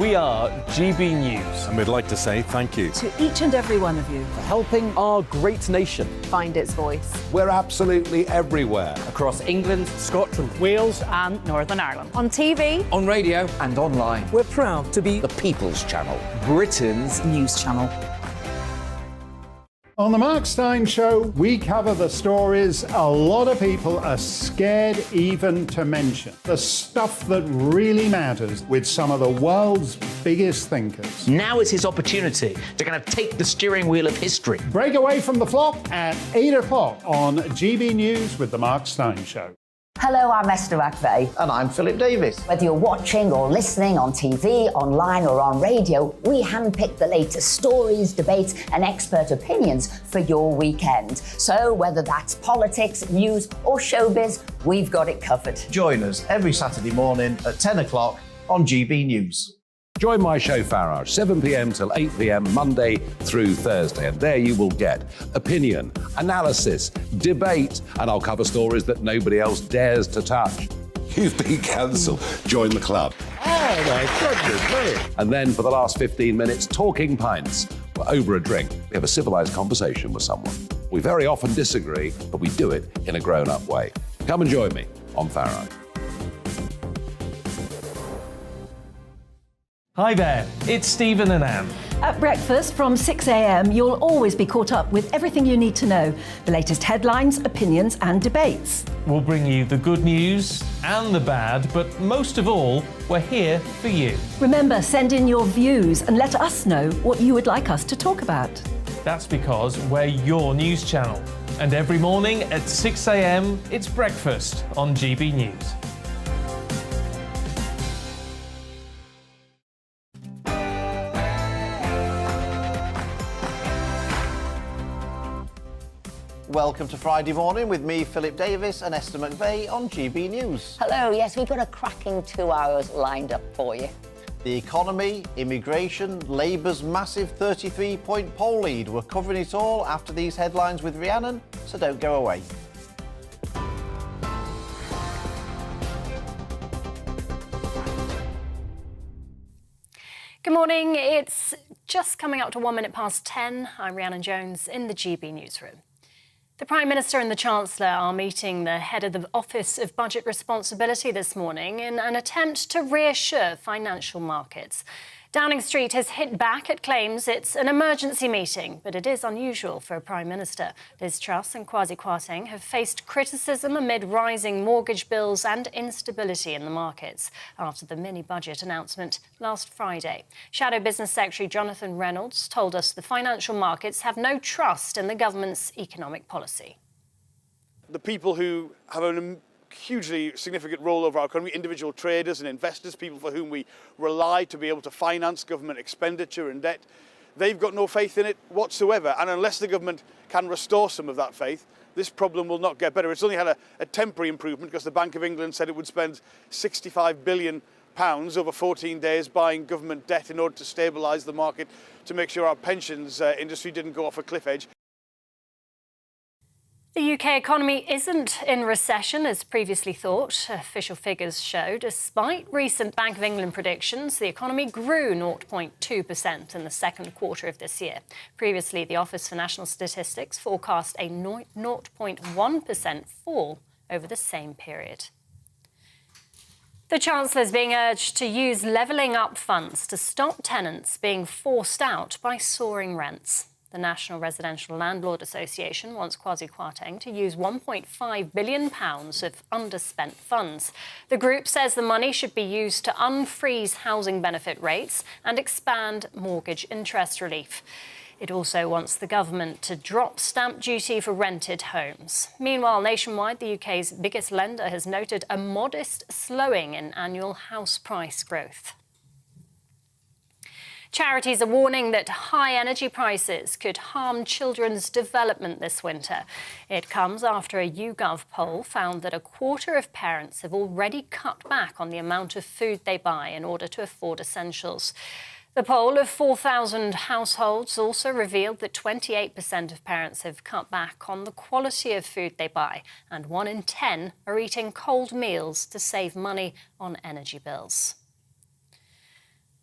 We are GB News. And we'd like to say thank you to each and every one of you for helping our great nation find its voice. We're absolutely everywhere. Across England, Scotland, Wales and Northern Ireland. On TV, on radio and online. We're proud to be the People's Channel, Britain's news channel. On the Mark Steyn Show, we cover the stories a lot of people are scared even to mention. The stuff that really matters with some of the world's biggest thinkers. Now is his opportunity to kind of take the steering wheel of history. Break away from the flop at 8 o'clock on GB News with the Mark Steyn Show. Hello, I'm Esther McVeigh. And I'm Philip Davis. Whether you're watching or listening on TV, online or on radio, we handpick the latest stories, debates and expert opinions for your weekend. So whether that's politics, news or showbiz, we've got it covered. Join us every Saturday morning at 10 o'clock on GB News. Join my show Farage, 7 p.m. till 8 p.m. Monday through Thursday. And there you will get opinion, analysis, debate, and I'll cover stories that nobody else dares to touch. You've been cancelled. Join the club. Oh, my goodness me. And then for the last 15 minutes, talking pints. We're over a drink. We have a civilised conversation with someone. We very often disagree, but we do it in a grown-up way. Come and join me on Farage. Hi there, it's Stephen and Anne. At breakfast from 6 a.m, you'll always be caught up with everything you need to know, the latest headlines, opinions and debates. We'll bring you the good news and the bad, but most of all, we're here for you. Remember, send in your views and let us know what you would like us to talk about. That's because we're your news channel. And every morning at 6 a.m, it's breakfast on GB News. Welcome to Friday morning with me, Philip Davis, and Esther McVeigh on GB News. Hello, yes, we've got a cracking 2 hours lined up for you. The economy, immigration, Labour's massive 33-point poll lead. We're covering it all after these headlines with Rhiannon, so don't go away. Good morning. It's just coming up to 1 minute past 10. I'm Rhiannon Jones in the GB newsroom. The Prime Minister and the Chancellor are meeting the head of the Office of Budget Responsibility this morning in an attempt to reassure financial markets. Downing Street has hit back at claims it's an emergency meeting, but it is unusual for a Prime Minister. Liz Truss and Kwasi Kwarteng have faced criticism amid rising mortgage bills and instability in the markets after the mini-budget announcement last Friday. Shadow Business Secretary Jonathan Reynolds told us the financial markets have no trust in the government's economic policy. The people who have a hugely significant role over our economy, individual traders and investors, people for whom we rely to be able to finance government expenditure and debt, they've got no faith in it whatsoever. And unless the government can restore some of that faith, this problem will not get better. It's only had a temporary improvement because the Bank of England said it would spend £65 billion over 14 days buying government debt in order to stabilise the market, to make sure our pensions industry didn't go off a cliff edge. The UK economy isn't in recession as previously thought, official figures show. Despite recent Bank of England predictions, the economy grew 0.2% in the second quarter of this year. Previously, the Office for National Statistics forecast a 0.1% fall over the same period. The Chancellor is being urged to use levelling up funds to stop tenants being forced out by soaring rents. The National Residential Landlord Association wants Kwasi Kwarteng to use £1.5 billion of underspent funds. The group says the money should be used to unfreeze housing benefit rates and expand mortgage interest relief. It also wants the government to drop stamp duty for rented homes. Meanwhile, nationwide, the UK's biggest lender has noted a modest slowing in annual house price growth. Charities are warning that high energy prices could harm children's development this winter. It comes after a YouGov poll found that a quarter of parents have already cut back on the amount of food they buy in order to afford essentials. The poll of 4,000 households also revealed that 28% of parents have cut back on the quality of food they buy, and 1 in 10 are eating cold meals to save money on energy bills.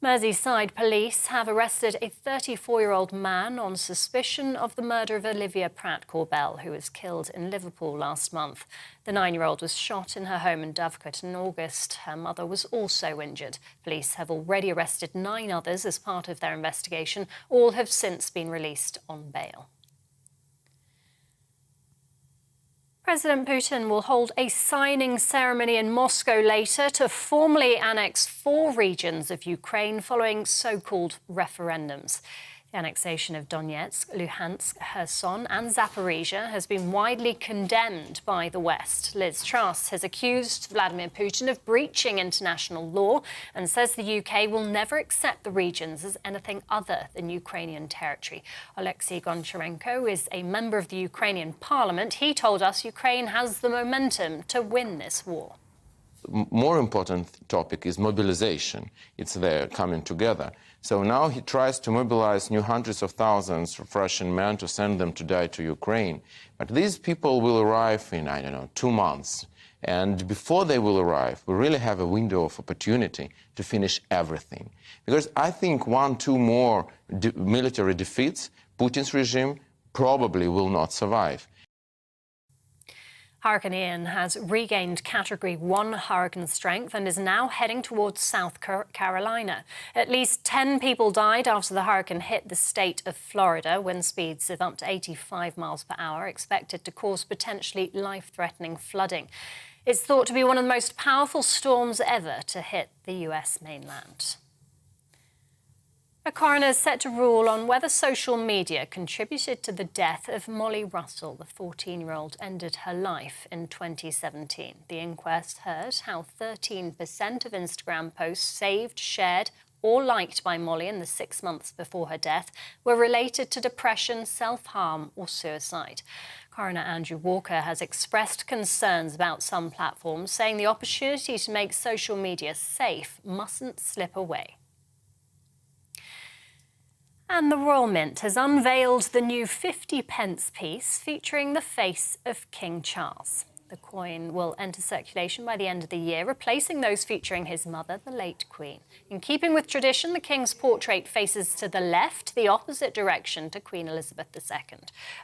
Merseyside police have arrested a 34-year-old man on suspicion of the murder of Olivia Pratt-Corbell, who was killed in Liverpool last month. The 9-year-old was shot in her home in Dovecote in August. Her mother was also injured. Police have already arrested 9 others as part of their investigation. All have since been released on bail. President Putin will hold a signing ceremony in Moscow later to formally annex 4 regions of Ukraine following so-called referendums. The annexation of Donetsk, Luhansk, Kherson and Zaporizhia has been widely condemned by the West. Liz Truss has accused Vladimir Putin of breaching international law and says the UK will never accept the regions as anything other than Ukrainian territory. Oleksiy Goncharenko is a member of the Ukrainian parliament. He told us Ukraine has the momentum to win this war. More important topic is mobilization. It's there coming together. So now he tries to mobilize new hundreds of thousands of Russian men to send them to die to Ukraine. But these people will arrive in, 2 months. And before they will arrive, we really have a window of opportunity to finish everything. Because I think 1-2 more military defeats, Putin's regime probably will not survive. Hurricane Ian has regained Category 1 hurricane strength and is now heading towards South Carolina. At least 10 people died after the hurricane hit the state of Florida. Wind speeds of up to 85 miles per hour expected to cause potentially life-threatening flooding. It's thought to be one of the most powerful storms ever to hit the US mainland. A coroner is set to rule on whether social media contributed to the death of Molly Russell. The 14-year-old ended her life in 2017. The inquest heard how 13% of Instagram posts saved, shared or liked by Molly in the 6 months before her death were related to depression, self-harm or suicide. Coroner Andrew Walker has expressed concerns about some platforms, saying the opportunity to make social media safe mustn't slip away. And the Royal Mint has unveiled the new 50p piece featuring the face of King Charles. The coin will enter circulation by the end of the year, replacing those featuring his mother, the late Queen. In keeping with tradition, the King's portrait faces to the left, the opposite direction to Queen Elizabeth II.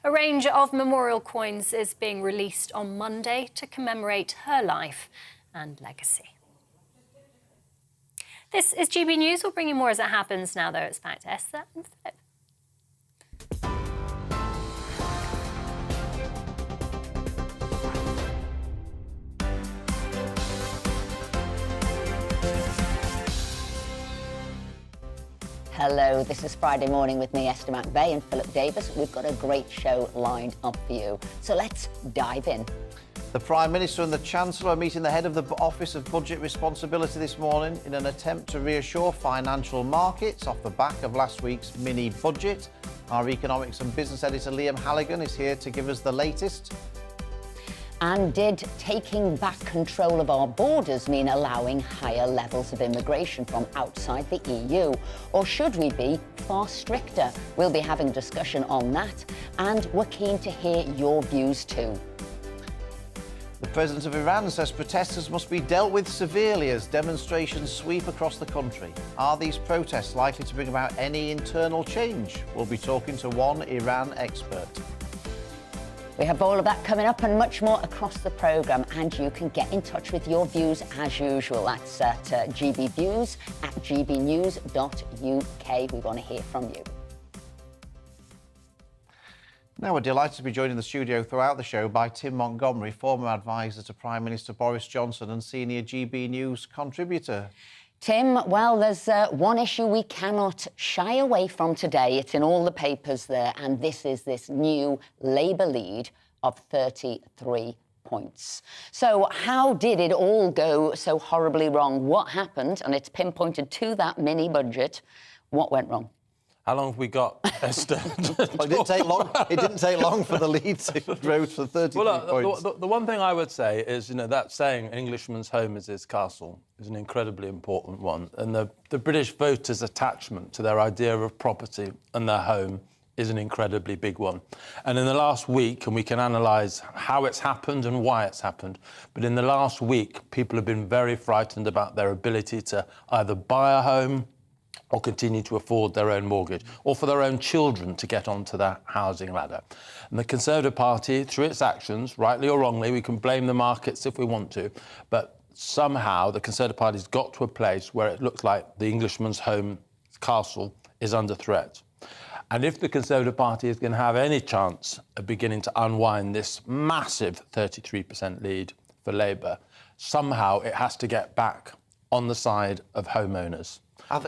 A range of memorial coins is being released on Monday to commemorate her life and legacy. This is GB News. We'll bring you more as it happens. Now, though, it's back to Esther and Philip. Hello, this is Friday Morning with me, Esther McVeigh and Philip Davis. We've got a great show lined up for you. So let's dive in. The Prime Minister and the Chancellor are meeting the head of the Office of Budget Responsibility this morning in an attempt to reassure financial markets off the back of last week's mini-budget. Our economics and business editor Liam Halligan is here to give us the latest. And did taking back control of our borders mean allowing higher levels of immigration from outside the EU? Or should we be far stricter? We'll be having a discussion on that, and we're keen to hear your views too. The President of Iran says protesters must be dealt with severely as demonstrations sweep across the country. Are these protests likely to bring about any internal change? We'll be talking to one Iran expert. We have all of that coming up and much more across the programme, and you can get in touch with your views as usual. That's at gbviews at gbnews.uk. We want to hear from you. Now, we're delighted to be joined in the studio throughout the show by Tim Montgomery, former advisor to Prime Minister Boris Johnson and senior GB News contributor. Tim, well, there's one issue we cannot shy away from today. It's in all the papers there, and this is this new Labour lead of 33 points. So how did it all go so horribly wrong? What happened? And it's pinpointed to that mini-budget. What went wrong? How long have we got, Esther? Well, it didn't take long. It didn't take long for the lead to grow to 33 points. The one thing I would say is, that saying, "An Englishman's home is his castle," is an incredibly important one. And the British voters' attachment to their idea of property and their home is an incredibly big one. And in the last week, and we can analyse how it's happened and why it's happened, but in the last week, people have been very frightened about their ability to either buy a home or continue to afford their own mortgage, or for their own children to get onto the housing ladder. And the Conservative Party, through its actions, rightly or wrongly, we can blame the markets if we want to, but somehow the Conservative Party's got to a place where it looks like the Englishman's home castle is under threat. And if the Conservative Party is going to have any chance of beginning to unwind this massive 33% lead for Labour, somehow it has to get back on the side of homeowners.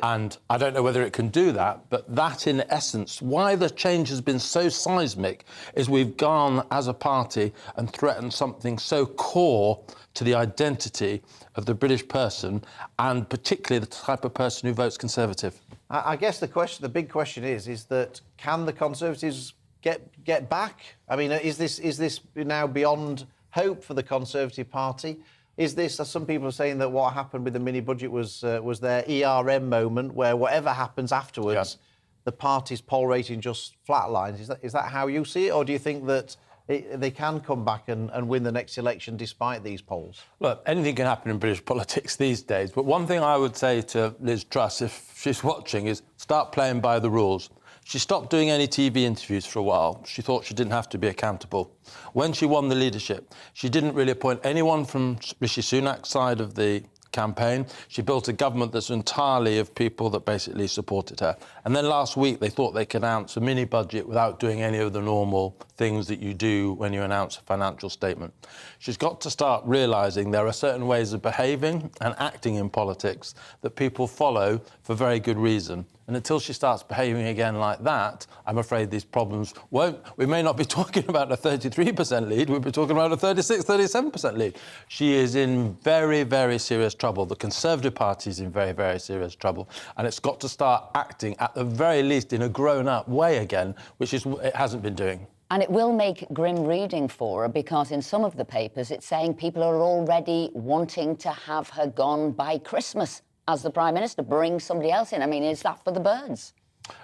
And I don't know whether it can do that, but that, in essence, why the change has been so seismic is we've gone as a party and threatened something so core to the identity of the British person, and particularly the type of person who votes Conservative. I guess the big question is that can the Conservatives get back? I mean, is this now beyond hope for the Conservative Party? Is this, as some people are saying, that what happened with the mini-budget was their ERM moment, where whatever happens afterwards, the party's poll rating just flatlines? Is that how you see it, or do you think that they can come back and win the next election despite these polls? Look, anything can happen in British politics these days, but one thing I would say to Liz Truss, if she's watching, is start playing by the rules. She stopped doing any TV interviews for a while. She thought she didn't have to be accountable. When she won the leadership, she didn't really appoint anyone from Rishi Sunak's side of the campaign. She built a government that's entirely of people that basically supported her. And then last week, they thought they could announce a mini-budget without doing any of the normal things that you do when you announce a financial statement. She's got to start realising there are certain ways of behaving and acting in politics that people follow for very good reason. And until she starts behaving again like that, I'm afraid these problems won't... We may not be talking about a 33% lead, we'll be talking about a 36, 37% lead. She is in very, very serious trouble. The Conservative Party is in very, very serious trouble. And it's got to start acting, at the very least, in a grown-up way again, which is it hasn't been doing. And it will make grim reading for her, because in some of the papers it's saying people are already wanting to have her gone by Christmas as the Prime Minister, bring somebody else in. I mean, is that for the birds?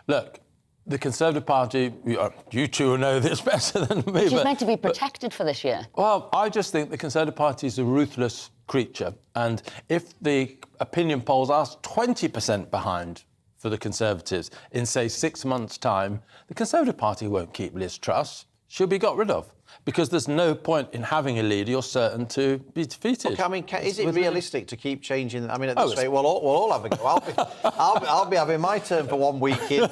Look, the Conservative Party, you two know this better than me. She's meant to be protected for this year. Well, I just think the Conservative Party is a ruthless creature. And if the opinion polls are 20% behind for the Conservatives in, say, 6 months' time, the Conservative Party won't keep Liz Truss. She'll be got rid of, because there's no point in having a leader you're certain to be defeated. Look, I mean, is it realistic to keep changing? I mean, at this rate, we'll all have a go. I'll be having my turn for 1 week in,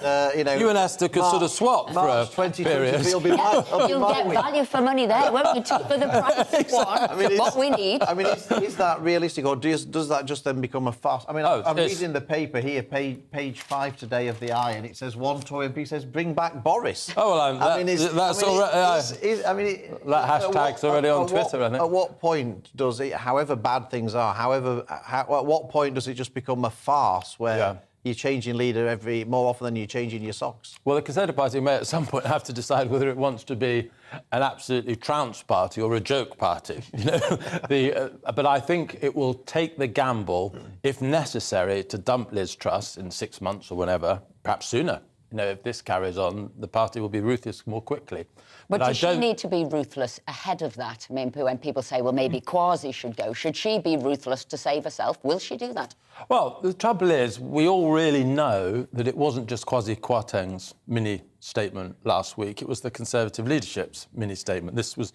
You and Esther could sort of swap March for a period. You'll get value for money there, won't you? For the price of one, I mean, what we need. I mean, is that realistic, or does that just then become a farce? I mean, I'm reading the paper here, page 5 today of the Eye, and it says one Tory MP says, "Bring back Boris." Oh well, that's already. That hashtag's already on Twitter, I think. At what point does it, however bad things are, at what point does it just become a farce where you're changing leader more often than you're changing your socks? Well, the Conservative Party may at some point have to decide whether it wants to be an absolutely trounce party or a joke party. You know, but I think it will take the gamble, if necessary, to dump Liz Truss in 6 months or whenever, perhaps sooner. You know, if this carries on, the party will be ruthless more quickly. But does she need to be ruthless ahead of that? I mean, when people say, well, maybe Kwasi should go, should she be ruthless to save herself? Will she do that? Well, the trouble is, we all really know that it wasn't just Kwasi Kwarteng's mini-statement last week. It was the Conservative leadership's mini-statement. This was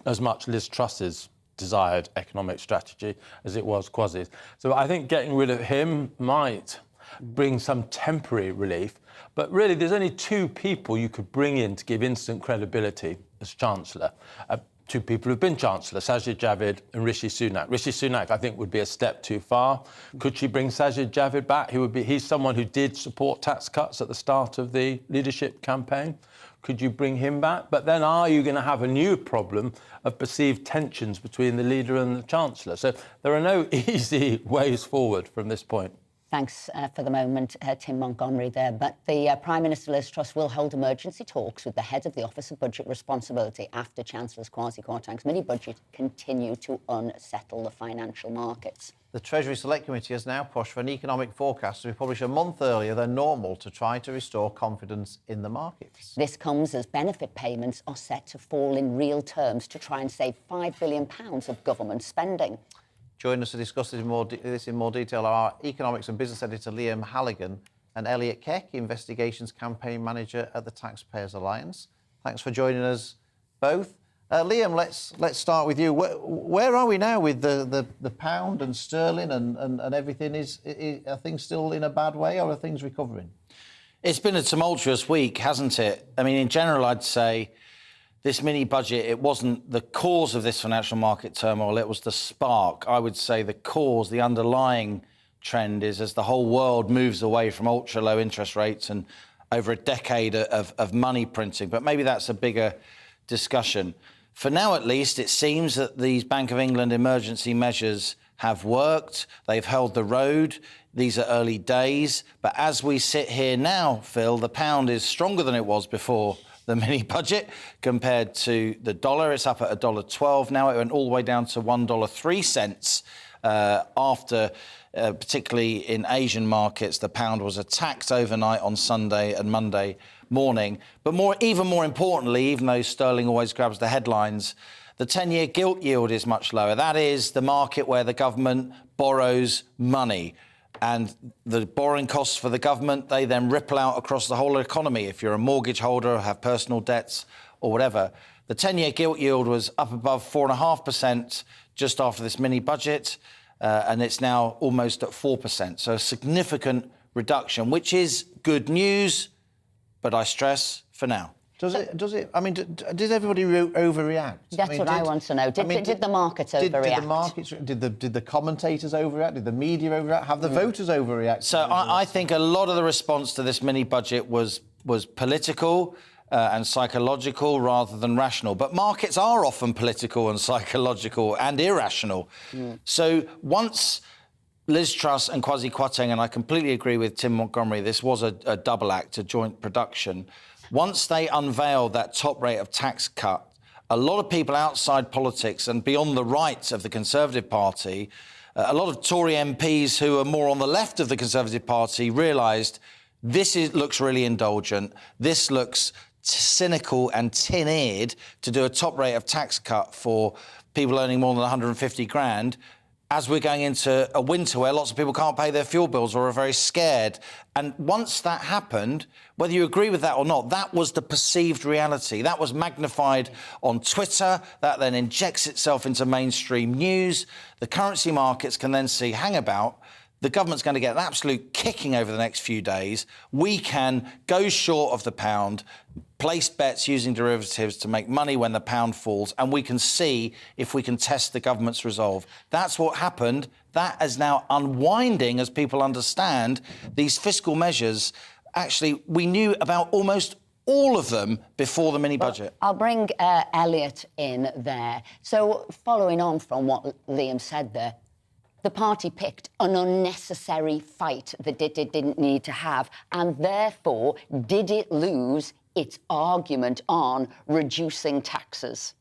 as much Liz Truss's desired economic strategy as it was Kwasi's. So I think getting rid of him might bring some temporary relief. But really, there's only two people you could bring in to give instant credibility as Chancellor. Two people who've been Chancellor, Sajid Javid and Rishi Sunak. Rishi Sunak, I think, would be a step too far. Could she bring Sajid Javid back? He's someone who did support tax cuts at the start of the leadership campaign. Could you bring him back? But then are you going to have a new problem of perceived tensions between the leader and the Chancellor? So there are no easy ways forward from this point. Thanks for the moment, Tim Montgomery there. But the Prime Minister Liz Truss will hold emergency talks with the head of the Office of Budget Responsibility after Chancellor's Kwasi Kwarteng's mini-budget continue to unsettle the financial markets. The Treasury Select Committee has now pushed for an economic forecast to be published a month earlier than normal to try to restore confidence in the markets. This comes as benefit payments are set to fall in real terms to try and save £5 billion of government spending. Joining us to discuss this in more detail are our economics and business editor Liam Halligan and Elliot Keck, investigations campaign manager at the Taxpayers Alliance. Thanks for joining us both. Liam, let's start with you. Where are we now with the pound and sterling and everything? Are things still in a bad way, or are things recovering? It's been a tumultuous week, hasn't it? I mean, in general, I'd say this mini budget, it wasn't the cause of this financial market turmoil, it was the spark. I would say the cause, the underlying trend is as the whole world moves away from ultra-low interest rates and over a decade of money printing. But maybe that's a bigger discussion. For now, at least, it seems that these Bank of England emergency measures have worked. They've held the road. These are early days. But as we sit here now, Phil, the pound is stronger than it was before the mini budget compared to the dollar. It's up at $1.12 now. It went all the way down to $1.03 after, particularly in Asian markets, the pound was attacked overnight on Sunday and Monday morning. But even more importantly, even though sterling always grabs the headlines, the 10-year gilt yield is much lower. That is the market where the government borrows money. And the borrowing costs for the government, they then ripple out across the whole economy. If you're a mortgage holder or have personal debts or whatever. The 10-year gilt yield was up above 4.5% just after this mini budget, and it's now almost at 4%. So a significant reduction, which is good news, but I stress for now. Does it? I mean, did everybody overreact? That's what I want to know. Did the markets overreact? Did the commentators overreact? Did the media overreact? Have the voters overreacted? So I think a lot of the response to this mini budget was political and psychological rather than rational. But markets are often political and psychological and irrational. So once Liz Truss and Kwasi Kwarteng, and I completely agree with Tim Montgomery, this was a double act, a joint production. Once they unveiled that top rate of tax cut, a lot of people outside politics and beyond the right of the Conservative Party, a lot of Tory MPs who are more on the left of the Conservative Party realised looks really indulgent. This looks cynical and tin-eared to do a top rate of tax cut for people earning more than 150 grand. As we're going into a winter where lots of people can't pay their fuel bills or are very scared. And once that happened, whether you agree with that or not, that was the perceived reality. That was magnified on Twitter. That then injects itself into mainstream news. The currency markets can then see, hang about, the government's going to get an absolute kicking over the next few days. We can go short of the pound, place bets using derivatives to make money when the pound falls, and we can see if we can test the government's resolve. That's what happened. That is now unwinding as people understand these fiscal measures. Actually, we knew about almost all of them before the mini-budget. I'll bring Elliot in there. So, following on from what Liam said there, the party picked an unnecessary fight that it didn't need to have, and therefore did it lose its argument on reducing taxes?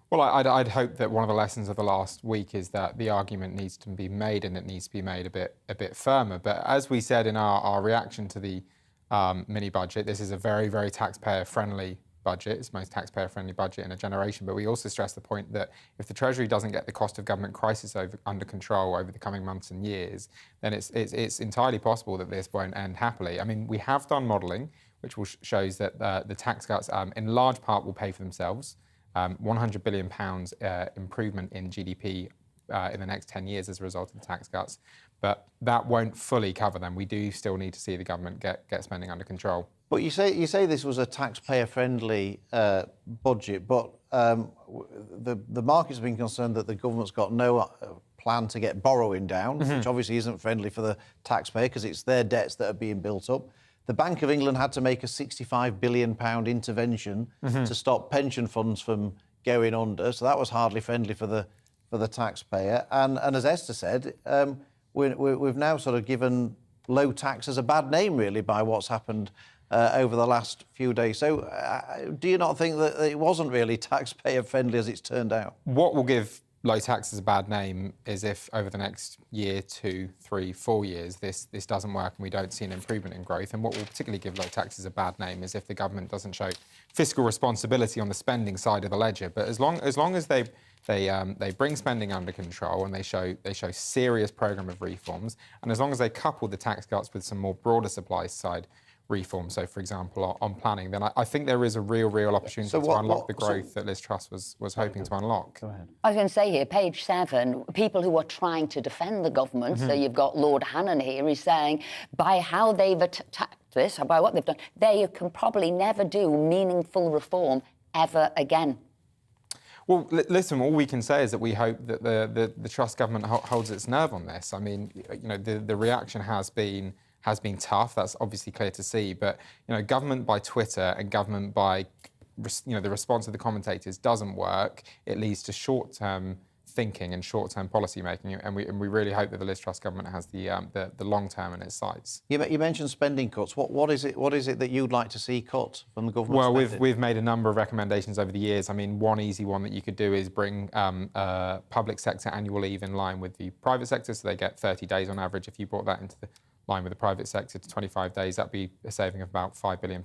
Well, I'd hope that one of the lessons of the last week is that the argument needs to be made, and it needs to be made a bit firmer. But as we said in our reaction to the mini-budget, this is a very, very taxpayer-friendly budget. It's the most taxpayer-friendly budget in a generation. But we also stress the point that if the Treasury doesn't get the cost of government crisis under control over the coming months and years, then it's entirely possible that this won't end happily. I mean, we have done modelling, which shows that the tax cuts in large part will pay for themselves. £100 billion improvement in GDP in the next 10 years as a result of the tax cuts. But that won't fully cover them. We do still need to see the government get spending under control. But you say this was a taxpayer-friendly budget, but the markets have been concerned that the government's got no plan to get borrowing down, which obviously isn't friendly for the taxpayer because it's their debts that are being built up. The Bank of England had to make a £65 billion intervention to stop pension funds from going under, so that was hardly friendly for the taxpayer. And as Esther said, we've now sort of given low tax as a bad name, really, by what's happened over the last few days. So do you not think that it wasn't really taxpayer-friendly as it's turned out? What will give low tax as a bad name is if over the next year, 2, 3, 4 years, this doesn't work and we don't see an improvement in growth. And what will particularly give low tax as a bad name is if the government doesn't show fiscal responsibility on the spending side of the ledger. But as long as they They bring spending under control, and they show serious programme of reforms. And as long as they couple the tax cuts with some more broader supply side reform, so for example on planning, then I think there is a real opportunity to unlock the growth that Liz Truss was hoping to unlock. Go ahead. I was going to say here, page 7, people who are trying to defend the government, so you've got Lord Hannon here, he's saying by how they've attacked this, by what they've done, they can probably never do meaningful reform ever again. Well, listen, all we can say is that we hope that the Truss government holds its nerve on this. I mean, the reaction has been tough. That's obviously clear to see. But government by Twitter and government by the response of the commentators doesn't work. It leads to short-term thinking and short-term policy making, and we really hope that the Liz Truss government has the long-term in its sights. You mentioned spending cuts. What is it that you'd like to see cut from the government? Well, we've made a number of recommendations over the years. I mean, one easy one that you could do is bring public sector annual leave in line with the private sector, so they get 30 days on average. If you brought that into the line with the private sector to 25 days, that'd be a saving of about £5 billion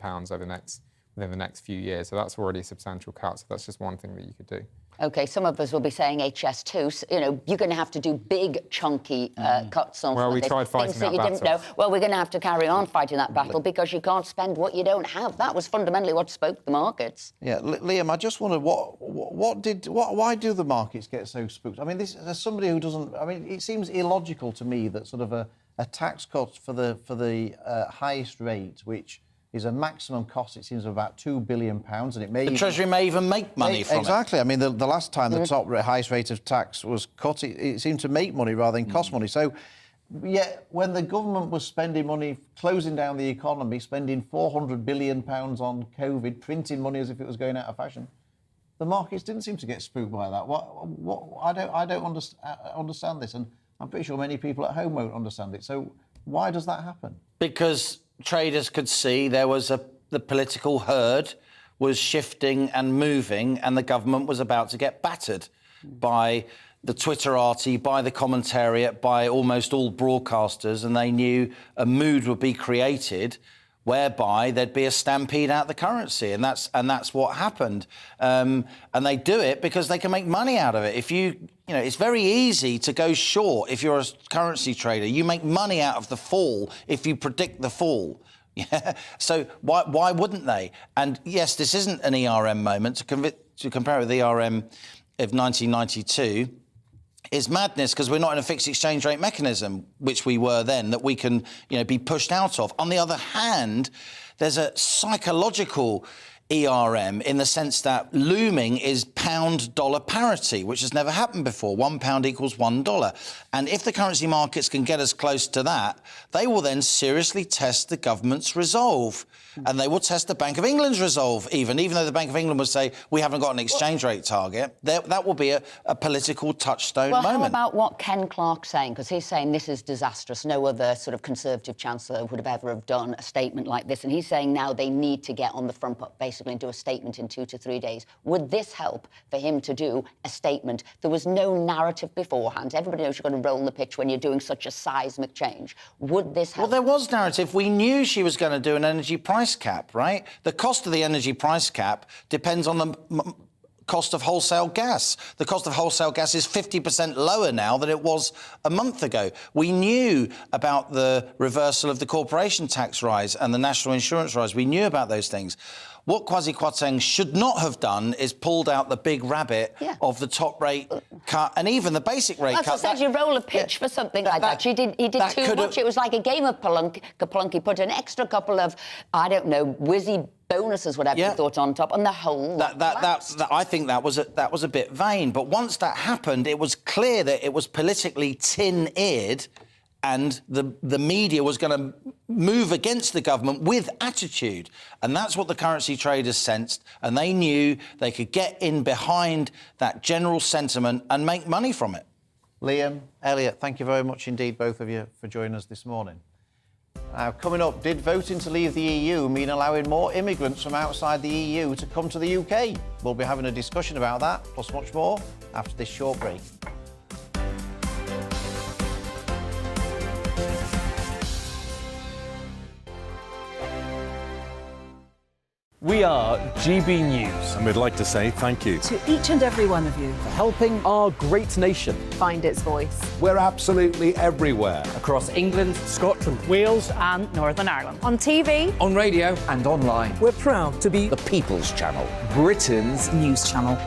within the next few years. So that's already a substantial cut. So that's just one thing that you could do. OK, some of us will be saying HS2. You're going to have to do big, chunky cuts on we tried fighting things that you didn't know. Well, we're going to have to carry on fighting that battle because you can't spend what you don't have. That was fundamentally what spoke the markets. Yeah, Liam, I just wondered why do the markets get so spooked? I mean, as somebody who doesn't, I mean, it seems illogical to me that sort of a tax cut for the highest rate, which is a maximum cost, it seems, of about £2 billion, and it may... The Treasury may even make money from it. Exactly. I mean, the last time the highest rate of tax was cut, it seemed to make money rather than cost money. So, yet, when the government was spending money, closing down the economy, spending £400 billion on COVID, printing money as if it was going out of fashion, the markets didn't seem to get spooked by that. I don't understand this, and I'm pretty sure many people at home won't understand it. So why does that happen? Because traders could see there was the political herd was shifting and moving, and the government was about to get battered by the Twitterati, by the commentariat, by almost all broadcasters, and they knew a mood would be created whereby there'd be a stampede out the currency, and that's what happened. And they do it because they can make money out of it. If it's very easy to go short if you're a currency trader. You make money out of the fall if you predict the fall. Yeah. So why wouldn't they? And yes, this isn't an ERM moment. To compare it with the ERM of 1992 is madness, because we're not in a fixed exchange rate mechanism, which we were then, that we can be pushed out of. On the other hand, there's a psychological ERM in the sense that looming is pound-dollar parity, which has never happened before. £1 equals $1. And if the currency markets can get us close to that, they will then seriously test the government's resolve. And they will test the Bank of England's resolve, even though the Bank of England would say, we haven't got an exchange rate target. That will be a political touchstone moment. Well, how about what Ken Clarke's saying? Because he's saying this is disastrous. No other sort of Conservative Chancellor would have ever have done a statement like this. And he's saying now they need to get on the front foot, basically, and do a statement in 2 to 3 days. Would this help for him to do a statement? There was no narrative beforehand. Everybody knows you've got to roll the pitch when you're doing such a seismic change. Would this help? Well, there was narrative. We knew she was going to do an energy price cap, right? The cost of the energy price cap depends on the cost of wholesale gas. The cost of wholesale gas is 50% lower now than it was a month ago. We knew about the reversal of the corporation tax rise and the national insurance rise. We knew about those things. What Kwasi Kwarteng should not have done is pulled out the big rabbit of the top rate cut and even the basic rate cut. As I said, you roll a pitch for something like that. He did too much. It was like a game of Plunky, put an extra couple of, I don't know, whizzy bonuses, whatever you thought, on top, and the whole I think that was a bit vain. But once that happened, it was clear that it was politically tin-eared, and the media was going to move against the government with attitude. And that's what the currency traders sensed, and they knew they could get in behind that general sentiment and make money from it. Liam, Elliot, thank you very much indeed, both of you, for joining us this morning. Now, coming up, did voting to leave the EU mean allowing more immigrants from outside the EU to come to the UK? We'll be having a discussion about that, plus much more, after this short break. We are GB News. And we'd like to say thank you To each and every one of you. For helping our great nation find its voice. We're absolutely everywhere. Across England, Scotland, Wales and Northern Ireland. On TV, on radio, and online. we're proud to be The People's Channel. Britain's news channel.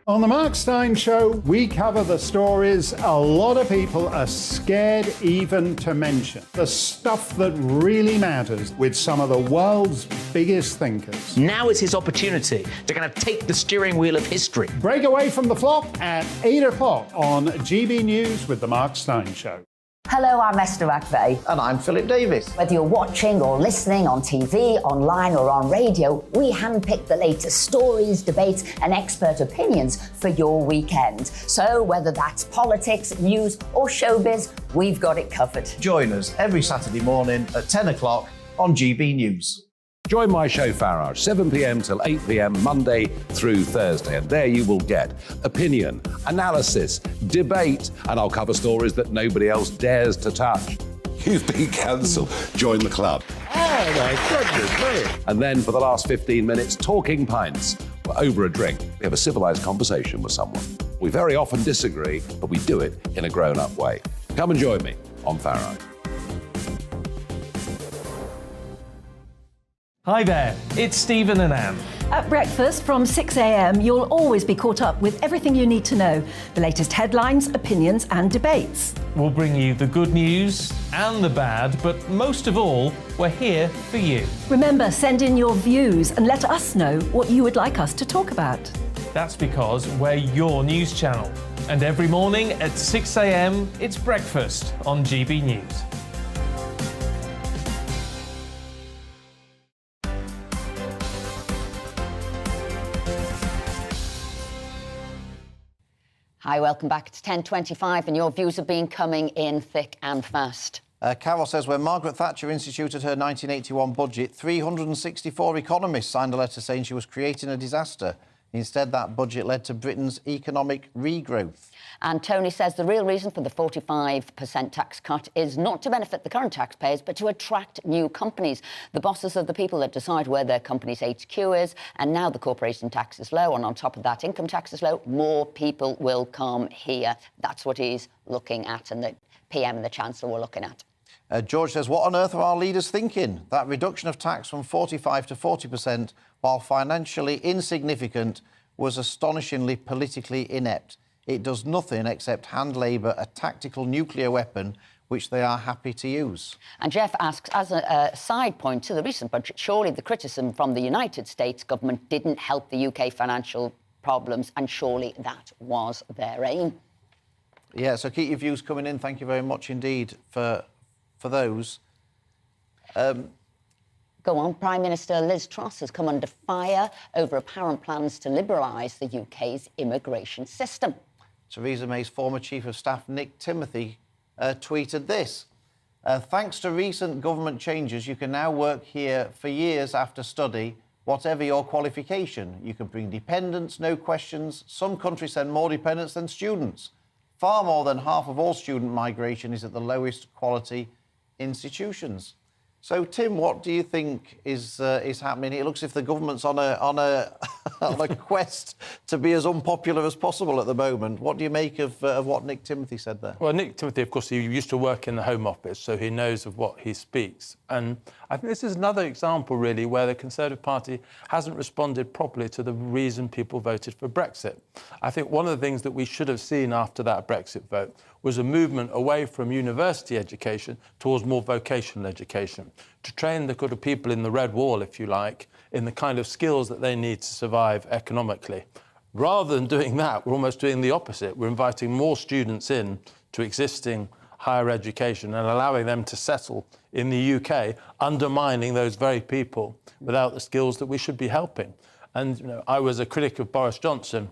On the Mark Steyn Show, we cover the stories a lot of people are scared even to mention. The stuff that really matters with some of the world's biggest thinkers. Now is his opportunity to kind of take the steering wheel of history. Break away from the flop at 8 o'clock on GB News with the Mark Steyn Show. Hello, I'm Esther McVeigh. And I'm Philip Davis. Whether you're watching or listening on TV, online or on radio, we handpick the latest stories, debates and expert opinions for your weekend. So whether that's politics, news or showbiz, we've got it covered. Join us every Saturday morning at 10 o'clock on GB News. Join my show Farage, 7 p.m. till 8 p.m. Monday through Thursday, and there you will get opinion, analysis, debate, and I'll cover stories that nobody else dares to touch. You've been cancelled. Join the club. Oh my goodness me. And then for the last 15 minutes, talking pints. We're over a drink. We have a civilised conversation with someone. We very often disagree, but we do it in a grown-up way. Come and join me on Farage. Hi there, it's Stephen and Anne. At breakfast from 6 a.m, you'll always be caught up with everything you need to know, the latest headlines, opinions and debates. We'll bring you the good news and the bad, but most of all, we're here for you. Remember, send in your views and let us know what you would like us to talk about. That's because we're your news channel. And every morning at 6 a.m, it's breakfast on GB News. Hi, welcome back. It's 10:25 and your views have been coming in thick and fast. Carol says, when Margaret Thatcher instituted her 1981 budget, 364 economists signed a letter saying she was creating a disaster. Instead, that budget led to Britain's economic regrowth. And Tony says the real reason for the 45% tax cut is not to benefit the current taxpayers, but to attract new companies. The bosses are the people that decide where their company's HQ is, and now the corporation tax is low, and on top of that, income tax is low, more people will come here. That's what he's looking at, and the PM and the Chancellor were looking at. George says, what on earth are our leaders thinking? That reduction of tax from 45 to 40%, while financially insignificant, was astonishingly politically inept. It does nothing except hand labour a tactical nuclear weapon which they are happy to use. And Jeff asks, as a side point to the recent budget, surely the criticism from the United States government didn't help the UK financial problems, and surely that was their aim. Yeah, so keep your views coming in. Thank you very much indeed for those. Go on. Prime Minister Liz Truss has come under fire over apparent plans to liberalise the UK's immigration system. Theresa May's former Chief of Staff, Nick Timothy, tweeted this. Thanks to recent government changes, you can now work here for years after study, whatever your qualification. You can bring dependents, no questions. Some countries send more dependents than students. Far more than half of all student migration is at the lowest quality institutions. So, Tim, what do you think is happening? It looks as if the government's on a quest to be as unpopular as possible at the moment. What do you make of what Nick Timothy said there? Well, Nick Timothy, of course, he used to work in the Home Office, so he knows of what he speaks. And I think this is another example, really, where the Conservative Party hasn't responded properly to the reason people voted for Brexit. I think one of the things that we should have seen after that Brexit vote was a movement away from university education towards more vocational education, to train the kind of people in the red wall, if you like, in the kind of skills that they need to survive economically. Rather than doing that, we're almost doing the opposite. We're inviting more students in to existing higher education and allowing them to settle in the UK, undermining those very people without the skills that we should be helping. And you know, I was a critic of Boris Johnson.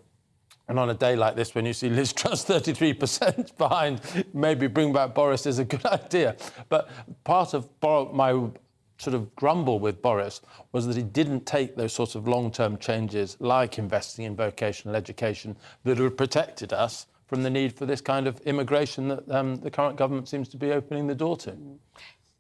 And on a day like this, when you see Liz Truss 33% behind, maybe bring back Boris is a good idea. But part of my sort of grumble with Boris was that he didn't take those sorts of long-term changes, like investing in vocational education, that would have protected us from the need for this kind of immigration that the current government seems to be opening the door to.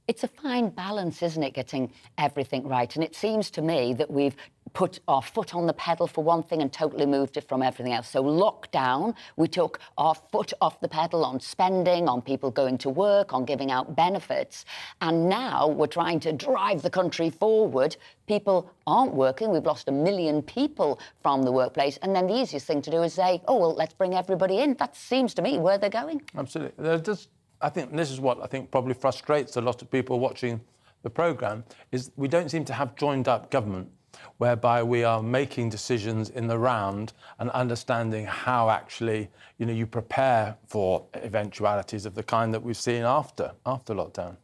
It's a fine balance, isn't it, getting everything right? And it seems to me that we've put our foot on the pedal for one thing and totally moved it from everything else. So lockdown, we took our foot off the pedal on spending, on people going to work, on giving out benefits. And now we're trying to drive the country forward. People aren't working. We've lost 1 million people from the workplace. And then the easiest thing to do is say, oh, well, let's bring everybody in. That seems to me where they're going. Absolutely. I think this is what I think probably frustrates a lot of people watching the programme, is we don't seem to have joined up government, whereby we are making decisions in the round and understanding how actually, you prepare for eventualities of the kind that we've seen after lockdown.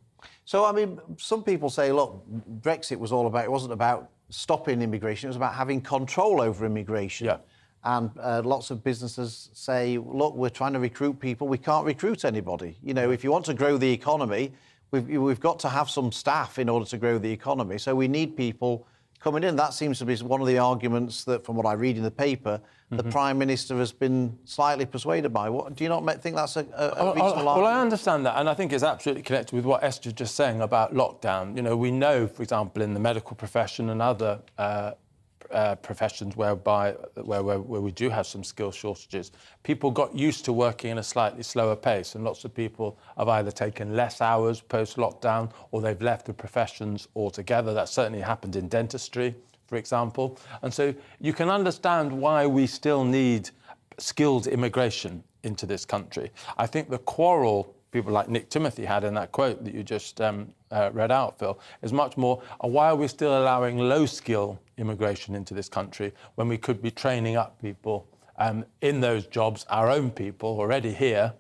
So, I mean, some people say, look, Brexit was all about, it wasn't about stopping immigration, it was about having control over immigration. Yeah. And lots of businesses say, look, we're trying to recruit people, we can't recruit anybody. If you want to grow the economy, we've got to have some staff in order to grow the economy. So we need people coming in. That seems to be one of the arguments that, from what I read in the paper, the Prime Minister has been slightly persuaded by. Do you not think that's a reasonable argument? Well, I understand that, and I think it's absolutely connected with what Esther was just saying about lockdown. We know, for example, in the medical profession and other professions where we do have some skill shortages, people got used to working in a slightly slower pace, and lots of people have either taken less hours post-lockdown or they've left the professions altogether. That certainly happened in dentistry, for example. And so you can understand why we still need skilled immigration into this country. I think the quarrel people like Nick Timothy had in that quote that you just read out, Phil, is much more, why are we still allowing low-skill immigration into this country when we could be training up people in those jobs, our own people already here,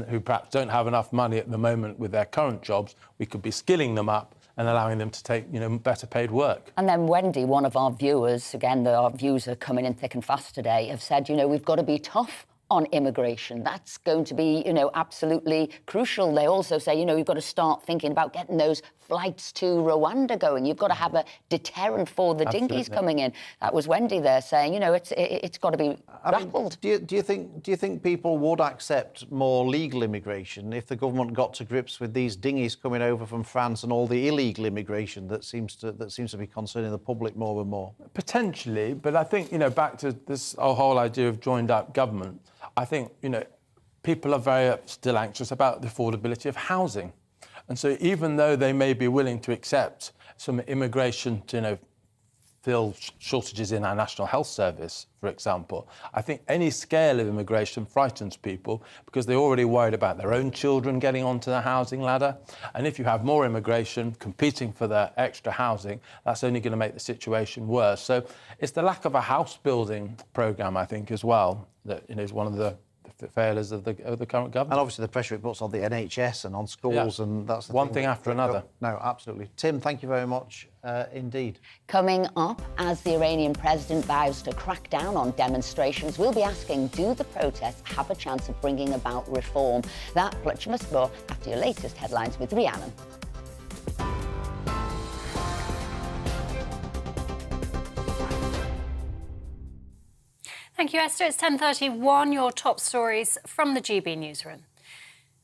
who perhaps don't have enough money at the moment with their current jobs. We could be skilling them up and allowing them to take, better paid work. And then Wendy, one of our viewers, again, our views are coming in thick and fast today, have said, we've got to be tough on immigration. That's going to be, absolutely crucial. They also say, you've got to start thinking about getting those flights to Rwanda going. You've got to have a deterrent for the dinghies coming in. That was Wendy there saying, it's got to be grappled. Do you think people would accept more legal immigration if the government got to grips with these dinghies coming over from France and all the illegal immigration that seems to be concerning the public more and more? Potentially, but I think, back to this whole idea of joined up government, I think, people are very still anxious about the affordability of housing. And so even though they may be willing to accept some immigration to, fill shortages in our National Health Service, for example, I think any scale of immigration frightens people because they're already worried about their own children getting onto the housing ladder. And if you have more immigration competing for their extra housing, that's only going to make the situation worse. So it's the lack of a house building programme, I think, as well, that is one of the failures of the current government. And obviously the pressure it puts on the NHS and on schools, and that's the one thing thing after another. No, absolutely. Tim, thank you very much indeed. Coming up, as the Iranian president vows to crack down on demonstrations, we'll be asking, do the protests have a chance of bringing about reform? That much more after your latest headlines with Rhiannon. Thank you, Esther. It's 10:31. Your top stories from the GB newsroom.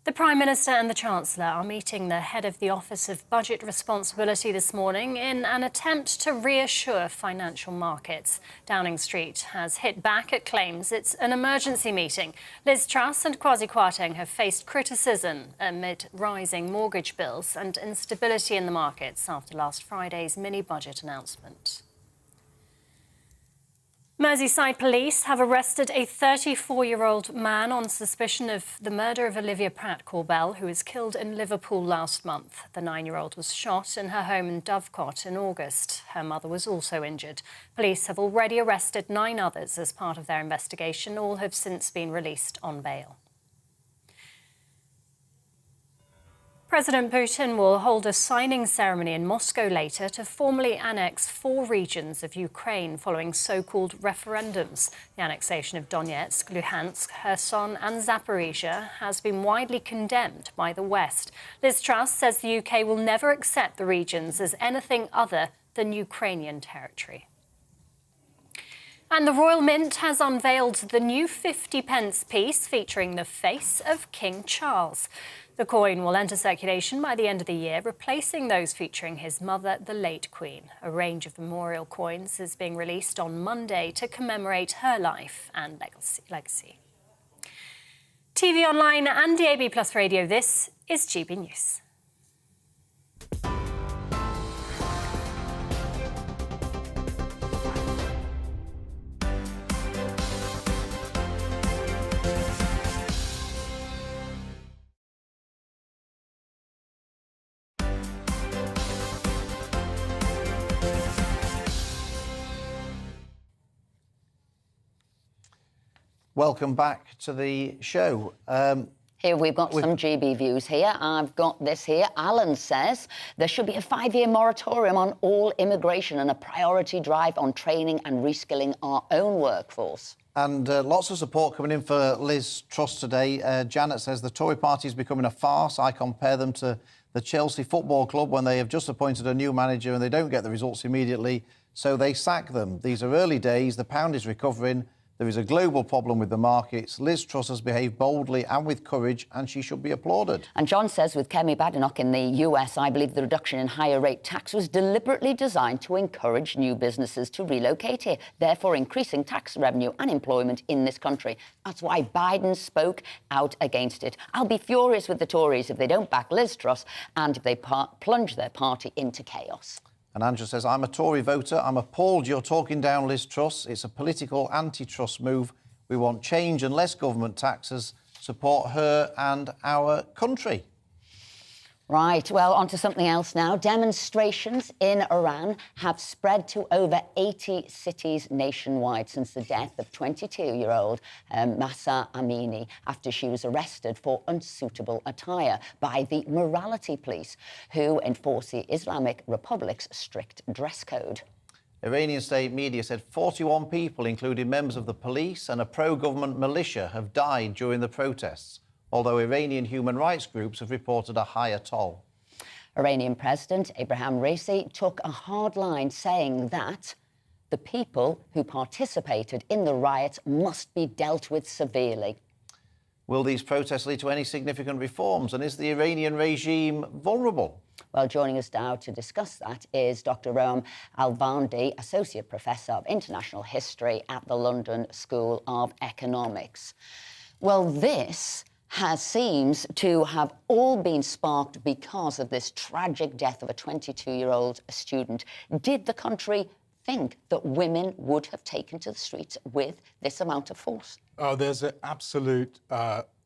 The Prime Minister and the Chancellor are meeting the head of the Office of Budget Responsibility this morning in an attempt to reassure financial markets. Downing Street has hit back at claims it's an emergency meeting. Liz Truss and Kwasi Kwarteng have faced criticism amid rising mortgage bills and instability in the markets after last Friday's mini-budget announcement. Merseyside police have arrested a 34-year-old man on suspicion of the murder of Olivia Pratt-Corbell, who was killed in Liverpool last month. The 9-year-old was shot in her home in Dovecot in August. Her mother was also injured. Police have already arrested 9 others as part of their investigation. All have since been released on bail. President Putin will hold a signing ceremony in Moscow later to formally annex 4 regions of Ukraine following so-called referendums. The annexation of Donetsk, Luhansk, Kherson and Zaporizhia has been widely condemned by the West. Liz Truss says the UK will never accept the regions as anything other than Ukrainian territory. And the Royal Mint has unveiled the new 50p piece featuring the face of King Charles. The coin will enter circulation by the end of the year, replacing those featuring his mother, the late Queen. A range of memorial coins is being released on Monday to commemorate her life and legacy. TV online and DAB+ radio, this is GB News. Welcome back to the show. Here we've got some GB views here. I've got this here. Alan says there should be a 5-year moratorium on all immigration and a priority drive on training and reskilling our own workforce. And lots of support coming in for Liz Truss today. Janet says the Tory party is becoming a farce. I compare them to the Chelsea Football Club when they have just appointed a new manager and they don't get the results immediately, so they sack them. These are early days. The pound is recovering. There is a global problem with the markets. Liz Truss has behaved boldly and with courage, and she should be applauded. And John says, with Kemi Badenoch in the US, I believe the reduction in higher rate tax was deliberately designed to encourage new businesses to relocate here, therefore increasing tax revenue and employment in this country. That's why Biden spoke out against it. I'll be furious with the Tories if they don't back Liz Truss and if they plunge their party into chaos. And Andrew says, I'm a Tory voter. I'm appalled you're talking down Liz Truss. It's a political anti-Truss move. We want change and less government taxes. Support her and our country. Right, well, on to something else now. Demonstrations in Iran have spread to over 80 cities nationwide since the death of 22-year-old Mahsa Amini after she was arrested for unsuitable attire by the morality police, who enforce the Islamic Republic's strict dress code. Iranian state media said 41 people, including members of the police and a pro-government militia, have died during the protests, although Iranian human rights groups have reported a higher toll. Iranian President Ebrahim Raisi took a hard line, saying that the people who participated in the riots must be dealt with severely. Will these protests lead to any significant reforms, and is the Iranian regime vulnerable? Well, joining us now to discuss that is Dr. Roam Alvandi, Associate Professor of International History at the London School of Economics. Well, this seems to have all been sparked because of this tragic death of a 22-year-old student. Did the country think that women would have taken to the streets with this amount of force? Oh, there's an absolute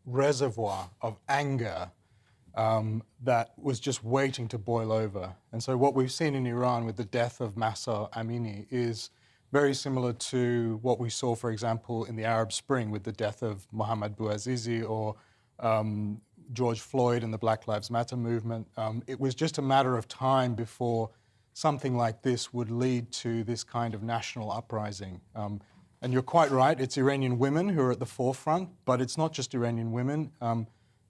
reservoir of anger that was just waiting to boil over. And so what we've seen in Iran with the death of Mahsa Amini is very similar to what we saw, for example, in the Arab Spring with the death of Mohamed Bouazizi or George Floyd and the Black Lives Matter movement. It was just a matter of time before something like this would lead to this kind of national uprising. And you're quite right, it's Iranian women who are at the forefront, but it's not just Iranian women.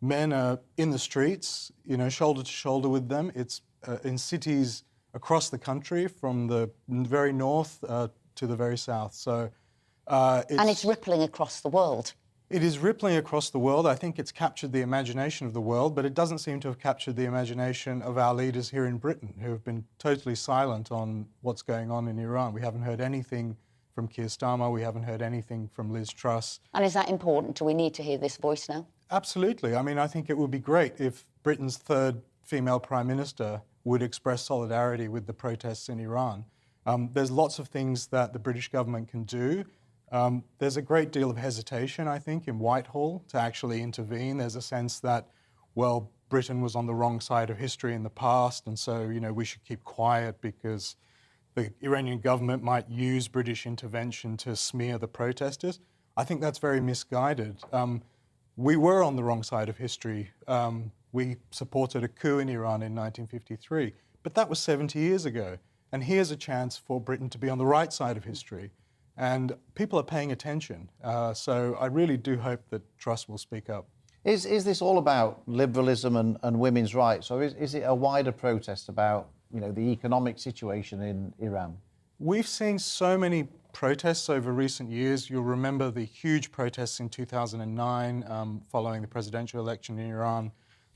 Men are in the streets, you know, shoulder to shoulder with them. It's in cities across the country, from the very north to the very south. So, and it's rippling across the world. It is rippling across the world. I think it's captured the imagination of the world, but it doesn't seem to have captured the imagination of our leaders here in Britain, who have been totally silent on what's going on in Iran. We haven't heard anything from Keir Starmer. We haven't heard anything from Liz Truss. And is that important? Do we need to hear this voice now? Absolutely. I mean, I think it would be great if Britain's third female Prime Minister would express solidarity with the protests in Iran. There's lots of things that the British government can do. There's a great deal of hesitation, I think, in Whitehall to actually intervene. There's a sense that, well, Britain was on the wrong side of history in the past, and so, you know, we should keep quiet because the Iranian government might use British intervention to smear the protesters. I think that's very misguided. We were on the wrong side of history. We supported a coup in Iran in 1953, but that was 70 years ago. And here's a chance for Britain to be on the right side of history. And people are paying attention. So I really do hope that Truss will speak up. Is this all about liberalism and women's rights, or is it a wider protest about, you know, the economic situation in Iran? We've seen so many protests over recent years. You'll remember the huge protests in 2009 following the presidential election in Iran,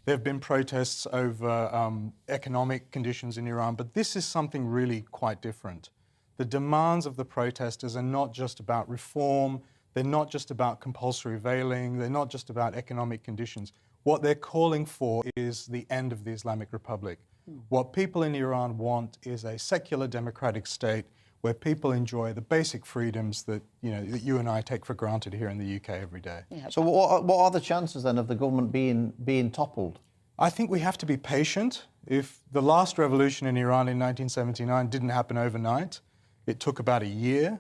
There have been protests over economic conditions in Iran, but this is something really quite different. The demands of the protesters are not just about reform, they're not just about compulsory veiling, they're not just about economic conditions. What they're calling for is the end of the Islamic Republic. What people in Iran want is a secular democratic state where people enjoy the basic freedoms that you and I take for granted here in the UK every day. Yeah. So what are the chances then of the government being toppled? I think we have to be patient. If the last revolution in Iran in 1979 didn't happen overnight, it took about a year.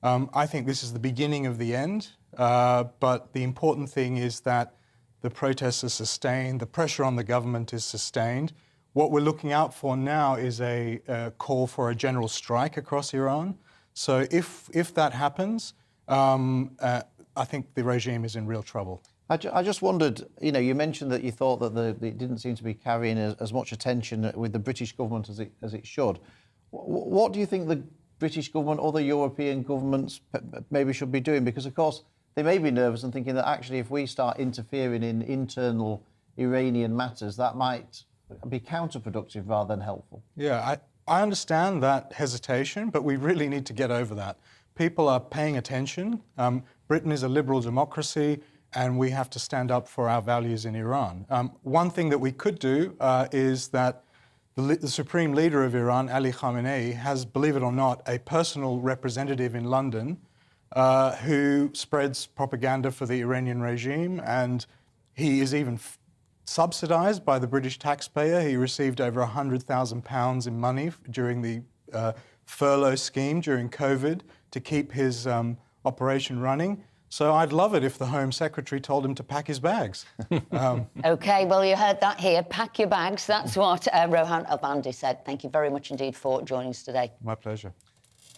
I think this is the beginning of the end, but the important thing is that the protests are sustained, the pressure on the government is sustained. What we're looking out for now is a call for a general strike across Iran. So if that happens, I think the regime is in real trouble. I just wondered, you mentioned that you thought that it didn't seem to be carrying as much attention with the British government as it should. What do you think the British government, other European governments maybe should be doing? Because, of course, they may be nervous and thinking that actually if we start interfering in internal Iranian matters, that might be counterproductive rather than helpful. Yeah, I understand that hesitation, but we really need to get over that. People are paying attention. Britain is a liberal democracy, and we have to stand up for our values in Iran. One thing that we could do is that the supreme leader of Iran, Ali Khamenei, has, believe it or not, a personal representative in London who spreads propaganda for the Iranian regime, and he is even subsidised by the British taxpayer. He received over £100,000 in money during the furlough scheme during COVID to keep his operation running. So I'd love it if the Home Secretary told him to pack his bags. OK, well, you heard that here. Pack your bags. That's what Rohan Albandi said. Thank you very much indeed for joining us today. My pleasure.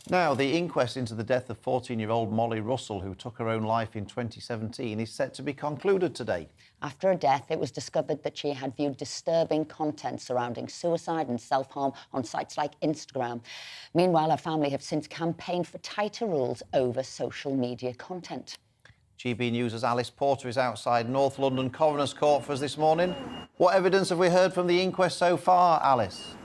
Now, the inquest into the death of 14-year-old Molly Russell, who took her own life in 2017, is set to be concluded today. After her death, it was discovered that she had viewed disturbing content surrounding suicide and self-harm on sites like Instagram. Meanwhile, her family have since campaigned for tighter rules over social media content. GB News' Alice Porter is outside North London Coroner's Court for us this morning. What evidence have we heard from the inquest so far, Alice?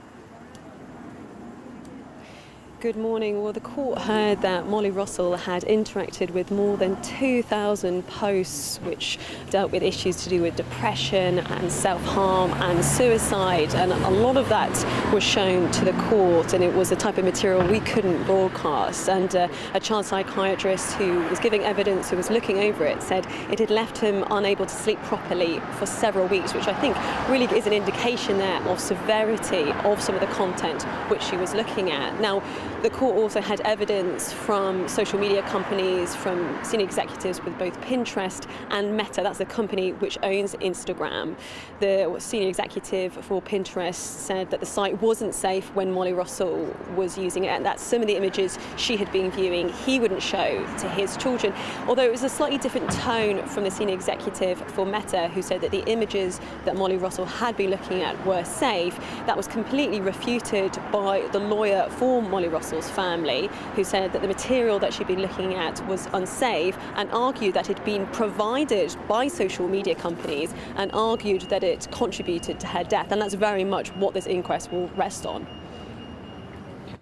Good morning. Well, the court heard that Molly Russell had interacted with more than 2,000 posts which dealt with issues to do with depression and self-harm and suicide, and a lot of that was shown to the court, and it was the type of material we couldn't broadcast. And a child psychiatrist who was giving evidence, who was looking over it, said it had left him unable to sleep properly for several weeks, which I think really is an indication there of severity of some of the content which she was looking at. Now, the court also had evidence from social media companies, from senior executives with both Pinterest and Meta. That's the company which owns Instagram. The senior executive for Pinterest said that the site wasn't safe when Molly Russell was using it, and that some of the images she had been viewing he wouldn't show to his children. Although it was a slightly different tone from the senior executive for Meta, who said that the images that Molly Russell had been looking at were safe. That was completely refuted by the lawyer for Molly Russell's family, who said that the material that she'd been looking at was unsafe, and argued that it had been provided by social media companies, and argued that it contributed to her death. And that's very much what this inquest will rest on.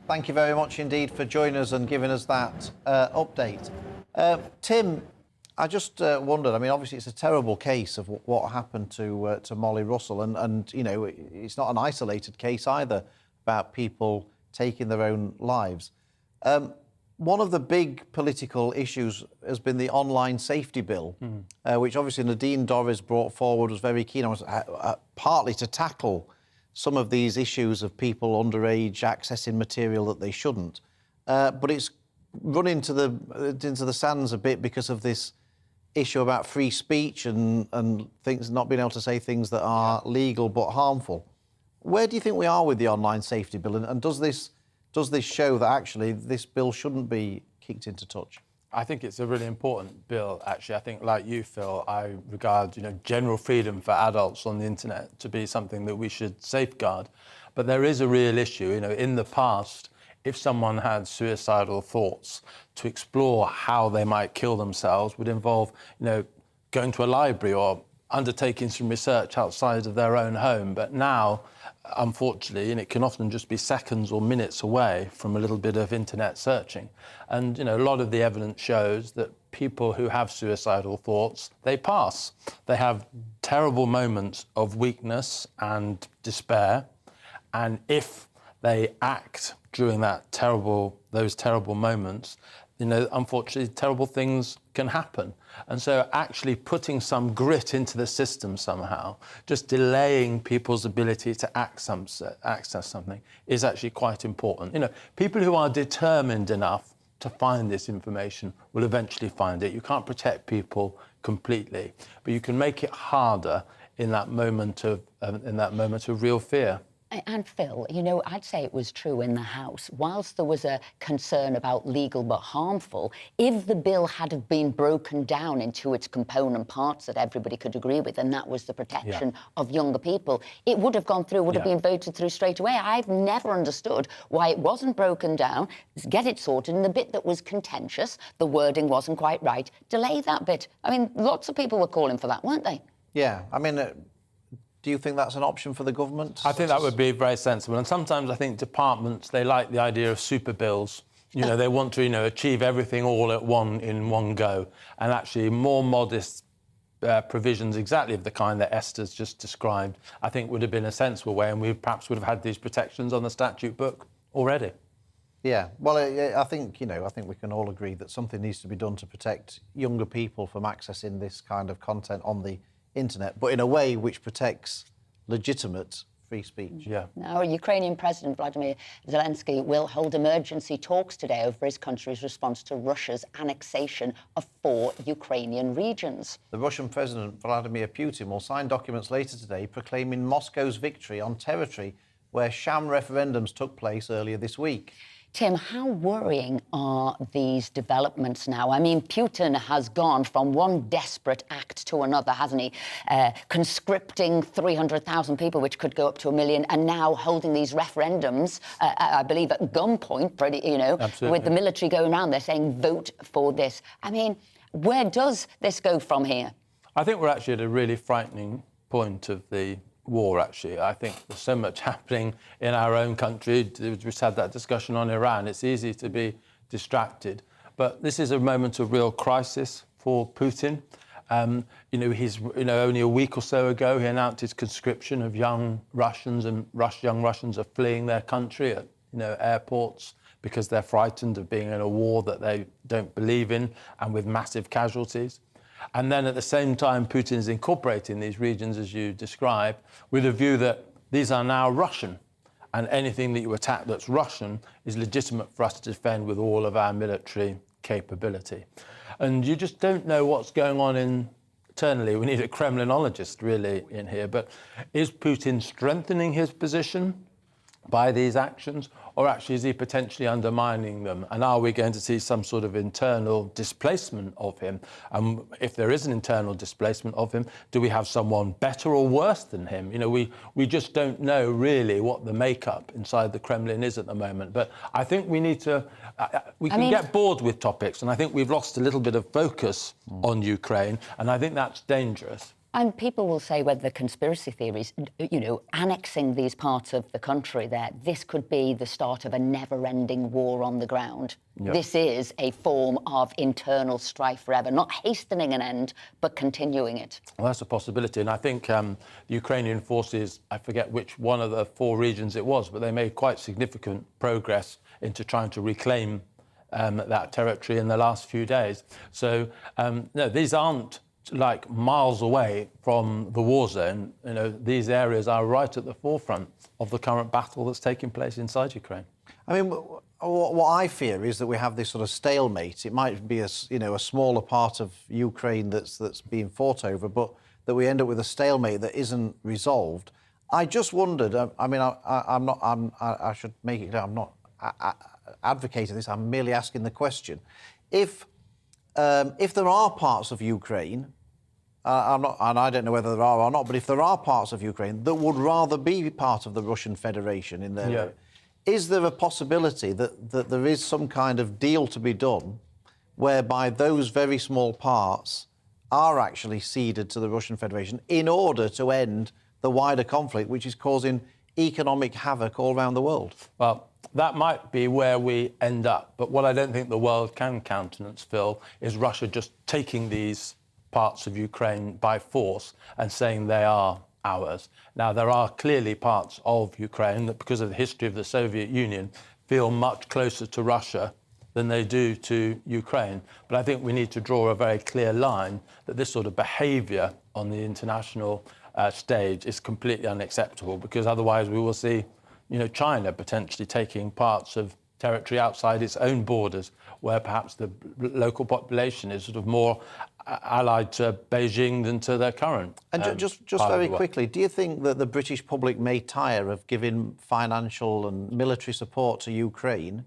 Thank you very much indeed for joining us and giving us that update. Tim, I just wondered, I mean, obviously it's a terrible case of what happened to Molly Russell, and you know, it's not an isolated case either about people taking their own lives. One of the big political issues has been the online safety bill, which obviously Nadine Dorries brought forward, was very keen on, partly to tackle some of these issues of people underage accessing material that they shouldn't. But it's run into the sands a bit because of this issue about free speech and things, not being able to say things that are legal but harmful. Where do you think we are with the online safety bill, and does this show that actually this bill shouldn't be kicked into touch? I think it's a really important bill, actually. I think, like you, Phil, I regard, general freedom for adults on the internet to be something that we should safeguard. But there is a real issue. In the past, if someone had suicidal thoughts, to explore how they might kill themselves would involve, going to a library or undertaking some research outside of their own home. But now, unfortunately, and it can often just be seconds or minutes away from a little bit of internet searching. And, a lot of the evidence shows that people who have suicidal thoughts, they pass. They have terrible moments of weakness and despair. And if they act during those terrible moments, unfortunately, terrible things can happen. And so actually putting some grit into the system somehow, just delaying people's ability to access something is actually quite important. People who are determined enough to find this information will eventually find it. You can't protect people completely, but you can make it harder in that moment of real fear. And Phil, I'd say it was true in the House. Whilst there was a concern about legal but harmful, if the bill had have been broken down into its component parts that everybody could agree with, and that was the protection of younger people, it would have gone through, would have been voted through straight away. I've never understood why it wasn't broken down, get it sorted, and the bit that was contentious, the wording wasn't quite right, delay that bit. I mean, lots of people were calling for that, weren't they? Yeah, I mean... do you think that's an option for the government? I think that would be very sensible. And sometimes I think departments, they like the idea of super bills. They want to, achieve everything all in one go. And actually more modest provisions exactly of the kind that Esther's just described, I think would have been a sensible way, and we perhaps would have had these protections on the statute book already. Yeah, well, I think we can all agree that something needs to be done to protect younger people from accessing this kind of content on the internet, but in a way which protects legitimate free speech. Yeah. Now, Ukrainian President Vladimir Zelensky will hold emergency talks today over his country's response to Russia's annexation of 4 Ukrainian regions. The Russian President Vladimir Putin will sign documents later today proclaiming Moscow's victory on territory where sham referendums took place earlier this week. Tim, how worrying are these developments now? I mean, Putin has gone from one desperate act to another, hasn't he? Conscripting 300,000 people, which could go up to 1 million, and now holding these referendums, I believe, at gunpoint, Absolutely. With the military going around there saying, vote for this. I mean, where does this go from here? I think we're actually at a really frightening point of the war, actually. I think there's so much happening in our own country. We just had that discussion on Iran. It's easy to be distracted. But this is a moment of real crisis for Putin. He's only a week or so ago, he announced his conscription of young Russians, and young Russians are fleeing their country at airports because they're frightened of being in a war that they don't believe in and with massive casualties. And then at the same time, Putin is incorporating these regions, as you describe, with a view that these are now Russian. And anything that you attack that's Russian is legitimate for us to defend with all of our military capability. And you just don't know what's going on internally. We need a Kremlinologist, really, in here. But is Putin strengthening his position by these actions, or actually is he potentially undermining them? And are we going to see some sort of internal displacement of him? And if there is an internal displacement of him, do we have someone better or worse than him? We just don't know really what the makeup inside the Kremlin is at the moment. But I think we need to... we can get bored with topics, and I think we've lost a little bit of focus on Ukraine, and I think that's dangerous. And people will say whether the conspiracy theories, annexing these parts of the country there, this could be the start of a never-ending war on the ground. Yep. This is a form of internal strife forever, not hastening an end, but continuing it. Well, that's a possibility. And I think the Ukrainian forces, I forget which one of the 4 regions it was, but they made quite significant progress into trying to reclaim that territory in the last few days. So, no, these aren't like miles away from the war zone. These areas are right at the forefront of the current battle that's taking place inside Ukraine. I mean, what I fear is that we have this sort of stalemate. It might be a smaller part of Ukraine that's being fought over, but that we end up with a stalemate that isn't resolved. I just wondered. I should make it clear, I'm not advocating this. I'm merely asking the question. If there are parts of Ukraine, and I don't know whether there are or not, but if there are parts of Ukraine that would rather be part of the Russian Federation in there, is there a possibility that there is some kind of deal to be done whereby those very small parts are actually ceded to the Russian Federation in order to end the wider conflict, which is causing economic havoc all around the world? Well, that might be where we end up. But what I don't think the world can countenance, Phil, is Russia just taking these parts of Ukraine by force and saying they are ours. Now, there are clearly parts of Ukraine that, because of the history of the Soviet Union, feel much closer to Russia than they do to Ukraine. But I think we need to draw a very clear line that this sort of behaviour on the international stage is completely unacceptable, because otherwise we will see, China potentially taking parts of territory outside its own borders, where perhaps the local population is sort of more allied to Beijing than to their current. And just very quickly, do you think that the British public may tire of giving financial and military support to Ukraine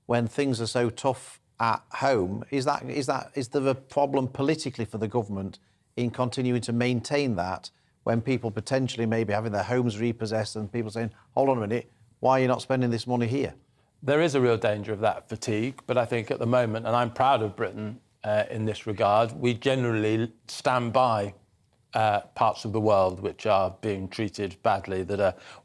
when things are so tough at home? Is there a problem politically for the government in continuing to maintain that when people potentially may be having their homes repossessed and people saying, hold on a minute, why are you not spending this money here? There is a real danger of that fatigue, but I think at the moment, and I'm proud of Britain in this regard, we generally stand by parts of the world which are being treated badly,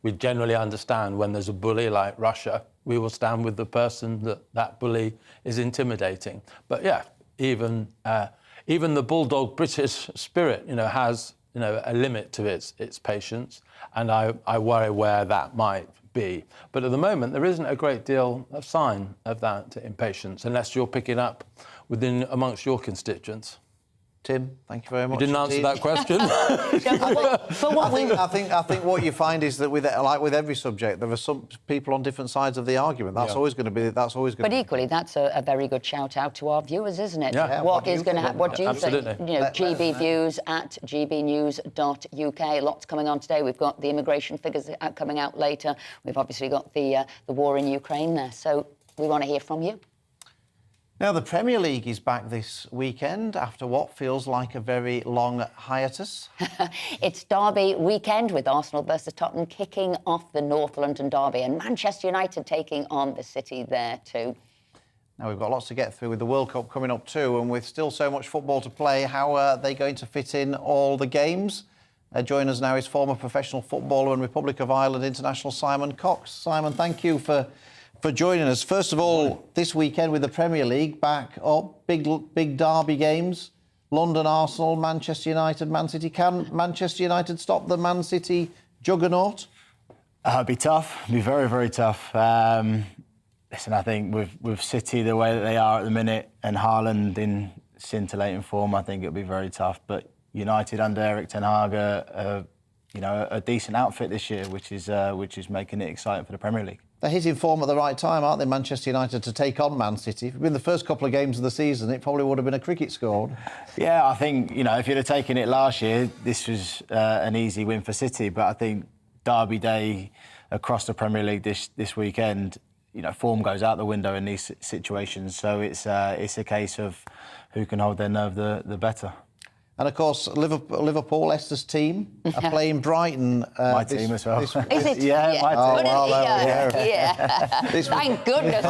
we generally understand when there's a bully like Russia, we will stand with the person that bully is intimidating. But yeah, even the bulldog British spirit, has a limit to its patience, and I worry where that might be. But at the moment, there isn't a great deal of sign of that impatience, unless you're picking up amongst your constituents. Tim, thank you very much. You didn't answer that question. I think what you find is that with every subject, there are some people on different sides of the argument. That's always going to be. But equally, that's a very good shout out to our viewers, isn't it? Yeah. What is going to happen? What do you think? Absolutely. GBviews@gbnews.uk. Lots coming on today. We've got the immigration figures coming out later. We've obviously got the war in Ukraine there. So we want to hear from you. Now, the Premier League is back this weekend after what feels like a very long hiatus. It's Derby weekend with Arsenal versus Tottenham kicking off the North London Derby and Manchester United taking on the City there too. Now, we've got lots to get through with the World Cup coming up too, and with still so much football to play, how are they going to fit in all the games? Join us now is former professional footballer and Republic of Ireland international Simon Cox. Simon, thank you for joining us. First of all, this weekend with the Premier League back up, big derby games, London, Arsenal, Manchester United, Man City. Can Manchester United stop the Man City juggernaut? It'd be tough. It'd be very, very tough. Listen, I think with City the way that they are at the minute and Haaland in scintillating form, I think it'll be very tough. But United under Erik ten Hag are a decent outfit this year, which is making it exciting for the Premier League. They're hitting form at the right time, aren't they, Manchester United, to take on Man City? If it had been the first couple of games of the season, it probably would have been a cricket score. Yeah, I think, if you'd have taken it last year, this was an easy win for City. But I think Derby Day across the Premier League this weekend, form goes out the window in these situations. So it's a case of who can hold their nerve the better. And, of course, Liverpool, Esther's team, are playing Brighton. My team as well. Is it? Yeah, my team. Oh, well, yeah. Thank goodness.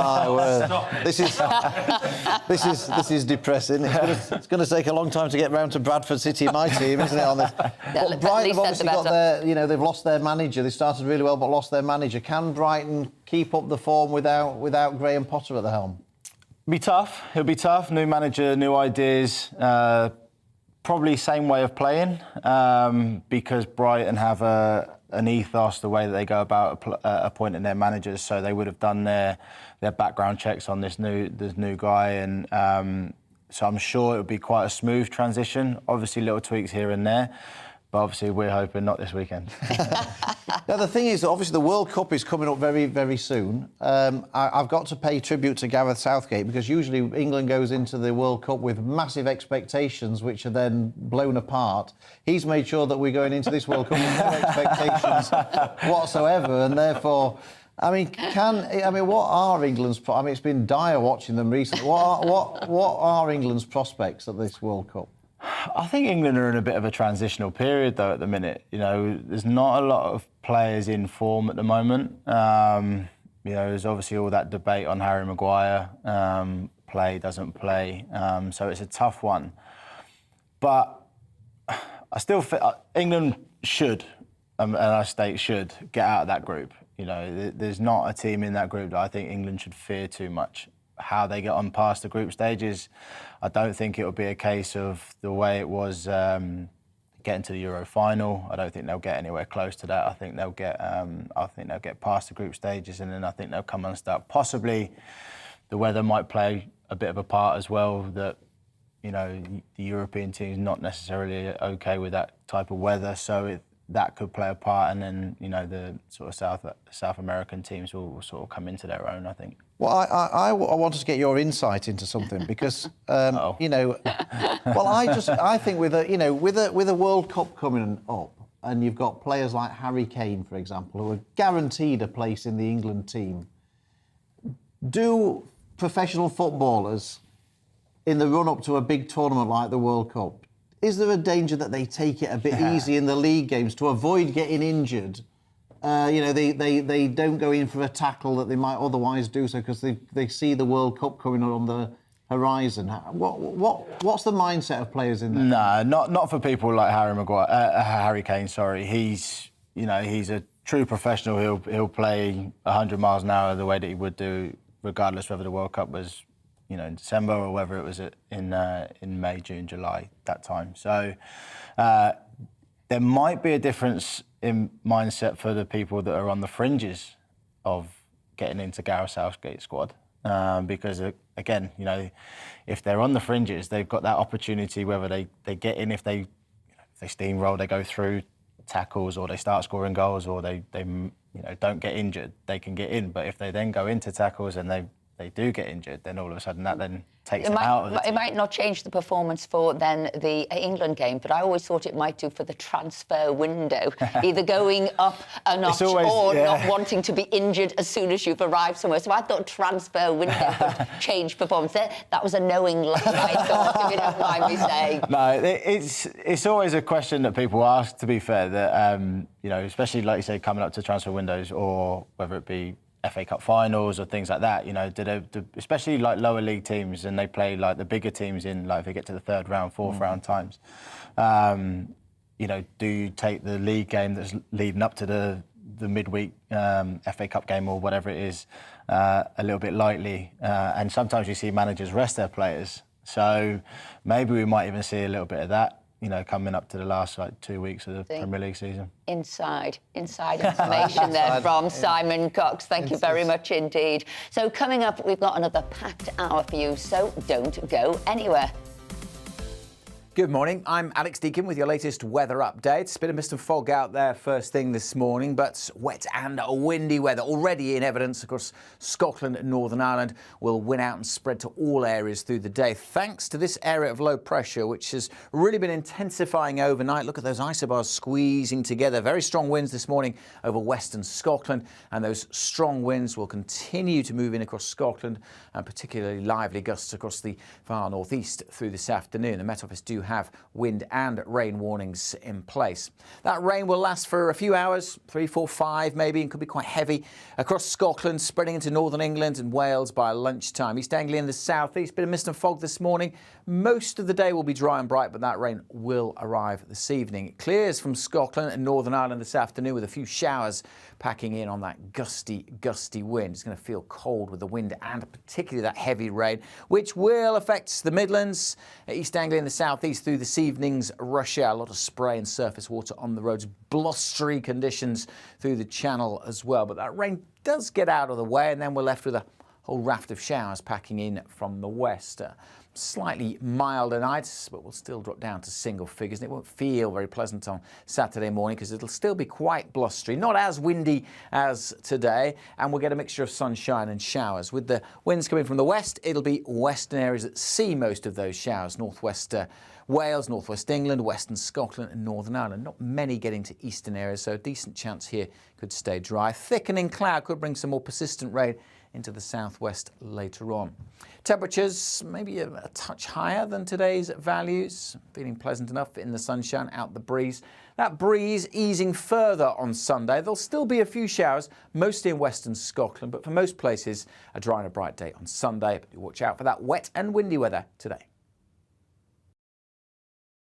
This is depressing. It's going to take a long time to get round to Bradford City, my team, isn't it? On this. But Brighton have obviously got they've lost their manager. They started really well, but lost their manager. Can Brighton keep up the form without Graham Potter at the helm? Be tough. It'll be tough. New manager, new ideas. Probably same way of playing because Brighton have an ethos, the way that they go about appointing their managers. So they would have done their background checks on this new guy, and so I'm sure it would be quite a smooth transition. Obviously, little tweaks here and there. But obviously, we're hoping not this weekend. Now, the thing is, obviously, the World Cup is coming up very, very soon. I've got to pay tribute to Gareth Southgate because usually England goes into the World Cup with massive expectations, which are then blown apart. He's made sure that we're going into this World Cup with no expectations whatsoever, and therefore, what are England's? It's been dire watching them recently. What are England's prospects at this World Cup? I think England are in a bit of a transitional period, though, at the minute. There's not a lot of players in form at the moment. There's obviously all that debate on Harry Maguire, play, doesn't play. So it's a tough one. But I still think England should, and our state should, get out of that group. You know, there's not a team in that group that I think England should fear too much. How they get on past the group stages, I don't think it will be a case of the way it was getting to the Euro final. I don't think they'll get anywhere close to that. I think they'll get past the group stages, and then I think they'll come unstuck. Possibly, the weather might play a bit of a part as well. That, you know, the European team's not necessarily okay with that type of weather, so that could play a part, and then, you know, the sort of South American teams will sort of come into their own, I think. Well, I wanted to get your insight into something because, you know, well, I think with a World Cup coming up, and you've got players like Harry Kane, for example, who are guaranteed a place in the England team. Do professional footballers, in the run-up to a big tournament like the World Cup, is there a danger that they take it a bit easy in the league games to avoid getting injured? You know, they don't go in for a tackle that they might otherwise do so because they see the World Cup coming on the horizon. What's the mindset of players in there? No, not for people like Harry Kane. Sorry, he's a true professional. He'll play 100 miles an hour the way that he would do, regardless whether the World Cup was, you know, in December or whether it was in May, June, July, that time. So there might be a difference in mindset for the people that are on the fringes of getting into Gareth Southgate's squad, because again, you know, if they're on the fringes, they've got that opportunity whether they get in, if they steamroll, they go through tackles, or they start scoring goals, or they don't get injured, they can get in. But if they then go into tackles and they do get injured, then all of a sudden that then takes them out of the team. It might not change the performance for then the England game, but I always thought it might do for the transfer window, either going up a notch or not wanting to be injured as soon as you've arrived somewhere. So I thought transfer window would change performance. That was a knowing lie, I thought, if you don't mind me saying. No, it's always a question that people ask, to be fair, that, you know, especially like you say, coming up to transfer windows, or whether it be FA Cup finals or things like that, you know, especially like lower league teams, and they play like the bigger teams in, like, if they get to the third round, fourth round times, you know, do you take the league game that's leading up to the midweek FA Cup game or whatever it is a little bit lightly? And sometimes you see managers rest their players, so maybe we might even see a little bit of that, you know, coming up to the last 2 weeks of the Premier League season. Inside information there from Simon Cox. Thank you very much indeed. So coming up, we've got another packed hour for you, so don't go anywhere. Good morning, I'm Alex Deakin with your latest weather updates. Bit of mist and fog out there first thing this morning, but wet and windy weather already in evidence across Scotland and Northern Ireland will win out and spread to all areas through the day, thanks to this area of low pressure, which has really been intensifying overnight. Look at those isobars squeezing together. Very strong winds this morning over western Scotland, and those strong winds will continue to move in across Scotland, and particularly lively gusts across the far northeast through this afternoon. The Met Office do have wind and rain warnings in place. That rain will last for a few hours, 3, 4, 5 maybe, and could be quite heavy across Scotland, spreading into northern England and Wales by lunchtime. East Anglia in the southeast, bit of mist and fog this morning. Most of the day will be dry and bright, but that rain will arrive this evening. It clears from Scotland and Northern Ireland this afternoon with a few showers packing in on that gusty wind. It's going to feel cold with the wind and particularly that heavy rain, which will affect the Midlands, East Anglia in the southeast through this evening's rush hour. A lot of spray and surface water on the roads, blustery conditions through the Channel as well. But that rain does get out of the way, and then we're left with a whole raft of showers packing in from the west. Slightly milder nights, but we'll still drop down to single figures, and it won't feel very pleasant on Saturday morning because it'll still be quite blustery, not as windy as today, and we'll get a mixture of sunshine and showers. With the winds coming from the west, it'll be western areas that see most of those showers. Northwest Wales, northwest England, western Scotland and Northern Ireland. Not many getting to eastern areas, so a decent chance here could stay dry. Thickening cloud could bring some more persistent rain into the southwest later on. Temperatures maybe a touch higher than today's values. Feeling pleasant enough in the sunshine, out the breeze. That breeze easing further on Sunday. There'll still be a few showers, mostly in western Scotland, but for most places, a dry and a bright day on Sunday. But watch out for that wet and windy weather today.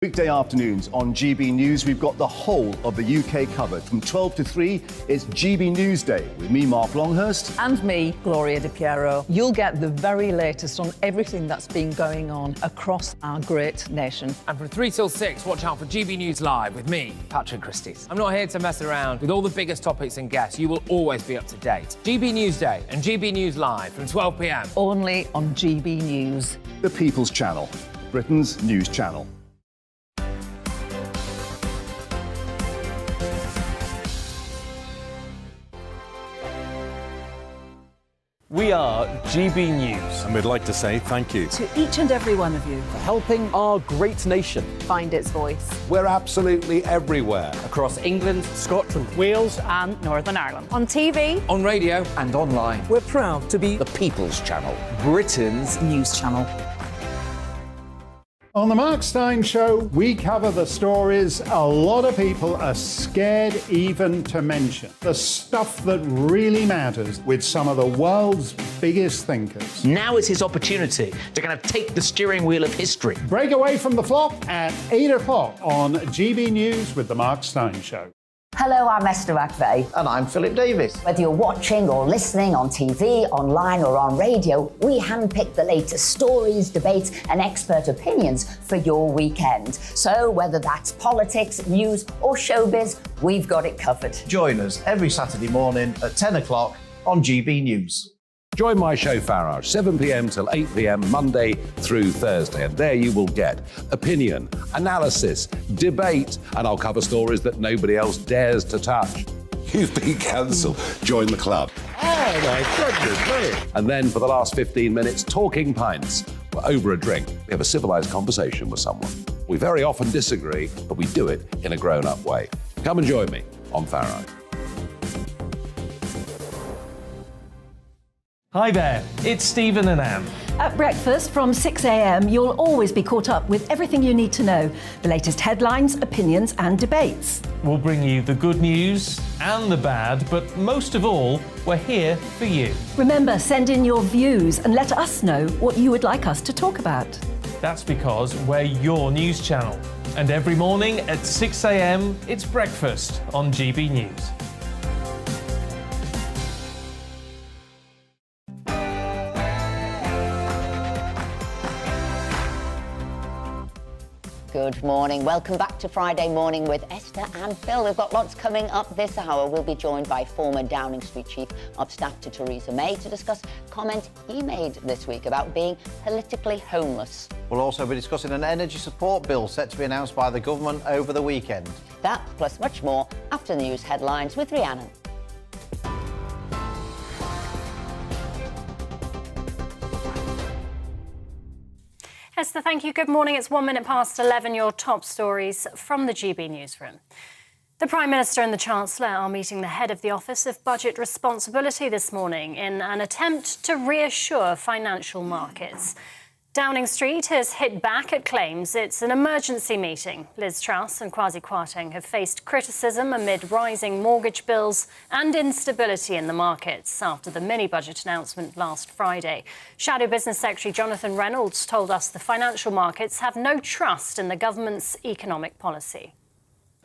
Weekday afternoons on GB News, we've got the whole of the UK covered. From 12 to 3, it's GB News Day with me, Mark Longhurst. And me, Gloria Di Piero. You'll get the very latest on everything that's been going on across our great nation. And from 3 till 6, watch out for GB News Live with me, Patrick Christys. I'm not here to mess around. With all the biggest topics and guests, you will always be up to date. GB News Day and GB News Live from 12 p.m. Only on GB News. The People's Channel, Britain's news channel. We are GB News. And we'd like to say thank you To each and every one of you. For helping our great nation Find its voice. We're absolutely everywhere. Across England, Scotland, Wales, and Northern Ireland. On TV. On radio. and online. we're proud to be The People's Channel. Britain's news channel. On the Mark Steyn Show, we cover the stories a lot of people are scared even to mention. The stuff that really matters with some of the world's biggest thinkers. Now is his opportunity to kind of take the steering wheel of history. Break away from the flock at 8 o'clock on GB News with the Mark Steyn Show. Hello, I'm Esther McVeigh. And I'm Philip Davis. Whether you're watching or listening on TV, online or on radio, we handpick the latest stories, debates and expert opinions for your weekend. So whether that's politics, news or showbiz, we've got it covered. Join us every Saturday morning at 10 o'clock on GB News. Join my show Farage, 7 p.m. till 8 p.m. Monday through Thursday. And there you will get opinion, analysis, debate, and I'll cover stories that nobody else dares to touch. You've been cancelled. Join the club. Oh my goodness me. And then for the last 15 minutes, talking pints. We're over a drink. We have a civilised conversation with someone. We very often disagree, but we do it in a grown-up way. Come and join me on Farage. Hi there, it's Stephen and Anne. At breakfast from 6 a.m, you'll always be caught up with everything you need to know, the latest headlines, opinions and debates. We'll bring you the good news and the bad, but most of all, we're here for you. Remember, send in your views and let us know what you would like us to talk about. That's because we're your news channel. And every morning at 6 a.m, it's breakfast on GB News. Good morning. Welcome back to Friday Morning with Esther and Phil. We've got lots coming up this hour. We'll be joined by former Downing Street Chief of Staff to Theresa May to discuss comment he made this week about being politically homeless. We'll also be discussing an energy support bill set to be announced by the government over the weekend. That plus much more after the news headlines with Rhiannon. Esther, thank you. Good morning. It's 1 minute past 11. Your top stories from the GB newsroom. The Prime Minister and the Chancellor are meeting the head of the Office of Budget Responsibility this morning in an attempt to reassure financial markets. Downing Street has hit back at claims it's an emergency meeting. Liz Truss and Kwasi Kwarteng have faced criticism amid rising mortgage bills and instability in the markets after the mini-budget announcement last Friday. Shadow Business Secretary Jonathan Reynolds told us the financial markets have no trust in the government's economic policy.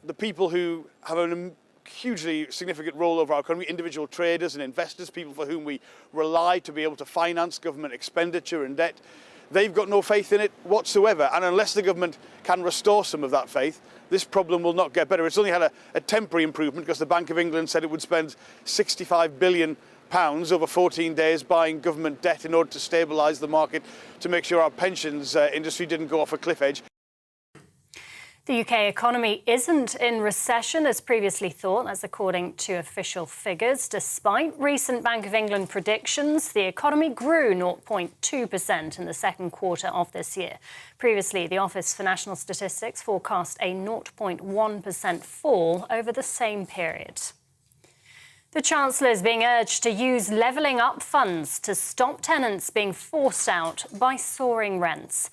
The people who have a hugely significant role over our economy, individual traders and investors, people for whom we rely to be able to finance government expenditure and debt, they've got no faith in it whatsoever. And unless the government can restore some of that faith, this problem will not get better. It's only had a temporary improvement because the Bank of England said it would spend £65 billion over 14 days buying government debt in order to stabilise the market, to make sure our pensions industry didn't go off a cliff edge. The UK economy isn't in recession as previously thought, as according to official figures. Despite recent Bank of England predictions, the economy grew 0.2% in the second quarter of this year. Previously, the Office for National Statistics forecast a 0.1% fall over the same period. The Chancellor is being urged to use levelling up funds to stop tenants being forced out by soaring rents.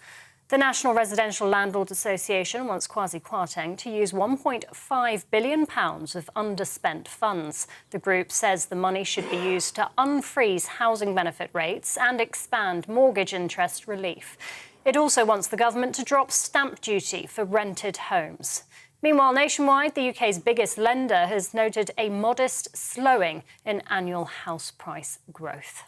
The National Residential Landlord Association wants Kwasi Kwarteng to use £1.5 billion of underspent funds. The group says the money should be used to unfreeze housing benefit rates and expand mortgage interest relief. It also wants the government to drop stamp duty for rented homes. Meanwhile, nationwide, the UK's biggest lender has noted a modest slowing in annual house price growth.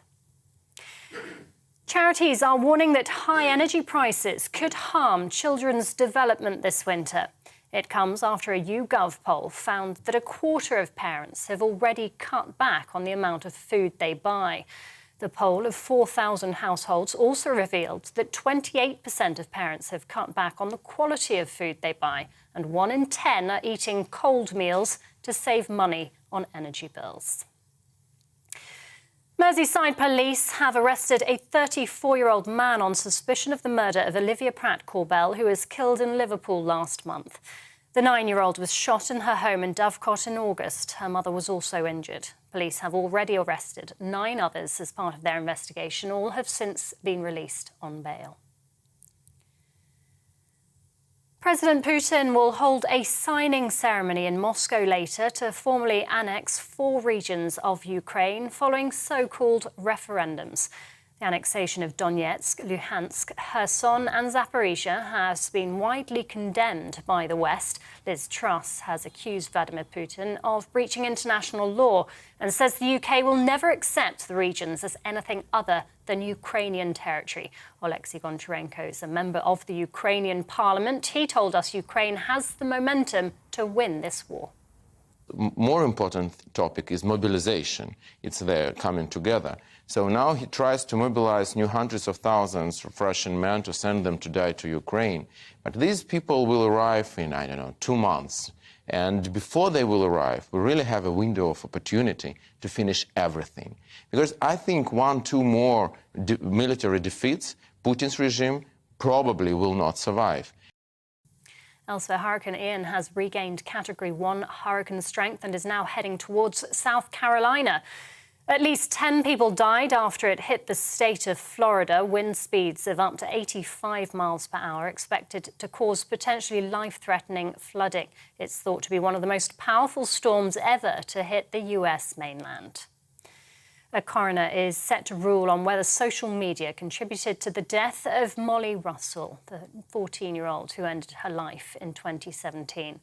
Charities are warning that high energy prices could harm children's development this winter. It comes after a YouGov poll found that a quarter of parents have already cut back on the amount of food they buy. The poll of 4,000 households also revealed that 28% of parents have cut back on the quality of food they buy, and 1 in 10 are eating cold meals to save money on energy bills. Merseyside police have arrested a 34-year-old man on suspicion of the murder of Olivia Pratt-Corbell, who was killed in Liverpool last month. The 9-year-old was shot in her home in Dovecot in August. Her mother was also injured. Police have already arrested 9 others as part of their investigation. All have since been released on bail. President Putin will hold a signing ceremony in Moscow later to formally annex 4 regions of Ukraine following so-called referendums. The annexation of Donetsk, Luhansk, Kherson and Zaporizhia has been widely condemned by the West. Liz Truss has accused Vladimir Putin of breaching international law and says the UK will never accept the regions as anything other than Ukrainian territory. Oleksiy Goncharenko is a member of the Ukrainian parliament. He told us Ukraine has the momentum to win this war. More important topic is mobilization. It's there coming together. So now he tries to mobilize new hundreds of thousands of Russian men to send them to die to Ukraine. But these people will arrive in, 2 months. And before they will arrive, we really have a window of opportunity to finish everything. Because I think 1-2 more military defeats, Putin's regime probably will not survive. Elsewhere, Hurricane Ian has regained Category 1 hurricane strength and is now heading towards South Carolina. At least 10 people died after it hit the state of Florida. Wind speeds of up to 85 miles per hour expected to cause potentially life-threatening flooding. It's thought to be one of the most powerful storms ever to hit the US mainland. A coroner is set to rule on whether social media contributed to the death of Molly Russell, the 14-year-old who ended her life in 2017.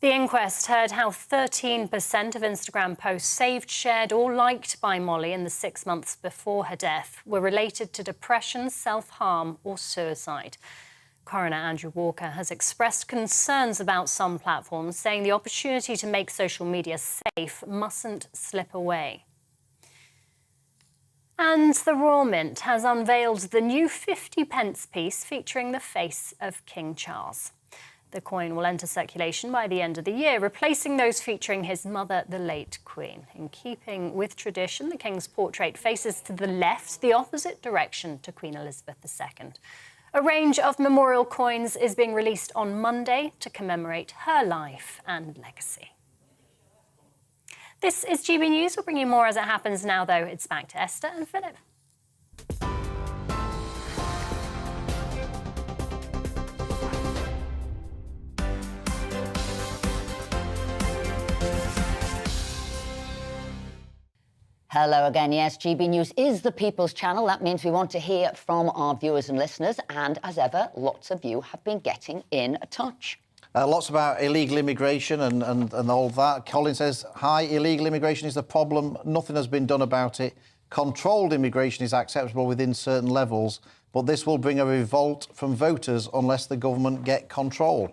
The inquest heard how 13% of Instagram posts saved, shared or liked by Molly in the 6 months before her death were related to depression, self-harm or suicide. Coroner Andrew Walker has expressed concerns about some platforms, saying the opportunity to make social media safe mustn't slip away. And the Royal Mint has unveiled the new 50p piece featuring the face of King Charles. The coin will enter circulation by the end of the year, replacing those featuring his mother, the late Queen. In keeping with tradition, the King's portrait faces to the left, the opposite direction to Queen Elizabeth II. A range of memorial coins is being released on Monday to commemorate her life and legacy. This is GB News. We'll bring you more as it happens now, though. It's back to Esther and Philip. Hello again. Yes, GB News is the People's Channel. That means we want to hear from our viewers and listeners. And as ever, lots of you have been getting in touch. Lots about illegal immigration and all that. Colin says, hi, illegal immigration is the problem. Nothing has been done about it. Controlled immigration is acceptable within certain levels, but this will bring a revolt from voters unless the government get control.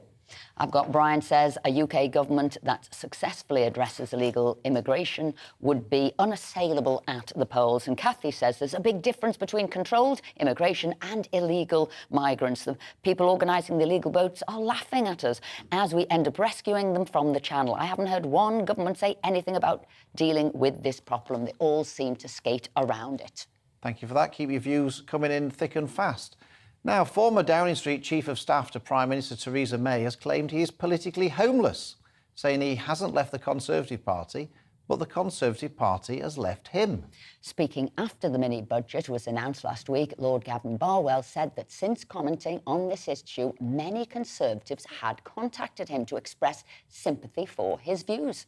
I've got Brian says a UK government that successfully addresses illegal immigration would be unassailable at the polls. And Kathy says there's a big difference between controlled immigration and illegal migrants. The people organising the illegal boats are laughing at us as we end up rescuing them from the channel. I haven't heard one government say anything about dealing with this problem. They all seem to skate around it. Thank you for that. Keep your views coming in thick and fast. Now, former Downing Street Chief of Staff to Prime Minister Theresa May has claimed he is politically homeless, saying he hasn't left the Conservative Party, but the Conservative Party has left him. Speaking after the mini-budget was announced last week, Lord Barwell said that since commenting on this issue, many Conservatives had contacted him to express sympathy for his views.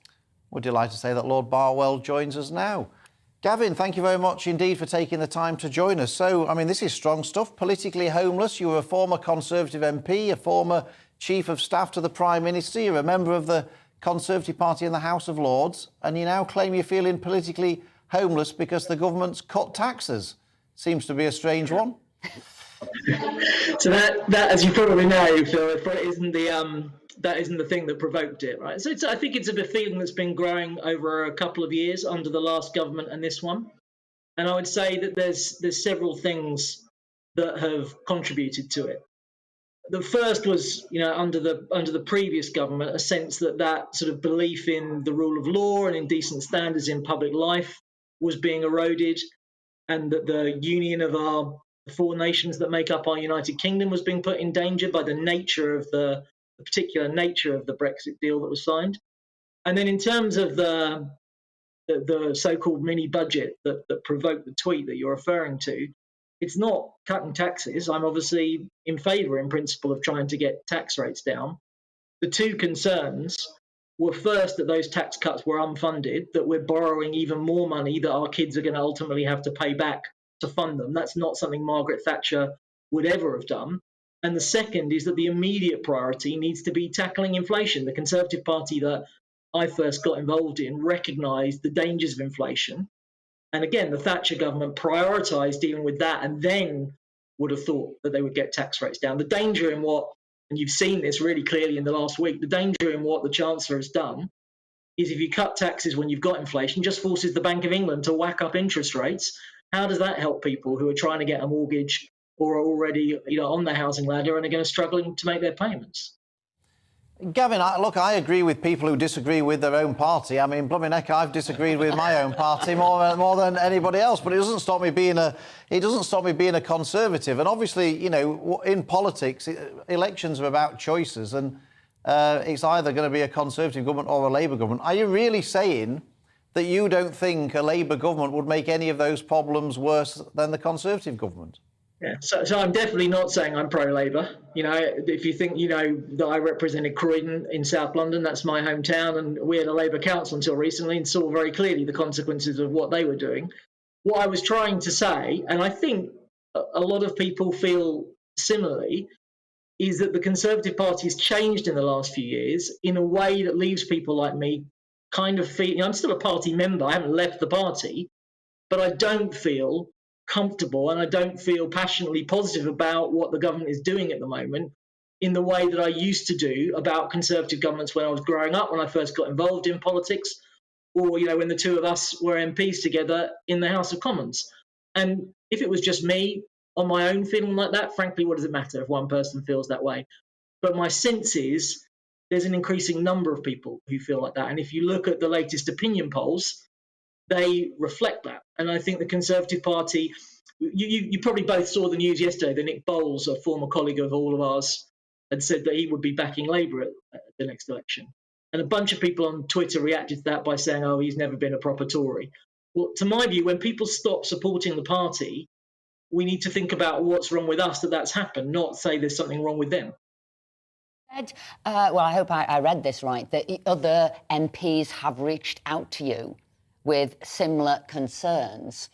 We're delighted to say that Lord Barwell joins us now. Gavin, thank you very much indeed for taking the time to join us. So, I mean, this is strong stuff. Politically homeless. You were a former Conservative MP, a former Chief of Staff to the Prime Minister. You're a member of the Conservative Party in the House of Lords, and you now claim you're feeling politically homeless because the government's cut taxes. Seems to be a strange one. So that, as you probably know, Phil, that isn't the thing that provoked it, right? So I think it's a feeling that's been growing over a couple of years under the last government and this one. And I would say that there's several things that have contributed to it. The first was, under the previous government, a sense that sort of belief in the rule of law and in decent standards in public life was being eroded, and that the union of our four nations that make up our United Kingdom was being put in danger by the particular nature of the Brexit deal that was signed. And then in terms of the so-called mini budget that provoked the tweet that you're referring to, it's not cutting taxes. I'm obviously in favour, in principle, of trying to get tax rates down. The two concerns were first that those tax cuts were unfunded, that we're borrowing even more money that our kids are going to ultimately have to pay back to fund them. That's not something Margaret Thatcher would ever have done. And the second is that the immediate priority needs to be tackling inflation. The Conservative Party that I first got involved in recognised the dangers of inflation. And again, the Thatcher government prioritised dealing with that and then would have thought that they would get tax rates down. The danger in what, and you've seen this really clearly in the last week, the danger in what the Chancellor has done is if you cut taxes when you've got inflation, just forces the Bank of England to whack up interest rates. How does that help people who are trying to get a mortgage or are already on the housing ladder and are going to struggle to make their payments? Gavin, I agree with people who disagree with their own party. I mean, blooming heck, I've disagreed with my own party more than anybody else. But it doesn't stop me being a Conservative. And obviously, in politics, elections are about choices, and it's either going to be a Conservative government or a Labour government. Are you really saying that you don't think a Labour government would make any of those problems worse than the Conservative government? Yeah, so I'm definitely not saying I'm pro-Labour. If you think, that I represented Croydon in South London, that's my hometown, and we had a Labour council until recently and saw very clearly the consequences of what they were doing. What I was trying to say, and I think a lot of people feel similarly, is that the Conservative Party has changed in the last few years in a way that leaves people like me kind of feel, I'm still a party member, I haven't left the party, but I don't feel comfortable and I don't feel passionately positive about what the government is doing at the moment in the way that I used to do about Conservative governments when I was growing up, when I first got involved in politics, or when the two of us were MPs together in the House of Commons. And if it was just me on my own feeling like that, frankly, what does it matter if one person feels that way? But my sense is there's an increasing number of people who feel like that. And if you look at the latest opinion polls, they reflect that. And I think the Conservative Party, you probably both saw the news yesterday that Nick Bowles, a former colleague of all of ours, had said that he would be backing Labour at the next election. And a bunch of people on Twitter reacted to that by saying, oh, he's never been a proper Tory. Well, to my view, when people stop supporting the party, we need to think about what's wrong with us that's happened, not say there's something wrong with them. Well, I hope I read this right, that other MPs have reached out to you with similar concerns.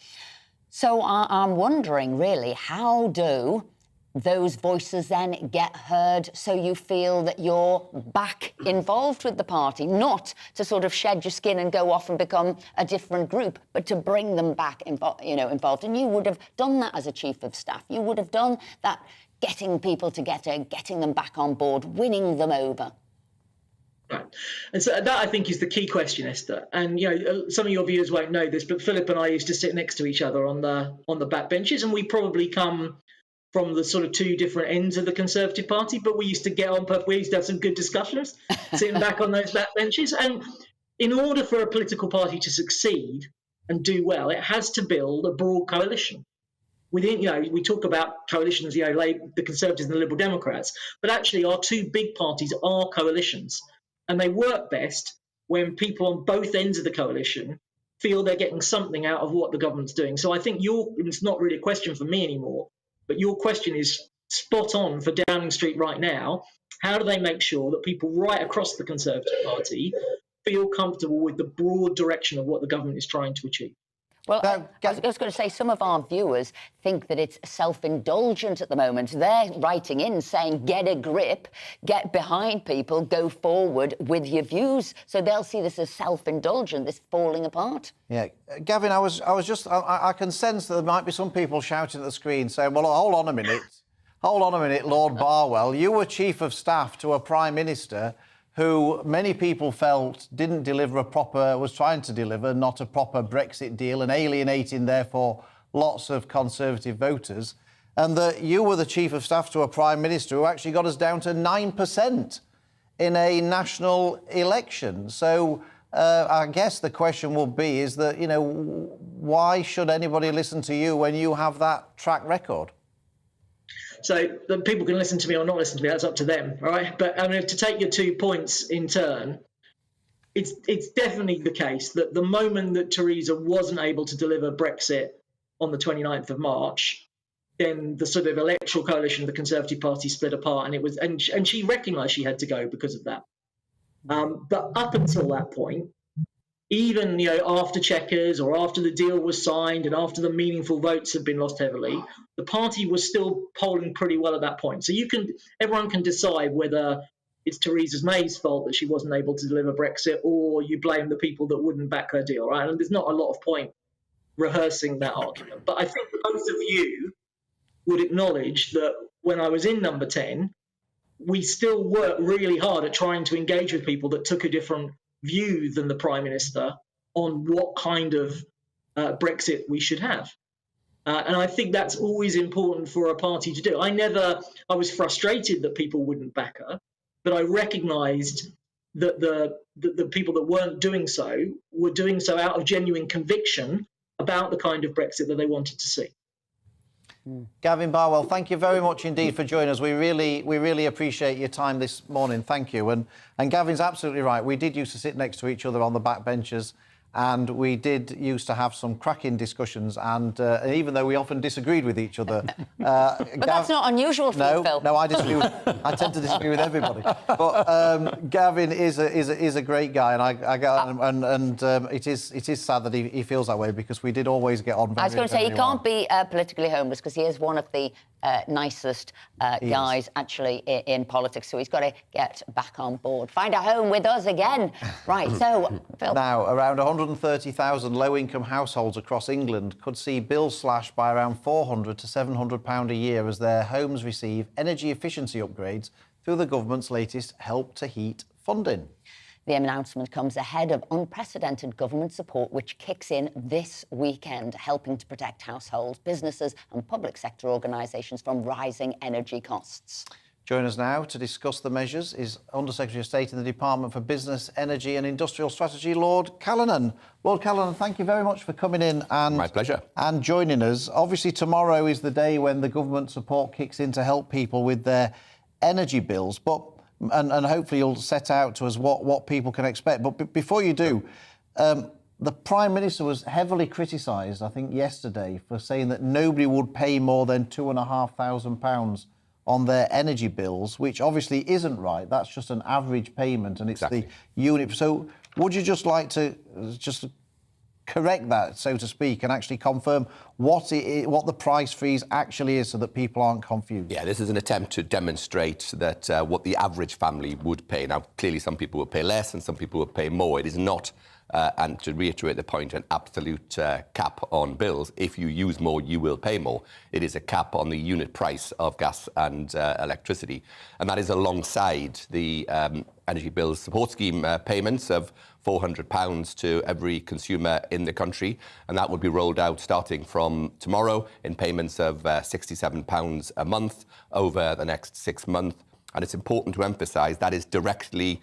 So I'm wondering, really, how do those voices then get heard so you feel that you're back involved with the party, not to sort of shed your skin and go off and become a different group, but to bring them back involved? And you would have done that as a chief of staff. You would have done that, getting people together, getting them back on board, winning them over. Right. And so that, I think, is the key question, Esther. And some of your viewers won't know this, but Philip and I used to sit next to each other on the back benches, and we probably come from the sort of two different ends of the Conservative Party, but we used to get on. We used to have some good discussions sitting back on those back benches. And in order for a political party to succeed and do well, it has to build a broad coalition. Within, we talk about coalitions, like the Conservatives and the Liberal Democrats, but actually our two big parties are coalitions. And they work best when people on both ends of the coalition feel they're getting something out of what the government's doing. So I think it's not really a question for me anymore, but your question is spot on for Downing Street right now. How do they make sure that people right across the Conservative Party feel comfortable with the broad direction of what the government is trying to achieve? Well, I was going to say, some of our viewers think that it's self-indulgent at the moment. They're writing in saying, get a grip, get behind people, go forward with your views. So they'll see this as self-indulgent, this falling apart. Yeah, Gavin, I can sense that there might be some people shouting at the screen saying, well, hold on a minute, Lord Barwell, you were Chief of Staff to a Prime Minister who many people felt was trying to deliver not a proper Brexit deal and alienating, therefore, lots of Conservative voters, and that you were the Chief of Staff to a Prime Minister who actually got us down to 9% in a national election. So I guess the question will be is that, why should anybody listen to you when you have that track record? So the people can listen to me or not listen to me, that's up to them, all right? But I mean, to take your 2 points in turn, it's definitely the case that the moment that Theresa wasn't able to deliver Brexit on the 29th of March, then the sort of electoral coalition of the Conservative Party split apart, and she recognised she had to go because of that. But up until that point, even after Chequers or after the deal was signed and after the meaningful votes had been lost heavily, the party was still polling pretty well at that point. So everyone can decide whether it's Theresa May's fault that she wasn't able to deliver Brexit, or you blame the people that wouldn't back her deal, right? And there's not a lot of point rehearsing that argument. But I think both of you would acknowledge that when I was in Number 10, we still worked really hard at trying to engage with people that took a different view than the Prime Minister on what kind of Brexit we should have. And I think that's always important for a party to do. I was frustrated that people wouldn't back her, but I recognised that the people that weren't doing so were doing so out of genuine conviction about the kind of Brexit that they wanted to see. Gavin Barwell, thank you very much indeed for joining us. We really appreciate your time this morning. Thank you. And Gavin's absolutely right. We did used to sit next to each other on the back benches, and we did used to have some cracking discussions. And even though we often disagreed with each other, but that's not unusual for you, Phil. No, I disagree. I tend to disagree with everybody. But Gavin is a great guy, and it is sad that he feels that way, because we did always get on. I was going to say he can't be politically homeless, because he is one of the nicest guys actually in politics. So he's got to get back on board, find a home with us again. Right. So Phil. Now around 130,000 low-income households across England could see bills slashed by around £400 to £700 a year as their homes receive energy efficiency upgrades through the government's latest Help to Heat funding. The announcement comes ahead of unprecedented government support, which kicks in this weekend, helping to protect households, businesses and public sector organisations from rising energy costs. Join us now to discuss the measures is Under-Secretary of State in the Department for Business, Energy and Industrial Strategy, Lord Callanan. Lord Callanan, thank you very much for coming in and... My pleasure. ...and joining us. Obviously, tomorrow is the day when the government support kicks in to help people with their energy bills, but... And hopefully you'll set out to us what people can expect. But before you do, the Prime Minister was heavily criticised, I think, yesterday for saying that nobody would pay more than £2,500 on their energy bills, which obviously isn't right. That's just an average payment, and it's the unit. So would you just like to just correct that, so to speak, and actually confirm what the price freeze actually is, so that people aren't confused? Yeah, this is an attempt to demonstrate that what the average family would pay. Now, clearly some people would pay less and some people would pay more. It is not, and to reiterate the point, an absolute cap on bills. If you use more, you will pay more. It is a cap on the unit price of gas and electricity. And that is alongside the Energy Bills Support Scheme payments of £400 to every consumer in the country, and that would be rolled out starting from tomorrow in payments of £67 a month over the next 6 months. And it's important to emphasise that is directly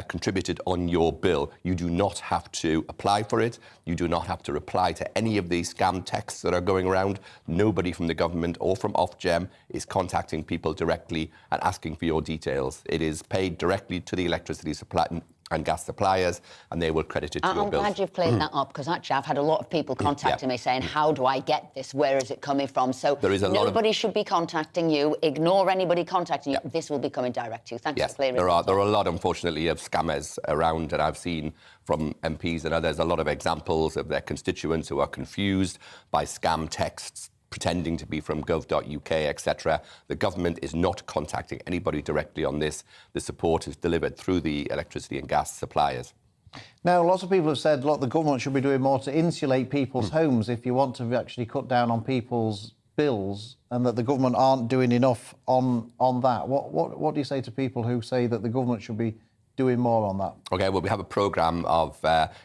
contributed on your bill. You do not have to apply for it. You do not have to reply to any of these scam texts that are going around. Nobody from the government or from Ofgem is contacting people directly and asking for your details. It is paid directly to the electricity supply and gas suppliers, and they will credit it to your I'm bills. glad you've cleared that up, because actually I've had a lot of people contacting me saying, how do I get this? Where is it coming from? So nobody should be contacting you. Ignore anybody contacting you. This will be coming direct to you. Thanks for clearing there it are up. a lot, unfortunately, of scammers around, and I've seen from MPs and others a lot of examples of their constituents who are confused by scam texts pretending to be from gov.uk, etc. The government is not contacting anybody directly on this. The support is delivered through the electricity and gas suppliers. Now, lots of people have said, look, the government should be doing more to insulate people's homes if you want to actually cut down on people's bills, and that the government aren't doing enough on that. What do you say to people who say that the government should be doing more on that? OK, well, we have a programme of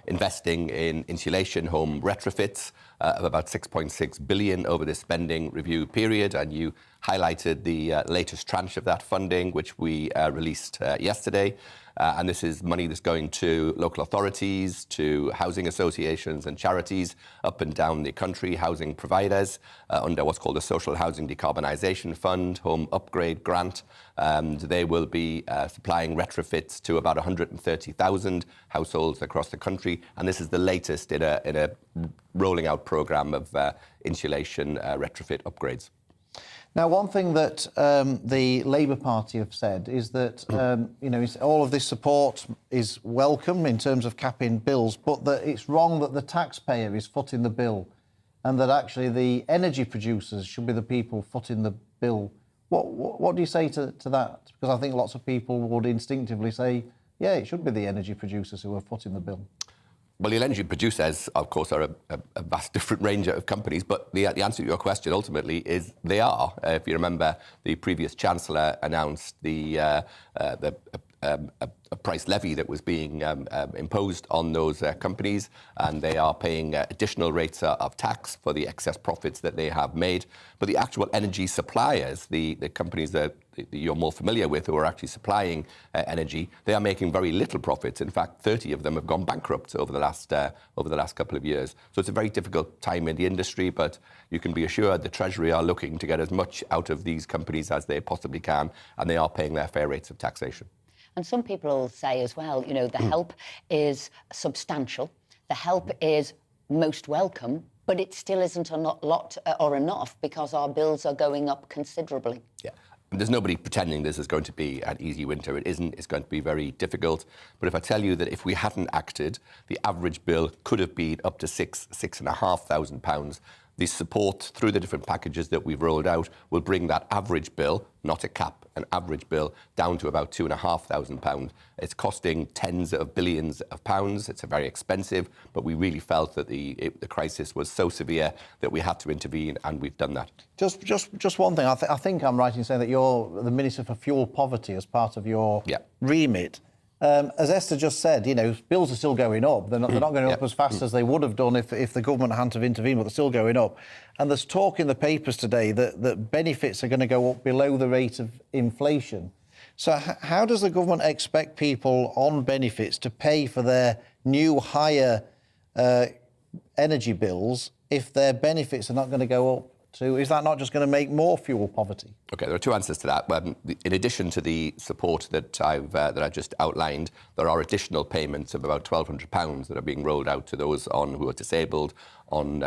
investing in insulation home retrofits of about 6.6 billion over this spending review period, and you highlighted the latest tranche of that funding, which we released yesterday. And this is money that's going to local authorities, to housing associations and charities up and down the country, housing providers, under what's called the Social Housing Decarbonisation Fund, Home Upgrade Grant. They will be supplying retrofits to about 130,000 households across the country. And this is the latest in a rolling out programme of insulation retrofit upgrades. Now, one thing that the Labour Party have said is that all of this support is welcome in terms of capping bills, but that it's wrong that the taxpayer is footing the bill, and that actually the energy producers should be the people footing the bill. What do you say to that? Because I think lots of people would instinctively say, yeah, it should be the energy producers who are footing the bill. Well, the energy producers, of course, are a vast different range of companies, but the answer to your question ultimately is they are. If you remember, the previous Chancellor announced a price levy that was being imposed on those companies, and they are paying additional rates of tax for the excess profits that they have made. But the actual energy suppliers, the companies that you're more familiar with who are actually supplying energy, they are making very little profits. In fact, 30 of them have gone bankrupt over the last couple of years. So it's a very difficult time in the industry, but you can be assured the Treasury are looking to get as much out of these companies as they possibly can, and they are paying their fair rates of taxation. And some people will say as well, the help is substantial, the help is most welcome, but it still isn't a lot or enough because our bills are going up considerably. Yeah. There's nobody pretending this is going to be an easy winter. It isn't. It's going to be very difficult. But if I tell you that if we hadn't acted, the average bill could have been up to £6,500. The support through the different packages that we've rolled out will bring that average bill, not a cap, an average bill, down to about £2,500. It's costing tens of billions of pounds. It's very expensive, but we really felt that the crisis was so severe that we had to intervene, and we've done that. Just one thing. I think I'm right in saying that you're the Minister for Fuel Poverty as part of your remit. As Esther just said, bills are still going up. They're not going up as fast as they would have done if the government hadn't have intervened, but they're still going up. And there's talk in the papers today that benefits are going to go up below the rate of inflation. So how does the government expect people on benefits to pay for their new higher energy bills if their benefits are not going to go up? Is that not just going to make more fuel poverty? OK, there are two answers to that. In addition to the support that I just outlined, there are additional payments of about £1,200 that are being rolled out to those who are disabled, on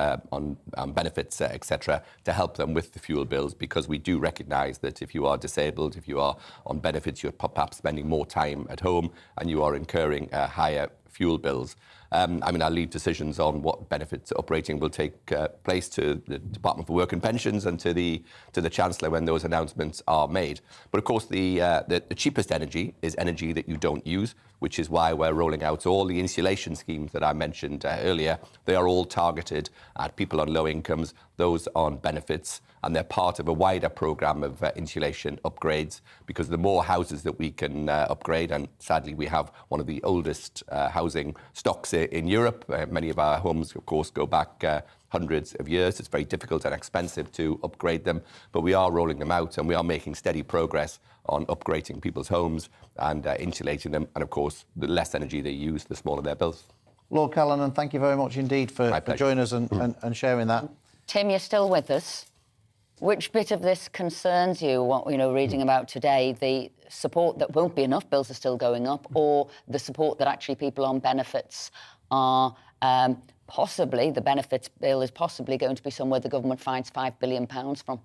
benefits, etc., to help them with the fuel bills, because we do recognise that if you are disabled, if you are on benefits, you're perhaps spending more time at home and you are incurring higher fuel bills. I'll leave decisions on what benefits uprating will take place to the Department for Work and Pensions and to the Chancellor when those announcements are made. But of course, the cheapest energy is energy that you don't use, which is why we're rolling out all the insulation schemes that I mentioned earlier. They are all targeted at people on low incomes, those on benefits, and they're part of a wider programme of insulation upgrades, because the more houses that we can upgrade, and sadly we have one of the oldest housing stocks in Europe. Many of our homes, of course, go back hundreds of years. It's very difficult and expensive to upgrade them, but we are rolling them out, and we are making steady progress on upgrading people's homes and insulating them. And of course, the less energy they use, the smaller their bills. Lord Callanan, thank you very much indeed for joining us and sharing that. Tim, you're still with us. Which bit of this concerns you, what reading about today, the support that won't be enough, bills are still going up, or the support that actually people on benefits are possibly, the benefits bill is possibly going to be somewhere the government finds £5 billion from?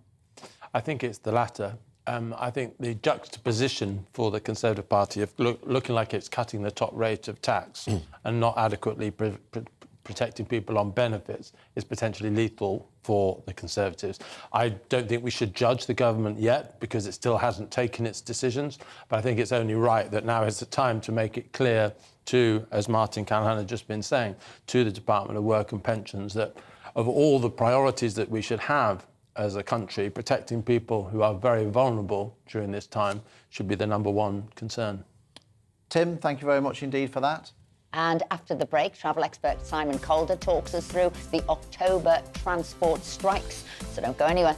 I think it's the latter. I think the juxtaposition for the Conservative Party of looking like it's cutting the top rate of tax and not adequately protecting people on benefits is potentially lethal for the Conservatives. I don't think we should judge the government yet because it still hasn't taken its decisions, but I think it's only right that now is the time to make it clear to, as Martin Callaghan had just been saying, to the Department of Work and Pensions that of all the priorities that we should have as a country, protecting people who are very vulnerable during this time should be the #1 concern. Tim, thank you very much indeed for that. And after the break, travel expert Simon Calder talks us through the October transport strikes. So don't go anywhere.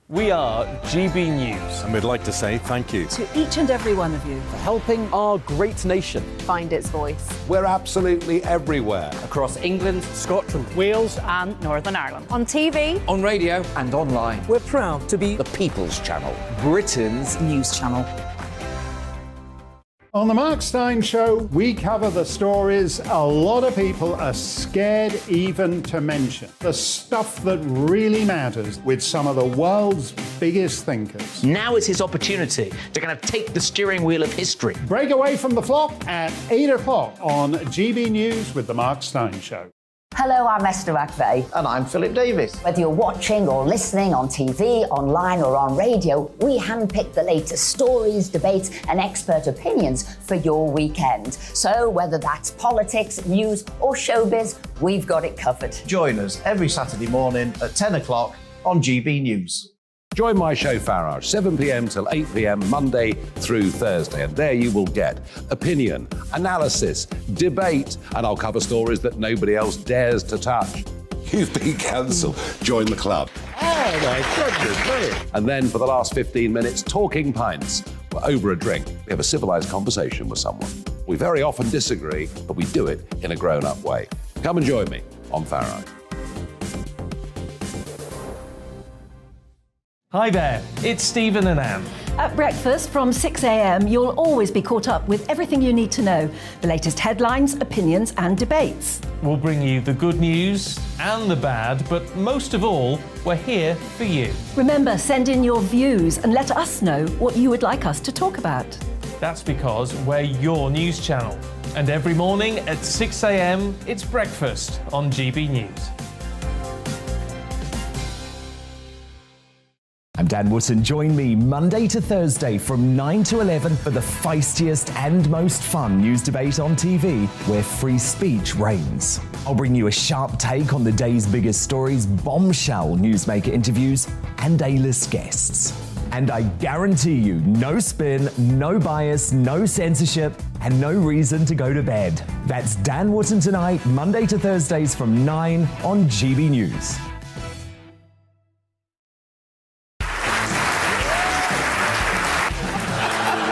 We are GB News. And we'd like to say thank you To each and every one of you. For helping our great nation. Find its voice. We're absolutely everywhere. Across England, Scotland, Wales and Northern Ireland. On TV. On radio. And online. We're proud to be The People's Channel. Britain's news channel. On the Mark Steyn Show, we cover the stories a lot of people are scared even to mention. The stuff that really matters with some of the world's biggest thinkers. Now is his opportunity to kind of take the steering wheel of history. Break away from the flop at 8 o'clock on GB News with the Mark Steyn Show. Hello, I'm Esther McVeigh. And I'm Philip Davis. Whether you're watching or listening on TV, online or on radio, we handpick the latest stories, debates and expert opinions for your weekend. So whether that's politics, news or showbiz, we've got it covered. Join us every Saturday morning at 10 o'clock on GB News. Join my show Farage, 7 p.m. till 8 p.m. Monday through Thursday, and there you will get opinion, analysis, debate, and I'll cover stories that nobody else dares to touch. You've been cancelled. Join the club. Oh my goodness me! And then for the last 15 minutes, talking pints over a drink. We have a civilised conversation with someone. We very often disagree, but we do it in a grown-up way. Come and join me on Farage. Hi there, it's Stephen and Anne. At breakfast from 6 a.m, you'll always be caught up with everything you need to know, the latest headlines, opinions and debates. We'll bring you the good news and the bad, but most of all, we're here for you. Remember, send in your views and let us know what you would like us to talk about. That's because we're your news channel. And every morning at 6 a.m, it's breakfast on GB News. I'm Dan Wootton. Join me Monday to Thursday from 9 to 11 for the feistiest and most fun news debate on TV, where free speech reigns. I'll bring you a sharp take on the day's biggest stories, bombshell newsmaker interviews, and A-list guests. And I guarantee you, no spin, no bias, no censorship, and no reason to go to bed. That's Dan Wootton Tonight, Monday to Thursdays from 9 on GB News.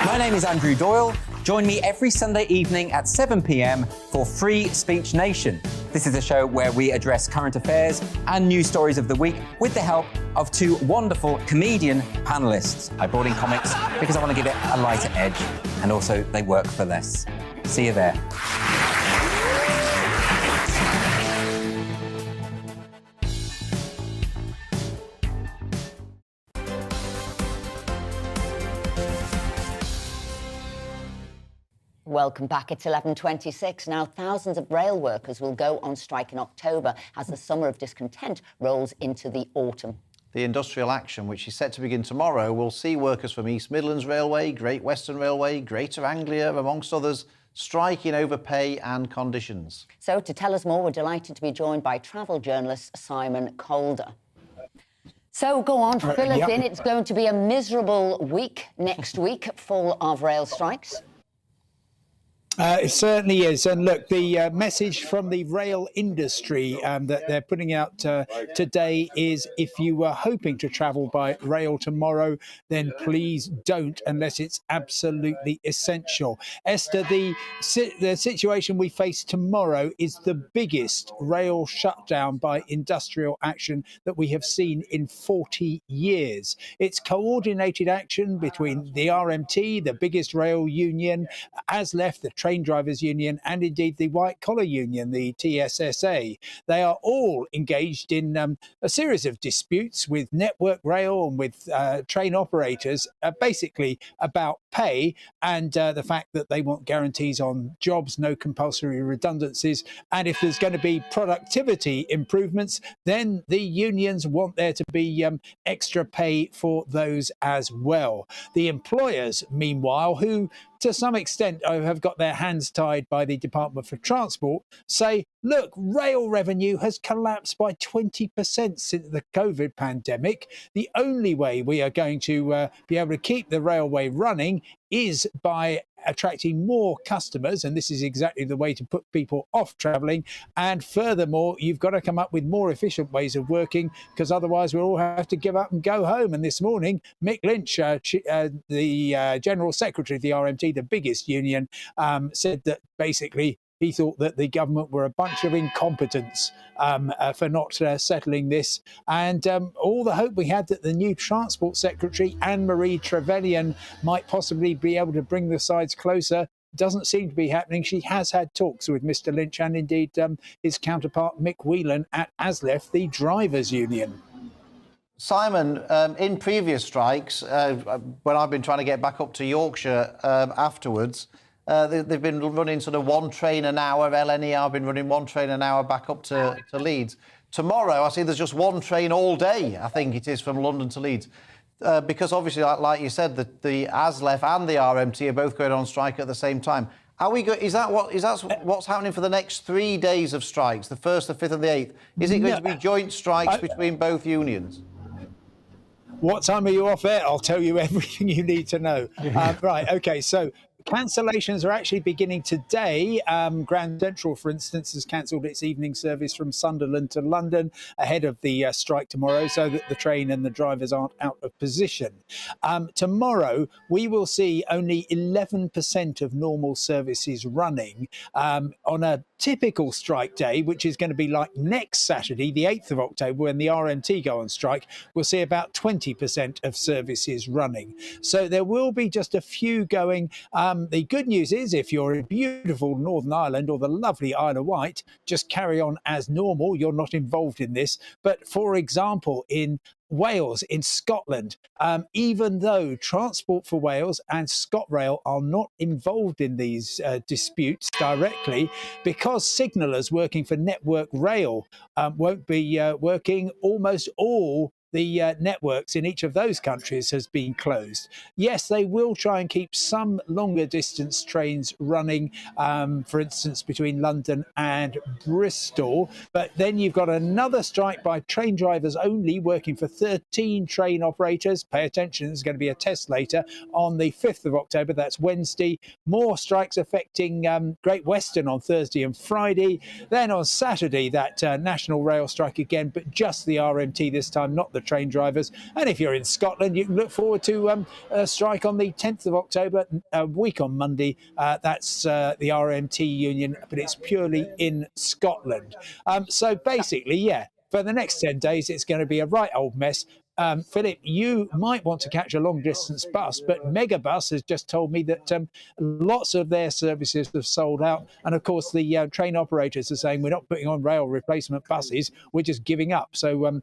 My name is Andrew Doyle. Join me every Sunday evening at 7 p.m. for Free Speech Nation. This is a show where we address current affairs and news stories of the week with the help of two wonderful comedian panellists. I brought in comics because I want to give it a lighter edge, and also they work for less. See you there. Welcome back. It's 11:26. Now, thousands of rail workers will go on strike in October as the summer of discontent rolls into the autumn. The industrial action, which is set to begin tomorrow, will see workers from East Midlands Railway, Great Western Railway, Greater Anglia, amongst others, striking over pay and conditions. So, to tell us more, we're delighted to be joined by travel journalist Simon Calder. So, go on, fill us in. It's going to be a miserable week next week, full of rail strikes. It certainly is. And look, the message from the rail industry that they're putting out today is if you were hoping to travel by rail tomorrow, then please don't unless it's absolutely essential. Esther, the situation we face tomorrow is the biggest rail shutdown by industrial action that we have seen in 40 years. It's coordinated action between the RMT, the biggest rail union, ASLEF, the Train Drivers Union, and indeed the White Collar Union, the TSSA. They are all engaged in a series of disputes with Network Rail and with train operators, basically about pay and the fact that they want guarantees on jobs, no compulsory redundancies. And if there's going to be productivity improvements, then the unions want there to be extra pay for those as well. The employers, meanwhile, who to some extent have got their hands tied by the Department for Transport, say, look, rail revenue has collapsed by 20% since the COVID pandemic. The only way we are going to be able to keep the railway running is by attracting more customers, and this is exactly the way to put people off travelling. And furthermore, you've got to come up with more efficient ways of working, because otherwise we'll all have to give up and go home. And this morning, Mick Lynch, the General Secretary of the RMT, the biggest union, said that basically he thought that the government were a bunch of incompetents for not settling this. And all the hope we had that the new Transport Secretary, Anne-Marie Trevelyan, might possibly be able to bring the sides closer doesn't seem to be happening. She has had talks with Mr Lynch and indeed his counterpart Mick Whelan at ASLEF, the Drivers Union. Simon, in previous strikes, when I've been trying to get back up to Yorkshire afterwards, they've been running sort of one train an hour. LNER have been running one train an hour back up to Leeds. Tomorrow, I see there's just one train all day, I think it is, from London to Leeds. Because obviously, like you said, the ASLEF and the RMT are both going on strike at the same time. Is that what's happening for the next 3 days of strikes, the 1st, the 5th and the 8th? Is it going to be joint strikes between both unions? What time are you off air? I'll tell you everything you need to know. Right, OK, so cancellations are actually beginning today. Grand Central, for instance, has cancelled its evening service from Sunderland to London ahead of the strike tomorrow, so that the train and the drivers aren't out of position. Tomorrow, we will see only 11% of normal services running. On a typical strike day, which is going to be like next Saturday, the 8th of October, when the RMT go on strike, we'll see about 20% of services running. So there will be just a few going. The good news is, if you're in beautiful Northern Ireland or the lovely Isle of Wight, just carry on as normal. You're not involved in this. But for example, in Wales, in Scotland, even though Transport for Wales and ScotRail are not involved in these disputes directly, because signallers working for Network Rail won't be working, almost all the networks in each of those countries has been closed. Yes, they will try and keep some longer distance trains running, for instance, between London and Bristol. But then you've got another strike by train drivers only, working for 13 train operators. Pay attention, there's going to be a test later on the 5th of October. That's Wednesday. More strikes affecting Great Western on Thursday and Friday. Then on Saturday, that national rail strike again, but just the RMT this time, not the train drivers. And if you're in Scotland, you can look forward to a strike on the 10th of October, a week on Monday. That's the RMT union, but it's purely in Scotland. So basically, yeah, for the next 10 days, it's going to be a right old mess. Philip, you might want to catch a long-distance bus, but Megabus has just told me that lots of their services have sold out. And, of course, the train operators are saying we're not putting on rail replacement buses, we're just giving up. So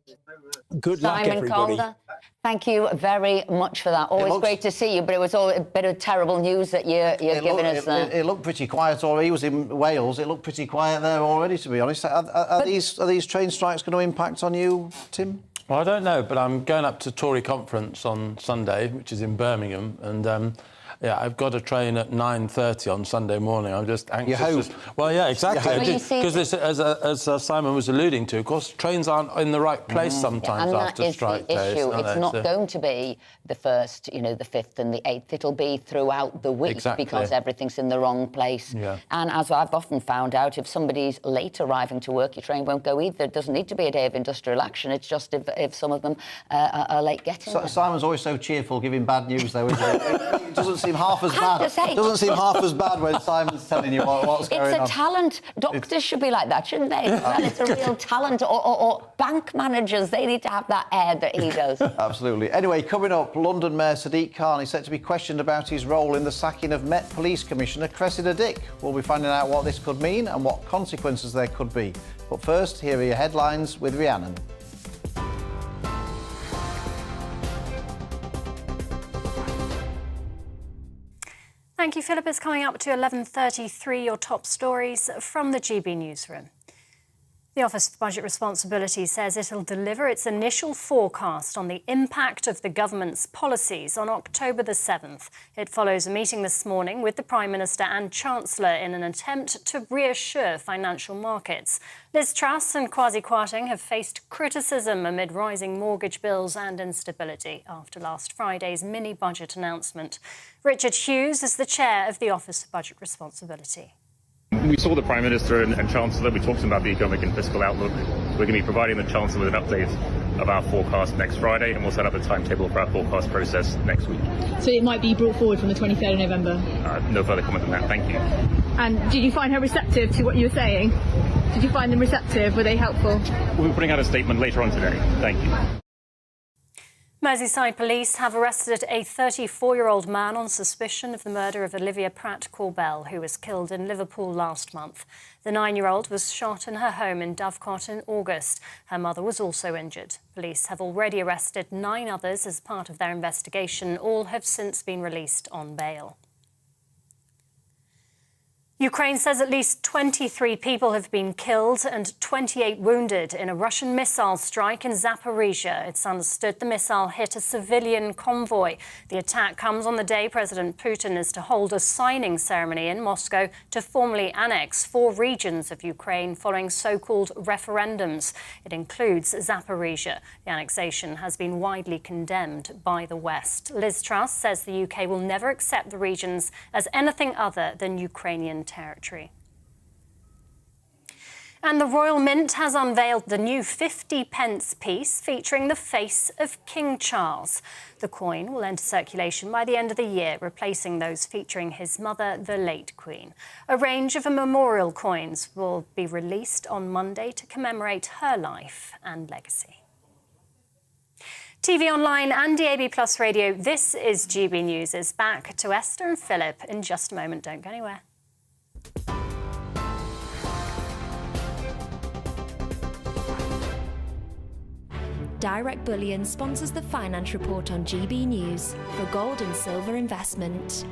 good luck, everybody. Calder, thank you very much for that. Always great to see you, but it was all a bit of terrible news that you're giving us there. It looked pretty quiet already. He was in Wales. It looked pretty quiet there already, to be honest. Are these train strikes going to impact on you, Tim? Well, I don't know, but I'm going up to Tory conference on Sunday, which is in Birmingham, and Yeah, I've got a train at 9:30 on Sunday morning. I'm just anxious. Well, yeah, exactly. Because as Simon was alluding to, of course, trains aren't in the right place sometimes after strike days. It's not going to be the 1st, the 5th and the 8th. It'll be throughout the week because everything's in the wrong place. Yeah. And as I've often found out, if somebody's late arriving to work, your train won't go either. It doesn't need to be a day of industrial action. It's just if some of them are late getting there. Simon's always so cheerful giving bad news, though, isn't it? It doesn't seem half as bad. It doesn't seem half as bad when Simon's telling you what's going on. It's a talent. Doctors should be like that, shouldn't they? It's a real talent. Or bank managers, they need to have that air that he does. Absolutely. Anyway, coming up, London Mayor Sadiq Khan is set to be questioned about his role in the sacking of Met Police Commissioner Cressida Dick. We'll be finding out what this could mean and what consequences there could be. But first, here are your headlines with Rhiannon. Thank you, Philip. It's coming up to 11:33, your top stories from the GB newsroom. The Office for Budget Responsibility says it'll deliver its initial forecast on the impact of the government's policies on October the 7th. It follows a meeting this morning with the Prime Minister and Chancellor in an attempt to reassure financial markets. Liz Truss and Kwasi Kwarteng have faced criticism amid rising mortgage bills and instability after last Friday's mini-budget announcement. Richard Hughes is the chair of the Office for Budget Responsibility. We saw the Prime Minister and Chancellor. We talked about the economic and fiscal outlook. We're going to be providing the Chancellor with an update of our forecast next Friday, and we'll set up a timetable for our forecast process next week. So it might be brought forward from the 23rd of November? No further comment than that. Thank you. And did you find her receptive to what you were saying? Did you find them receptive? Were they helpful? We'll be putting out a statement later on today. Thank you. Merseyside police have arrested a 34-year-old man on suspicion of the murder of Olivia Pratt-Corbell, who was killed in Liverpool last month. The 9-year-old was shot in her home in Dovecot in August. Her mother was also injured. Police have already arrested 9 others as part of their investigation. All have since been released on bail. Ukraine says at least 23 people have been killed and 28 wounded in a Russian missile strike in Zaporizhia. It's understood the missile hit a civilian convoy. The attack comes on the day President Putin is to hold a signing ceremony in Moscow to formally annex 4 regions of Ukraine following so-called referendums. It includes Zaporizhia. The annexation has been widely condemned by the West. Liz Truss says the UK will never accept the regions as anything other than Ukrainian territory. And the Royal Mint has unveiled the new 50p piece featuring the face of King Charles. The coin will enter circulation by the end of the year, replacing those featuring his mother, the late Queen. A range of memorial coins will be released on Monday to commemorate her life and legacy. TV online and DAB Plus Radio, this is GB News. Is back to Esther and Philip in just a moment. Don't go anywhere. Direct Bullion sponsors the Finance Report on GB News for gold and silver investment.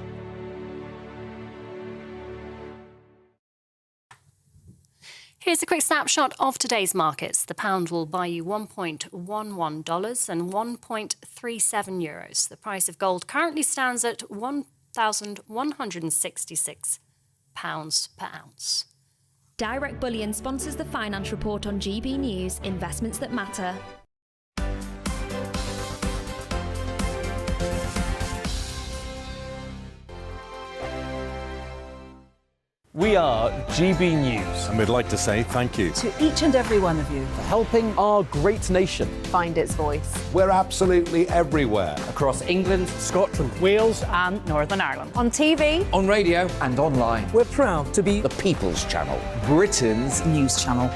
Here's a quick snapshot of today's markets. The pound will buy you $1.11 and 1.37 euros. The price of gold currently stands at £1,166 per ounce. Direct Bullion sponsors the Finance Report on GB News, investments that matter. We are GB News. And we'd like to say thank you to each and every one of you for helping our great nation find its voice. We're absolutely everywhere. Across England, Scotland, Wales and Northern Ireland. On TV, on radio and online. We're proud to be the People's Channel, Britain's news channel.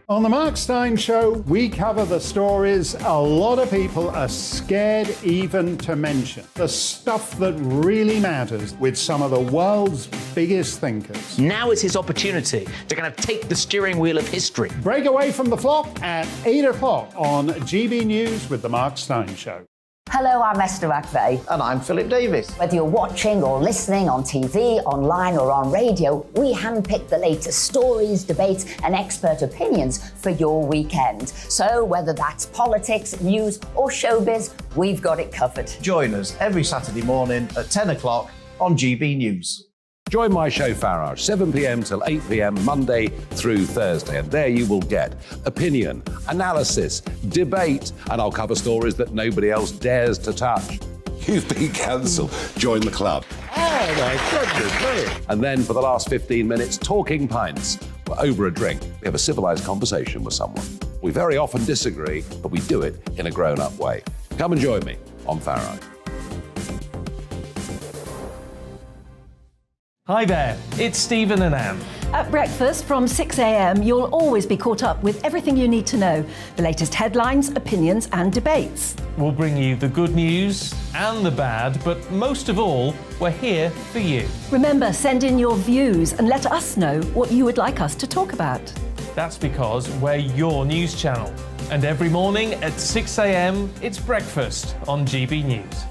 On the Mark Steyn Show, we cover the stories a lot of people are scared even to mention. The stuff that really matters with some of the world's biggest thinkers. Now is his opportunity to kind of take the steering wheel of history. Break away from the flock at 8 o'clock on GB News with the Mark Steyn Show. Hello, I'm Esther McVeigh. And I'm Philip Davis. Whether you're watching or listening on TV, online or on radio, we handpick the latest stories, debates and expert opinions for your weekend. So whether that's politics, news or showbiz, we've got it covered. Join us every Saturday morning at 10 o'clock on GB News. Join my show Farage, 7 p.m. till 8 p.m. Monday through Thursday, and there you will get opinion, analysis, debate, and I'll cover stories that nobody else dares to touch. You've been cancelled. Join the club. Oh my goodness me! And then for the last 15 minutes, talking pints over a drink. We have a civilised conversation with someone. We very often disagree, but we do it in a grown-up way. Come and join me on Farage. Hi there, it's Stephen and Anne. At breakfast from 6 a.m, you'll always be caught up with everything you need to know, the latest headlines, opinions and debates. We'll bring you the good news and the bad, but most of all, we're here for you. Remember, send in your views and let us know what you would like us to talk about. That's because we're your news channel. And every morning at 6 a.m, it's breakfast on GB News.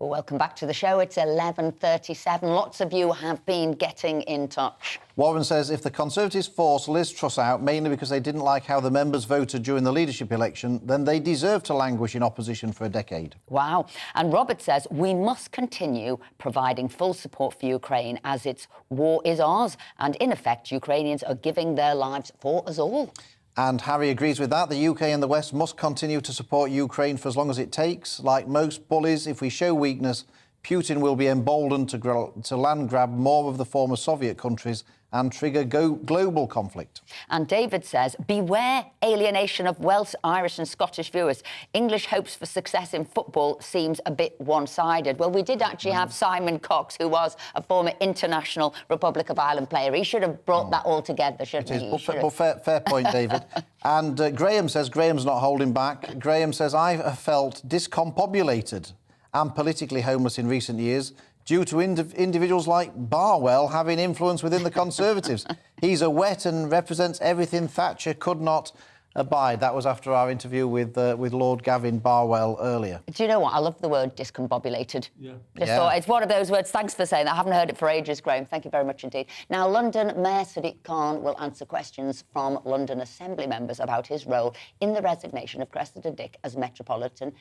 Well, welcome back to the show. It's 11:37. Lots of you have been getting in touch. Warren says if the Conservatives forced Liz Truss out, mainly because they didn't like how the members voted during the leadership election, then they deserve to languish in opposition for a decade. Wow. And Robert says we must continue providing full support for Ukraine as its war is ours. And in effect, Ukrainians are giving their lives for us all. And Harry agrees with that. The UK and the West must continue to support Ukraine for as long as it takes. Like most bullies, if we show weakness, Putin will be emboldened to land grab more of the former Soviet countries and trigger global conflict. And David says, beware alienation of Welsh, Irish and Scottish viewers. English hopes for success in football seems a bit one-sided. Well, we did actually have Simon Cox, who was a former international Republic of Ireland player. He should have brought that all together, shouldn't he? But fair point, David. And Graham says, Graham's not holding back. Graham says, I have felt discombobulated and politically homeless in recent years due to individuals like Barwell having influence within the Conservatives. He's a wet and represents everything Thatcher could not abide. That was after our interview with Lord Gavin Barwell earlier. Do you know what? I love the word discombobulated. Yeah. Thought it's one of those words. Thanks for saying that. I haven't heard it for ages, Graham. Thank you very much indeed. Now, London Mayor Sadiq Khan will answer questions from London Assembly members about his role in the resignation of Cressida Dick as Metropolitan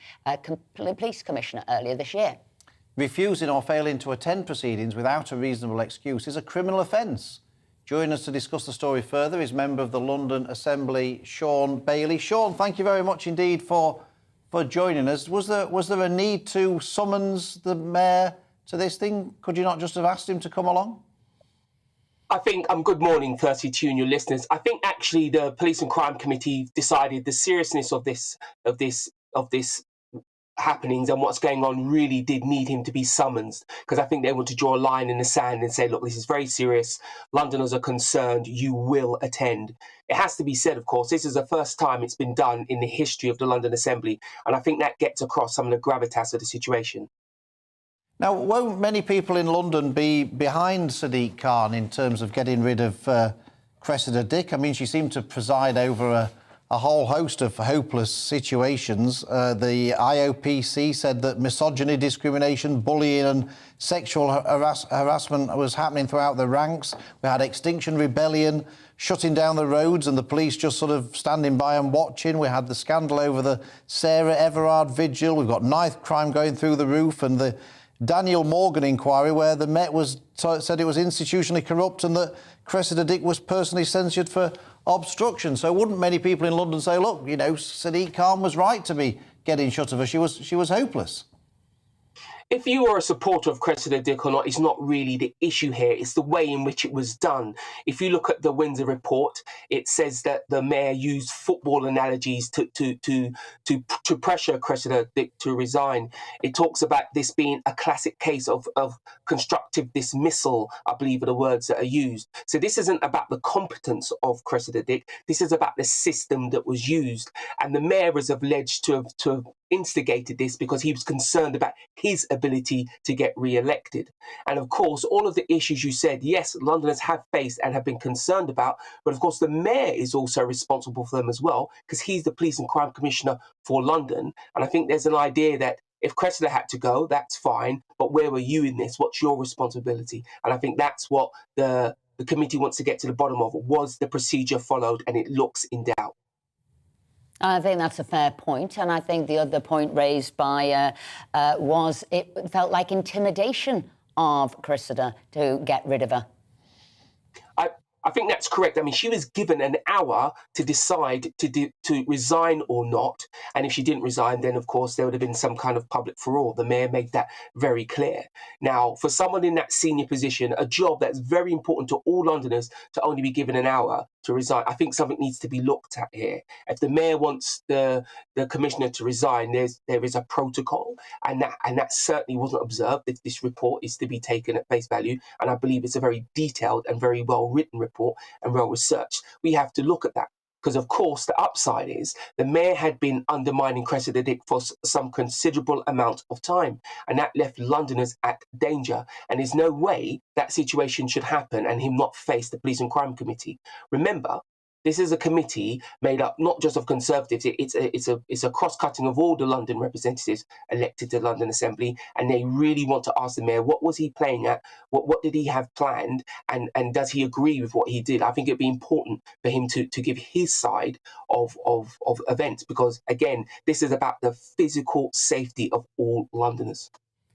Police Commissioner earlier this year. Refusing or failing to attend proceedings without a reasonable excuse is a criminal offence. Joining us to discuss the story further is member of the London Assembly, Sean Bailey. Sean, thank you very much indeed for joining us. Was there a need to summons the mayor to this thing? Could you not just have asked him to come along? I think, good morning, firstly, to you and your listeners. I think actually the Police and Crime Committee decided the seriousness of this happenings and what's going on really did need him to be summoned, because I think they want to draw a line in the sand and say, look, this is very serious. Londoners are concerned. You will attend. It has to be said, of course, this is the first time it's been done in the history of the London Assembly. And I think that gets across some of the gravitas of the situation. Now, won't many people in London be behind Sadiq Khan in terms of getting rid of Cressida Dick? I mean, she seemed to preside over a whole host of hopeless situations. The IOPC said that misogyny, discrimination, bullying and sexual harassment was happening throughout the ranks. We had Extinction Rebellion shutting down the roads and the police just sort of standing by and watching. We had the scandal over the Sarah Everard vigil. We've got knife crime going through the roof, and the Daniel Morgan inquiry where the Met said it was institutionally corrupt and that Cressida Dick was personally censured for obstruction. So wouldn't many people in London say, look, you know, Sadiq Khan was right to be getting shut of her. She was hopeless. If you are a supporter of Cressida Dick or not is not really the issue here. It's the way in which it was done. If you look at the Windsor report, it says that the mayor used football analogies to pressure Cressida Dick to resign. It talks about this being a classic case of constructive dismissal, I believe are the words that are used. So this isn't about the competence of Cressida Dick. This is about the system that was used. And the mayor is alleged to have instigated this because he was concerned about his ability to get re-elected. And of course, all of the issues you said, yes, Londoners have faced and have been concerned about, but of course the mayor is also responsible for them as well, because he's the Police and Crime Commissioner for London. And I think there's an idea that if Cressida had to go, that's fine, but where were you in this? What's your responsibility? And I think that's what the committee wants to get to the bottom of. Was the procedure followed? And it looks in doubt. I think that's a fair point, and I think the other point raised by was it felt like intimidation of Cressida to get rid of her. I think that's correct. I mean, she was given an hour to decide to resign or not. And if she didn't resign, then, of course, there would have been some kind of public furore. The mayor made that very clear. Now, for someone in that senior position, a job that's very important to all Londoners, to only be given an hour to resign, I think something needs to be looked at here. If the mayor wants the commissioner to resign, there is a protocol, and that certainly wasn't observed. This report is to be taken at face value, and I believe it's a very detailed and very well-written report and well-researched. We have to look at that, because of course the upside is the mayor had been undermining Cressida Dick for some considerable amount of time, and that left Londoners at danger. And there's no way that situation should happen and him not face the Police and Crime Committee. Remember, this is a committee made up not just of Conservatives, it's a cross-cutting of all the London representatives elected to the London Assembly, and they really want to ask the mayor, what was he playing at? What did he have planned? And does he agree with what he did? I think it'd be important for him to give his side of events, because, again, this is about the physical safety of all Londoners.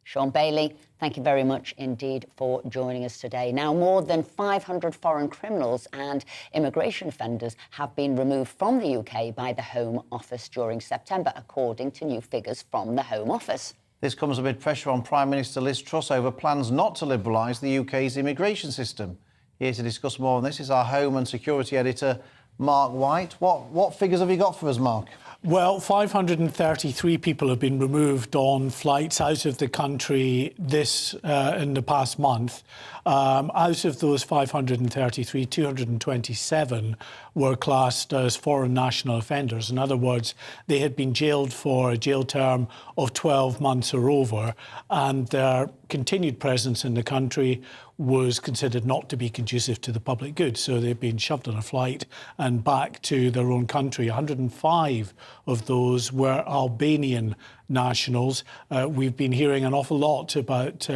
Sean Bailey, thank you very much indeed for joining us today. Now, more than 500 foreign criminals and immigration offenders have been removed from the UK by the Home Office during September, according to new figures from the Home Office. This comes amid pressure on Prime Minister Liz Truss over plans not to liberalise the UK's immigration system. Here to discuss more on this is our Home and Security Editor, Mark White. What figures have you got for us, Mark? Well, 533 people have been removed on flights out of the country in the past month. Out of those 533, 227 were classed as foreign national offenders. In other words, they had been jailed for a jail term of 12 months or over, and their continued presence in the country was considered not to be conducive to the public good. So they've been shoved on a flight and back to their own country. 105 of those were Albanian nationals. We've been hearing an awful lot about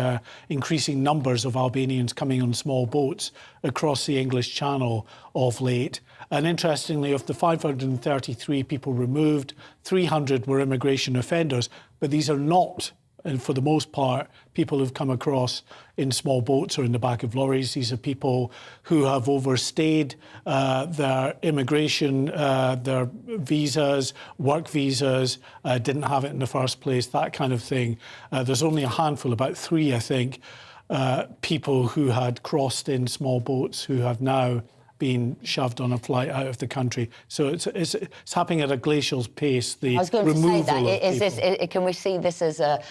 increasing numbers of Albanians coming on small boats across the English Channel of late. And interestingly, of the 533 people removed, 300 were immigration offenders, but these are not, and for the most part, people who've come across in small boats or in the back of lorries. These are people who have overstayed their immigration, their visas, work visas, didn't have it in the first place, that kind of thing. There's only a handful, about 3, I think, people who had crossed in small boats who have now been shoved on a flight out of the country. So it's happening at a glacial pace, the I was going removal to say that. of Can we see this as a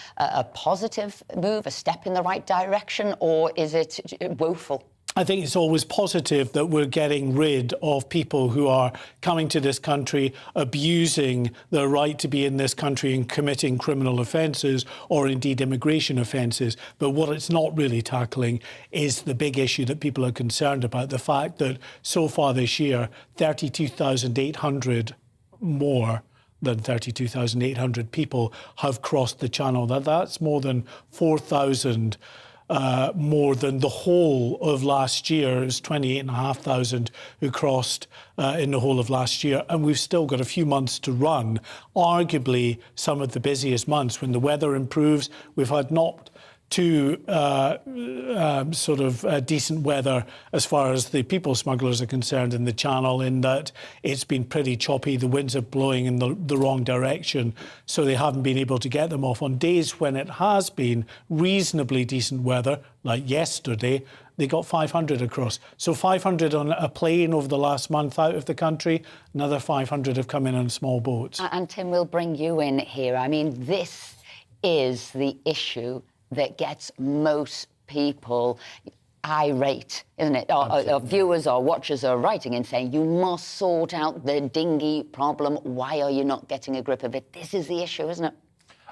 positive move, a step in the right direction, or is it woeful? I think it's always positive that we're getting rid of people who are coming to this country, abusing their right to be in this country and committing criminal offences or indeed immigration offences. But what it's not really tackling is the big issue that people are concerned about, the fact that so far this year, 32,800 more than 32,800 people have crossed the channel. That's more than 4,000 more than the whole of last year. It was 28,500 who crossed in the whole of last year. And we've still got a few months to run, arguably some of the busiest months. When the weather improves, we've had not too decent weather as far as the people smugglers are concerned in the Channel, in that it's been pretty choppy. The winds are blowing in the wrong direction, so they haven't been able to get them off. On days when it has been reasonably decent weather, like yesterday, they got 500 across. So 500 on a plane over the last month out of the country, another 500 have come in on small boats. And Tim, we'll bring you in here. I mean, this is the issue that gets most people irate, isn't it? Our viewers or watchers are writing in saying, you must sort out the dinghy problem. Why are you not getting a grip of it? This is the issue, isn't it?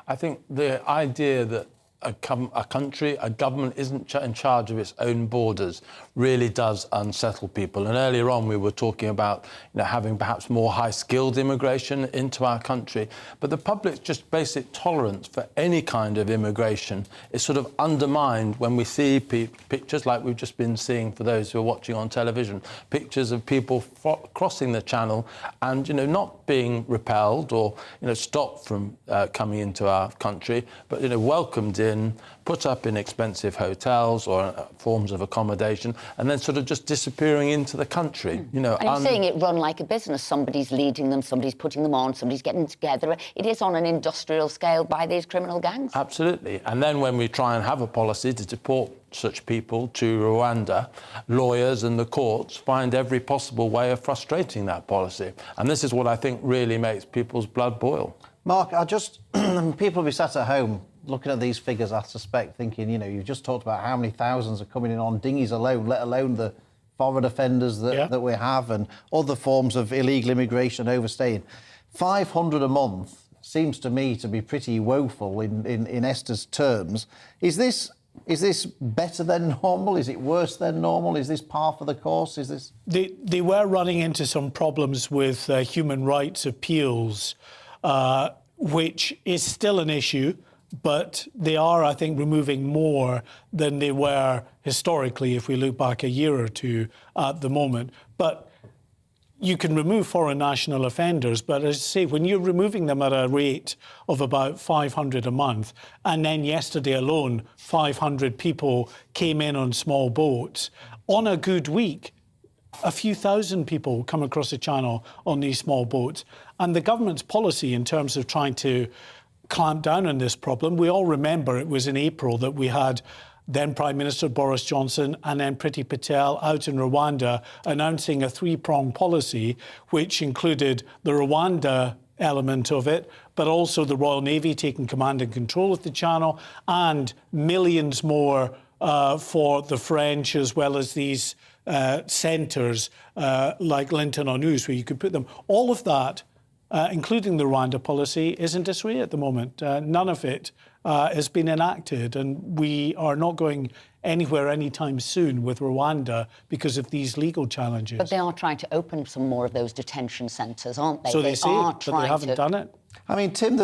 I think the idea that a country, a government isn't in charge of its own borders really does unsettle people. And earlier on we were talking about having perhaps more high-skilled immigration into our country. But the public's just basic tolerance for any kind of immigration is sort of undermined when we see pictures like we've just been seeing for those who are watching on television, pictures of people crossing the channel and, not being repelled or, stopped from coming into our country, but, welcomed in, put up in expensive hotels or forms of accommodation, and then sort of just disappearing into the country. And you're seeing it run like a business. Somebody's leading them, somebody's putting them on, somebody's getting together. It is on an industrial scale by these criminal gangs. Absolutely. And then when we try and have a policy to deport such people to Rwanda, lawyers and the courts find every possible way of frustrating that policy. And this is what I think really makes people's blood boil. Mark, people will be sat at home looking at these figures, I suspect, thinking, you've just talked about how many thousands are coming in on dinghies alone, let alone the foreign offenders that we have and other forms of illegal immigration overstaying. 500 a month seems to me to be pretty woeful in Esther's terms. Is this better than normal? Is it worse than normal? Is this par for the course? Is this... They were running into some problems with human rights appeals, which is still an issue, but they are, I think, removing more than they were historically, if we look back a year or two at the moment. But you can remove foreign national offenders, but as I say, when you're removing them at a rate of about 500 a month, and then yesterday alone, 500 people came in on small boats, on a good week, a few thousand people come across the channel on these small boats. And the government's policy in terms of trying to clamp down on this problem, we all remember it was in April that we had then Prime Minister Boris Johnson and then Priti Patel out in Rwanda announcing a three-pronged policy which included the Rwanda element of it, but also the Royal Navy taking command and control of the channel, and millions more for the French, as well as these centres like Linton-on-Ouse, where you could put them. All of that, including the Rwanda policy, is in disarray at the moment. None of it has been enacted, and we are not going anywhere anytime soon with Rwanda because of these legal challenges. But they are trying to open some more of those detention centres, aren't they? So they say, but they haven't done it. I mean, Tim,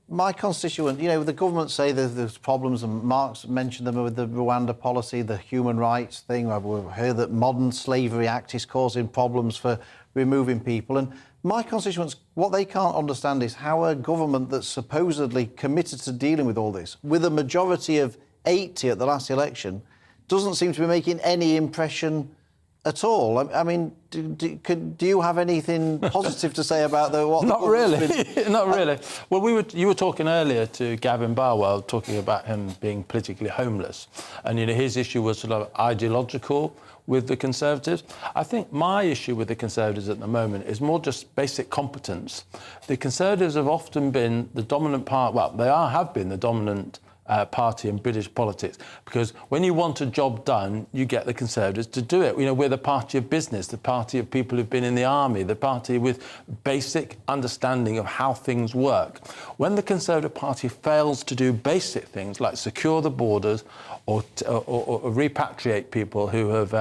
my constituent, the government say there's problems, and Mark's mentioned them with the Rwanda policy, the human rights thing. We've heard that Modern Slavery Act is causing problems for removing people. And my constituents, what they can't understand is how a government that's supposedly committed to dealing with all this, with a majority of 80 at the last election, doesn't seem to be making any impression at all. I mean, do you have anything positive to say about what? Not really, not really. Well, you were talking earlier to Gavin Barwell, talking about him being politically homeless, and his issue was sort of ideological with the Conservatives. I think my issue with the Conservatives at the moment is more just basic competence. The Conservatives have often been the dominant part. Well, they have been the dominant party in British politics, because when you want a job done, you get the Conservatives to do it. We're the party of business, the party of people who've been in the army, the party with basic understanding of how things work. When the Conservative Party fails to do basic things like secure the borders or repatriate people who have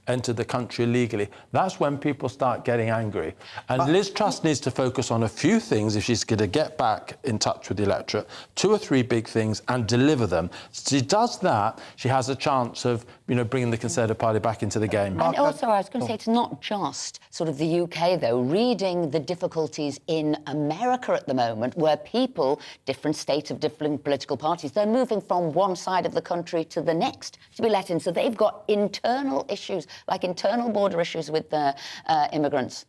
entered the country illegally, that's when people start getting angry. And Liz Truss needs to focus on a few things if she's going to get back in touch with the electorate, 2 or 3 big things, and deliver them. She does that, she has a chance of, bringing the Conservative Party back into the game. And also, I was going to say, it's not just sort of the UK, though. Reading the difficulties in America at the moment, where people, different states of different political parties, they're moving from one side of the country to the next to be let in. So they've got internal issues, like internal border issues with immigrants.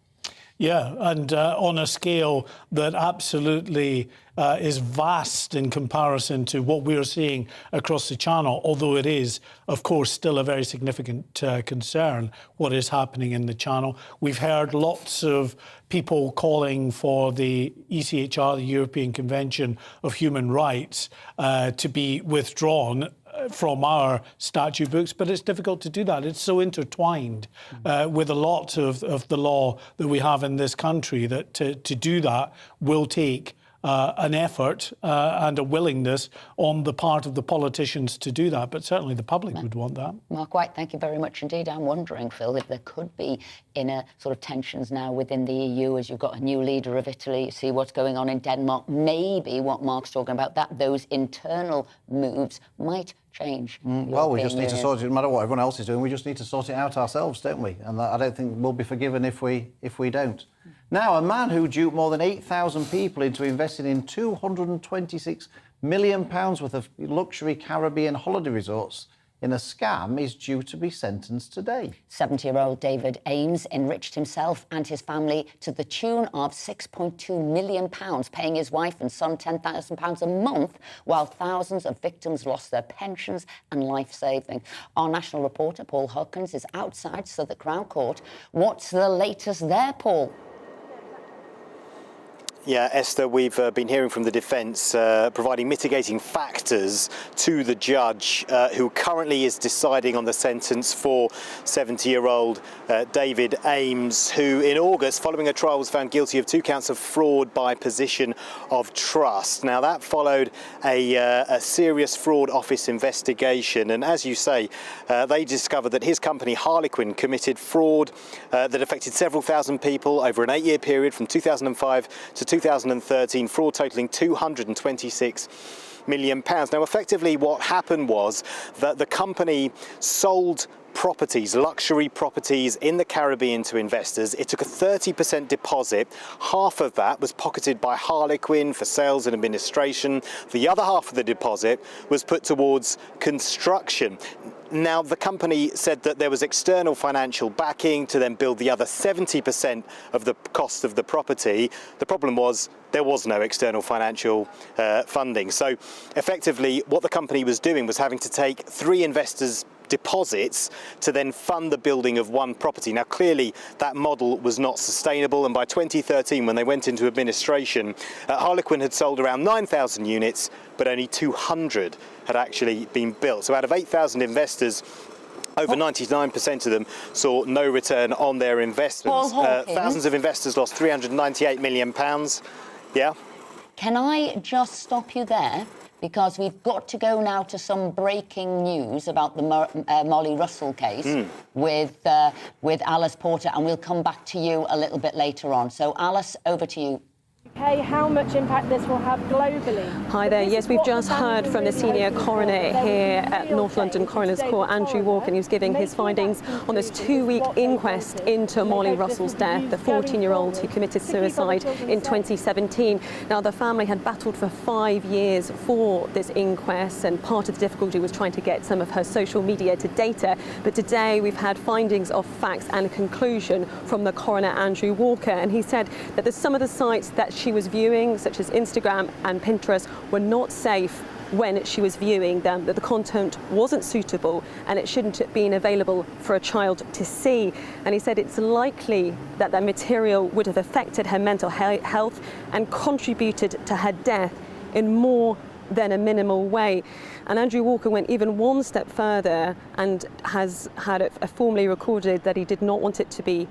Yeah, and on a scale that absolutely is vast in comparison to what we're seeing across the channel, although it is, of course, still a very significant concern, what is happening in the channel. We've heard lots of people calling for the ECHR, the European Convention of Human Rights, to be withdrawn. from our statute books, but it's difficult to do that. It's so intertwined with a lot of the law that we have in this country that to do that will take an effort and a willingness on the part of the politicians to do that, but certainly the public would want that. Mark White, thank you very much indeed. I'm wondering, Phil, if there could be inner sort of tensions now within the EU as you've got a new leader of Italy, you see what's going on in Denmark, maybe what Mark's talking about, that those internal moves might change. Well, we just need to sort it, no matter what everyone else is doing, we just need to sort it out ourselves, don't we? And I don't think we'll be forgiven if we don't. Now, a man who duped more than 8,000 people into investing in £226 million worth of luxury Caribbean holiday resorts in a scam is due to be sentenced today. 70-year-old David Ames enriched himself and his family to the tune of £6.2 million, paying his wife and son £10,000 a month, while thousands of victims lost their pensions and life savings. Our national reporter, Paul Hawkins, is outside Southwark Crown Court. What's the latest there, Paul? Yeah, Esther, we've been hearing from the defence providing mitigating factors to the judge who currently is deciding on the sentence for 70-year-old David Ames, who in August, following a trial, was found guilty of 2 counts of fraud by position of trust. Now, that followed a serious fraud office investigation, and as you say, they discovered that his company Harlequin committed fraud that affected several thousand people over an 8-year period from 2005 to 2013, fraud totalling £226 million. Now, effectively, what happened was that the company sold properties, luxury properties in the Caribbean to investors. It took a 30% deposit. Half of that was pocketed by Harlequin for sales and administration. The other half of the deposit was put towards construction. Now, the company said that there was external financial backing to then build the other 70% of the cost of the property. The problem was there was no external financial funding. So effectively, what the company was doing was having to take 3 investors' deposits to then fund the building of one property. Now, clearly that model was not sustainable, and by 2013, when they went into administration, Harlequin had sold around 9,000 units, but only 200 had actually been built. So out of 8,000 investors, over 99% of them saw no return on their investments. Thousands of investors lost £398 million. Yeah? Can I just stop you there? Because we've got to go now to some breaking news about the Molly Russell case with Alice Porter, and we'll come back to you a little bit later on. So, Alice, over to you. Okay, how much impact this will have globally? Hi there. Yes, we've just heard from the senior coroner here at North London Coroner's Court, Andrew Walker, and he was giving his findings on this 2-week inquest into Molly Russell's death, the 14-year-old who committed suicide in 2017. Now, the family had battled for 5 years for this inquest, and part of the difficulty was trying to get some of her social media to data. But today we've had findings of facts and conclusion from the coroner, Andrew Walker, and he said that some of the sites that she was viewing, such as Instagram and Pinterest, were not safe when she was viewing them, that the content wasn't suitable and it shouldn't have been available for a child to see. And he said it's likely that that material would have affected her mental health and contributed to her death in more than a minimal way. And Andrew Walker went even one step further and has had it formally recorded that he did not want it to be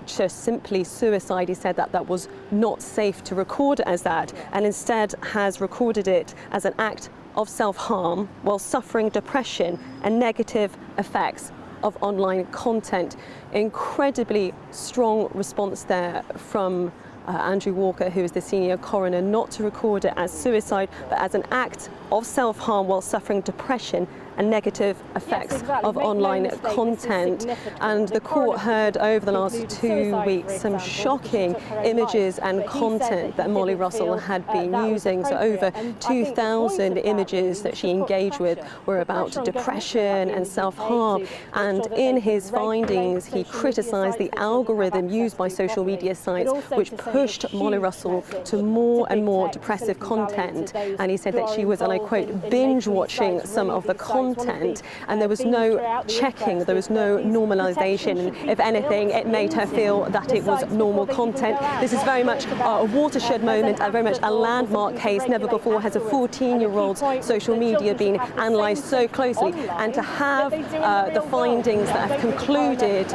just simply suicide. He said that that was not safe to record as that, and instead has recorded it as an act of self-harm while suffering depression and negative effects of online content. Incredibly strong response there from Andrew Walker, who is the senior coroner, not to record it as suicide, but as an act of self-harm while suffering depression and negative effects of online content. And the court heard over the last 2 weeks some shocking images and content that Molly Russell had been using. So over 2,000 images that she engaged with were about depression and self-harm. And in his findings, he criticised the algorithm used by social media sites, which pushed Molly Russell to more and more depressive content. And he said that she was, and I quote, binge watching some of the content content, and there was no checking, there was no normalisation. If anything, it made her feel that it was normal content. This is very much a watershed moment, and very much a landmark case. Never before has a 14-year-old's social media been analysed so closely, and to have the findings that have concluded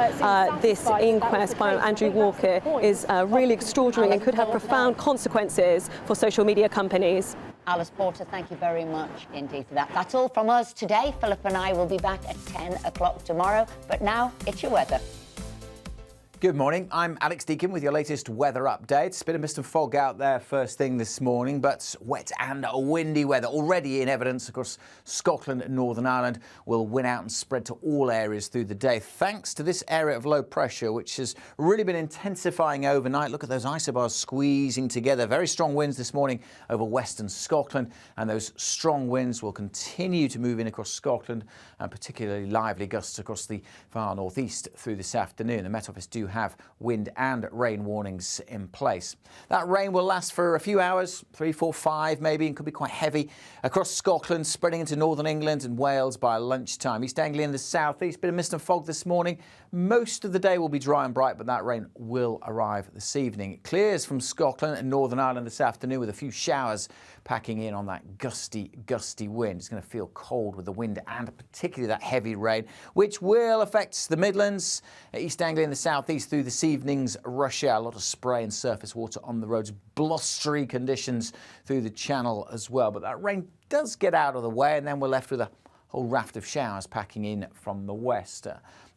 this inquest by Andrew Walker is really extraordinary and could have profound consequences for social media companies. Alice Porter, thank you very much indeed for that. That's all from us today. Philip and I will be back at 10 o'clock tomorrow, but now it's your weather. Good morning, I'm Alex Deakin with your latest weather updates. Bit of mist and fog out there first thing this morning, but wet and windy weather already in evidence across Scotland and Northern Ireland will win out and spread to all areas through the day, thanks to this area of low pressure, which has really been intensifying overnight. Look at those isobars squeezing together. Very strong winds this morning over western Scotland, and those strong winds will continue to move in across Scotland, and particularly lively gusts across the far northeast through this afternoon. The Met Office do have wind and rain warnings in place. That rain will last for a few hours, 3, 4, 5 maybe, and could be quite heavy across Scotland, spreading into northern England and Wales by lunchtime. East Anglia in the southeast, bit of mist and fog this morning. Most of the day will be dry and bright, but that rain will arrive this evening. It clears from Scotland and Northern Ireland this afternoon with a few showers packing in on that gusty wind. It's going to feel cold with the wind and particularly that heavy rain, which will affect the Midlands, East Anglia in the southeast through this evening's rush hour. A lot of spray and surface water on the roads, blustery conditions through the Channel as well. But that rain does get out of the way, and then we're left with a whole raft of showers packing in from the west.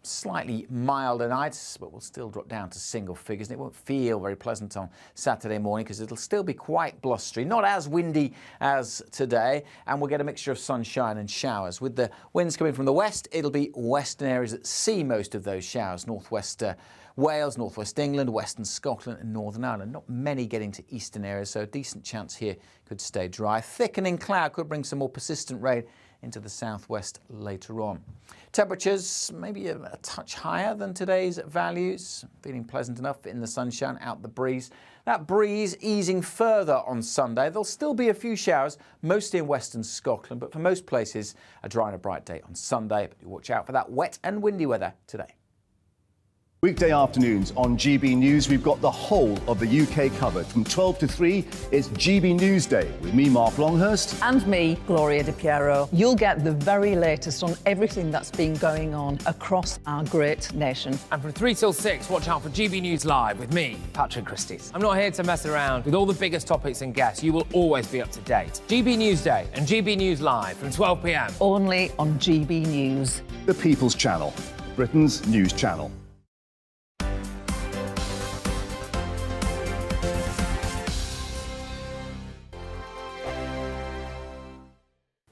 Slightly milder nights, but we'll still drop down to single figures, and it won't feel very pleasant on Saturday morning because it'll still be quite blustery, not as windy as today, and we'll get a mixture of sunshine and showers. With the winds coming from the west, it'll be western areas that see most of those showers. Northwest Wales, northwest England, western Scotland and Northern Ireland. Not many getting to eastern areas, so a decent chance here could stay dry. Thickening cloud could bring some more persistent rain into the southwest later on. Temperatures maybe a touch higher than today's values. Feeling pleasant enough in the sunshine, out the breeze. That breeze easing further on Sunday. There'll still be a few showers, mostly in western Scotland, but for most places, a dry and a bright day on Sunday. But watch out for that wet and windy weather today. Weekday afternoons on GB News, we've got the whole of the UK covered. From 12 to 3, it's GB News Day with me, Mark Longhurst. And me, Gloria Di Piero. You'll get the very latest on everything that's been going on across our great nation. And from 3 till 6, watch out for GB News Live with me, Patrick Christys. I'm not here to mess around with all the biggest topics and guests. You will always be up to date. GB News Day and GB News Live from 12 p.m. Only on GB News. The People's Channel, Britain's news channel.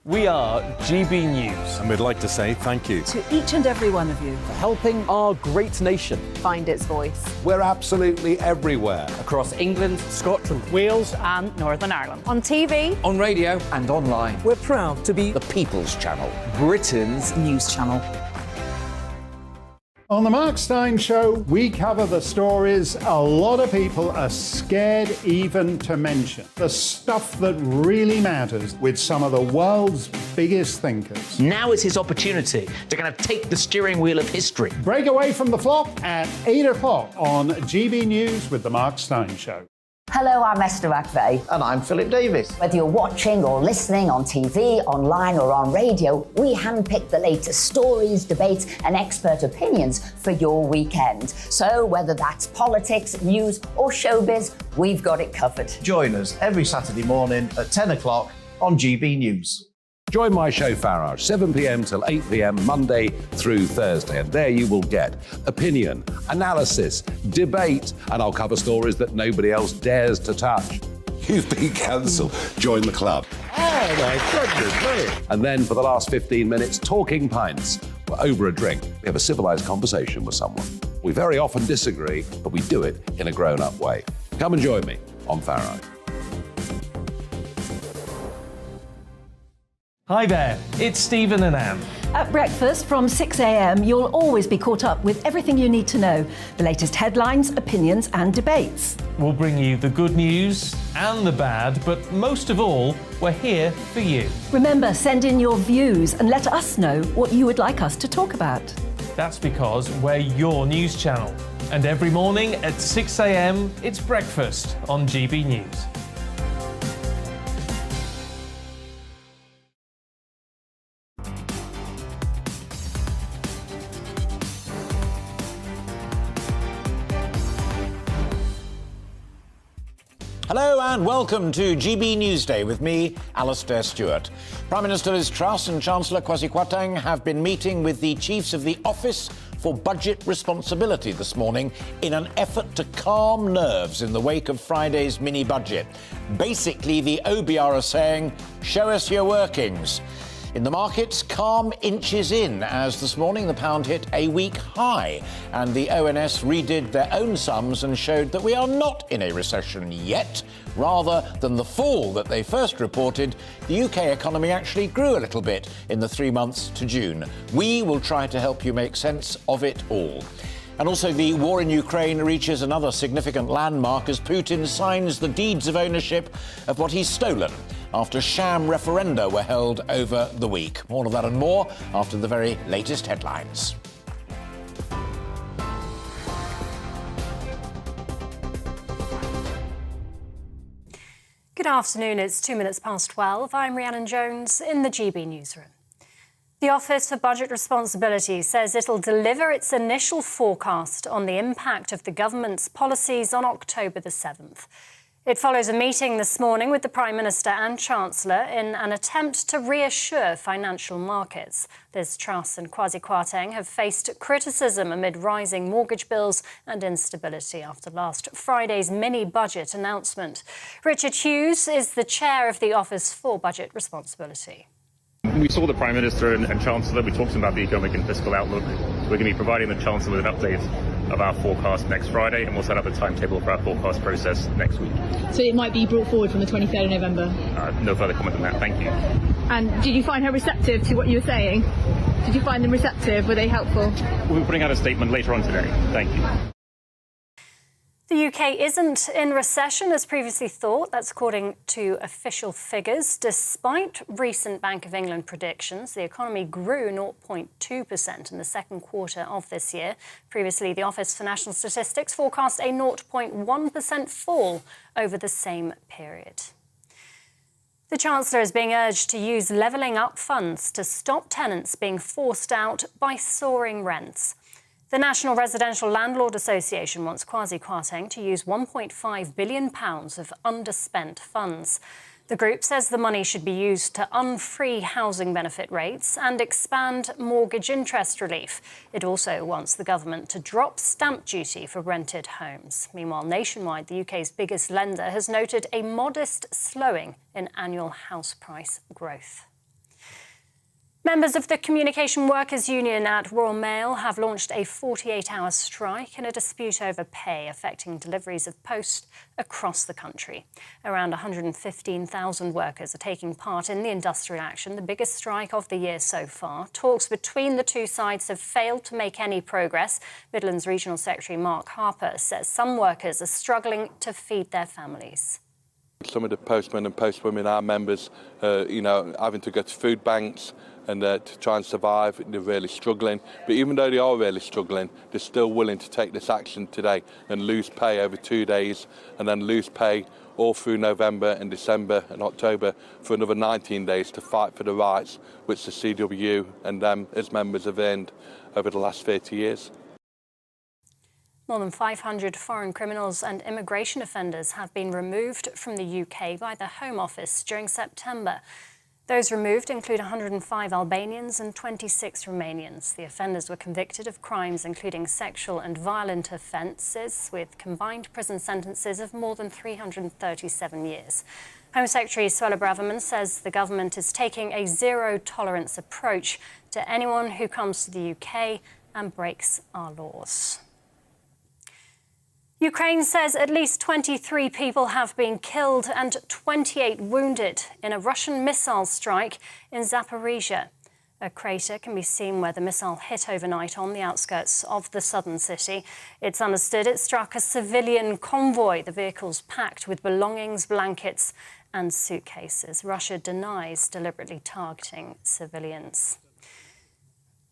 We are GB News. And we'd like to say thank you to each and every one of you for helping our great nation find its voice. We're absolutely everywhere. Across England, Scotland, Wales and Northern Ireland. On TV, on radio and online. We're proud to be the People's Channel, Britain's news channel. On the Mark Steyn Show, we cover the stories a lot of people are scared even to mention. The stuff that really matters with some of the world's biggest thinkers. Now is his opportunity to kind of take the steering wheel of history. Break away from the flock at 8 o'clock on GB News with the Mark Steyn Show. Hello, I'm Esther McVeigh. And I'm Philip Davis. Whether you're watching or listening on TV, online or on radio, we handpick the latest stories, debates and expert opinions for your weekend. So whether that's politics, news or showbiz, we've got it covered. Join us every Saturday morning at 10 o'clock on GB News. Join my show Farage, 7 p.m. till 8 p.m. Monday through Thursday. And there you will get opinion, analysis, debate, and I'll cover stories that nobody else dares to touch. You've been cancelled. Join the club. Oh, my goodness me. And then for the last 15 minutes, talking pints. Over a drink, we have a civilised conversation with someone. We very often disagree, but we do it in a grown-up way. Come and join me on Farage. Hi there, it's Stephen and Anne. At breakfast from 6 a.m, you'll always be caught up with everything you need to know, the latest headlines, opinions and debates. We'll bring you the good news and the bad, but most of all, we're here for you. Remember, send in your views and let us know what you would like us to talk about. That's because we're your news channel. And every morning at 6 a.m, it's breakfast on GB News. Hello and welcome to GB Newsday with me, Alastair Stewart. Prime Minister Liz Truss and Chancellor Kwasi Kwarteng have been meeting with the chiefs of the Office for Budget Responsibility this morning in an effort to calm nerves in the wake of Friday's mini-budget. Basically, the OBR are saying, show us your workings. In the markets, calm inches in as this morning the pound hit a week high and the ONS redid their own sums and showed that we are not in a recession yet. Rather than the fall that they first reported, the UK economy actually grew a little bit in the 3 months to June. We will try to help you make sense of it all. And also the war in Ukraine reaches another significant landmark as Putin signs the deeds of ownership of what he's stolen after sham referenda were held over the week. All of that and more after the very latest headlines. Good afternoon, it's 2 minutes past 12. I'm Rhiannon Jones in the GB newsroom. The Office for Budget Responsibility says it'll deliver its initial forecast on the impact of the government's policies on October the 7th. It follows a meeting this morning with the Prime Minister and Chancellor in an attempt to reassure financial markets. Liz Truss and Kwasi Kwarteng have faced criticism amid rising mortgage bills and instability after last Friday's mini-budget announcement. Richard Hughes is the chair of the Office for Budget Responsibility. We saw the Prime Minister and Chancellor. We talked about the economic and fiscal outlook. We're going to be providing the Chancellor with an update of our forecast next Friday, and we'll set up a timetable for our forecast process next week. So it might be brought forward from the 23rd of November? No further comment than that. Thank you. And did you find her receptive to what you were saying? Did you find them receptive? Were they helpful? We'll be putting out a statement later on today. Thank you. The UK isn't in recession as previously thought. That's according to official figures. Despite recent Bank of England predictions, the economy grew 0.2% in the second quarter of this year. Previously, the Office for National Statistics forecast a 0.1% fall over the same period. The Chancellor is being urged to use levelling up funds to stop tenants being forced out by soaring rents. The National Residential Landlord Association wants Kwasi Kwarteng to use £1.5 billion of underspent funds. The group says the money should be used to unfree housing benefit rates and expand mortgage interest relief. It also wants the government to drop stamp duty for rented homes. Meanwhile, Nationwide, the UK's biggest lender, has noted a modest slowing in annual house price growth. Members of the Communication Workers Union at Royal Mail have launched a 48-hour strike in a dispute over pay affecting deliveries of post across the country. Around 115,000 workers are taking part in the industrial action, the biggest strike of the year so far. Talks between the two sides have failed to make any progress. Midlands Regional Secretary Mark Harper says some workers are struggling to feed their families. Some of the postmen and postwomen are members, having to go to food banks and to try and survive. They're really struggling. But even though they are really struggling, they're still willing to take this action today and lose pay over 2 days and then lose pay all through November and December and October for another 19 days to fight for the rights which the CWU and them as members have earned over the last 30 years. More than 500 foreign criminals and immigration offenders have been removed from the UK by the Home Office during September. Those removed include 105 Albanians and 26 Romanians. The offenders were convicted of crimes including sexual and violent offences with combined prison sentences of more than 337 years. Home Secretary Suella Braverman says the government is taking a zero-tolerance approach to anyone who comes to the UK and breaks our laws. Ukraine says at least 23 people have been killed and 28 wounded in a Russian missile strike in Zaporizhia. A crater can be seen where the missile hit overnight on the outskirts of the southern city. It's understood it struck a civilian convoy, the vehicles packed with belongings, blankets and suitcases. Russia denies deliberately targeting civilians.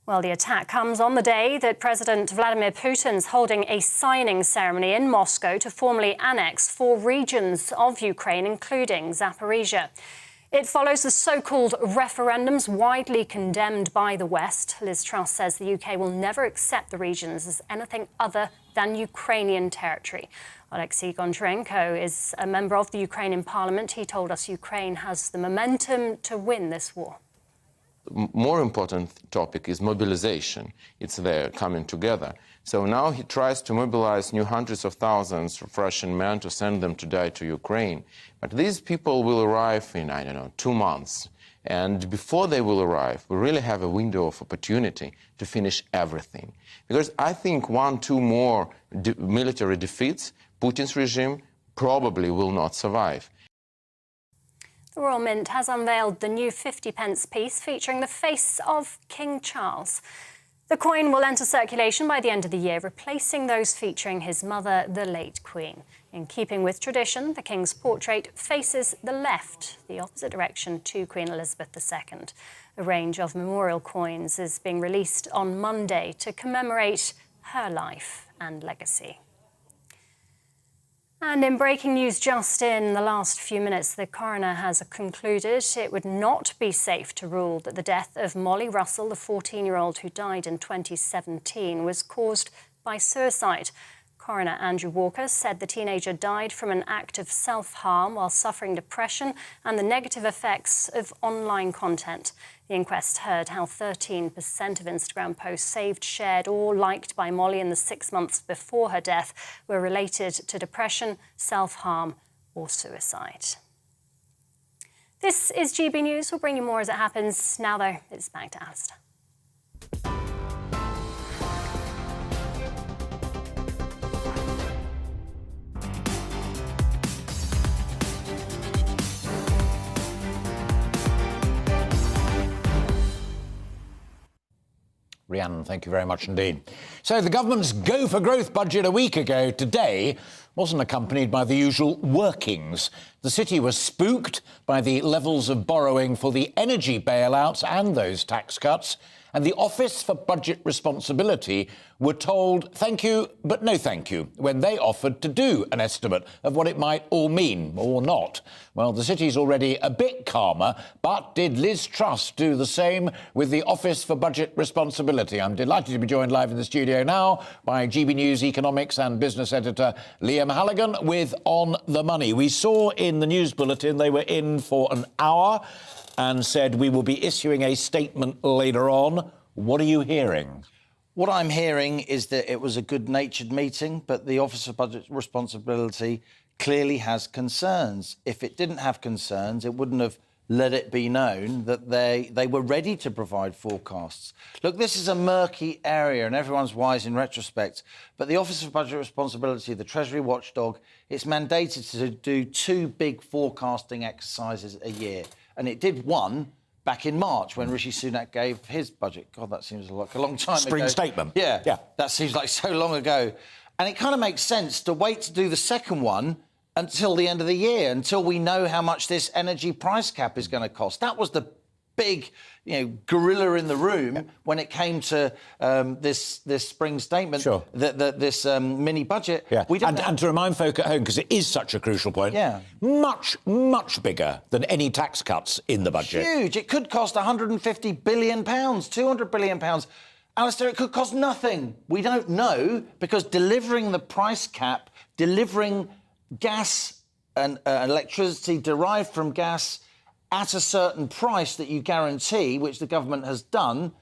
Well, the attack comes on the day that President Vladimir Putin's holding a signing ceremony in Moscow to formally annex 4 regions of Ukraine, including Zaporizhia. It follows the so-called referendums widely condemned by the West. Liz Truss says the UK will never accept the regions as anything other than Ukrainian territory. Alexei Goncharенko is a member of the Ukrainian parliament. He told us Ukraine has the momentum to win this war. More important topic is mobilization. It's there coming together. So now he tries to mobilize new hundreds of thousands of Russian men to send them to die to Ukraine. But these people will arrive in, 2 months. And before they will arrive, we really have a window of opportunity to finish everything. Because I think 1-2 more military defeats, Putin's regime probably will not survive. The Royal Mint has unveiled the new 50p piece featuring the face of King Charles. The coin will enter circulation by the end of the year, replacing those featuring his mother, the late Queen. In keeping with tradition, the King's portrait faces the left, the opposite direction to Queen Elizabeth II. A range of memorial coins is being released on Monday to commemorate her life and legacy. And in breaking news just in the last few minutes, the coroner has concluded it would not be safe to rule that the death of Molly Russell, the 14-year-old who died in 2017, was caused by suicide. Coroner Andrew Walker said the teenager died from an act of self-harm while suffering depression and the negative effects of online content. The inquest heard how 13% of Instagram posts saved, shared or liked by Molly in the 6 months before her death were related to depression, self-harm or suicide. This is GB News. We'll bring you more as it happens. Now, though, it's back to Alistair. Rhiannon, thank you very much indeed. So the government's Go for Growth budget a week ago today wasn't accompanied by the usual workings. The city was spooked by the levels of borrowing for the energy bailouts and those tax cuts, and the Office for Budget Responsibility were told thank you, but no thank you, when they offered to do an estimate of what it might all mean, or not. Well, the city's already a bit calmer, but did Liz Truss do the same with the Office for Budget Responsibility? I'm delighted to be joined live in the studio now by GB News economics and business editor Liam Halligan with On the Money. We saw in the news bulletin they were in for an hour and said we will be issuing a statement later on. What are you hearing? What I'm hearing is that it was a good-natured meeting, but the Office of Budget Responsibility clearly has concerns. If it didn't have concerns, it wouldn't have let it be known that they were ready to provide forecasts. Look, this is a murky area and everyone's wise in retrospect, but the Office of Budget Responsibility, the Treasury watchdog, it's mandated to do 2 big forecasting exercises a year. And it did one back in March when Rishi Sunak gave his budget. God, that seems like a long time ago. Spring statement. Yeah, that seems like so long ago. And it kind of makes sense to wait to do the second one until the end of the year, until we know how much this energy price cap is going to cost. That was the big, gorilla in the room when it came to this spring statement, this mini budget. Yeah. And to remind folk at home, because it is such a crucial point, much, much bigger than any tax cuts in the budget. Huge. It could cost £150 billion, £200 billion. Alistair, it could cost nothing. We don't know, because delivering the price cap, delivering gas and electricity derived from gas at a certain price that you guarantee, which the government has done,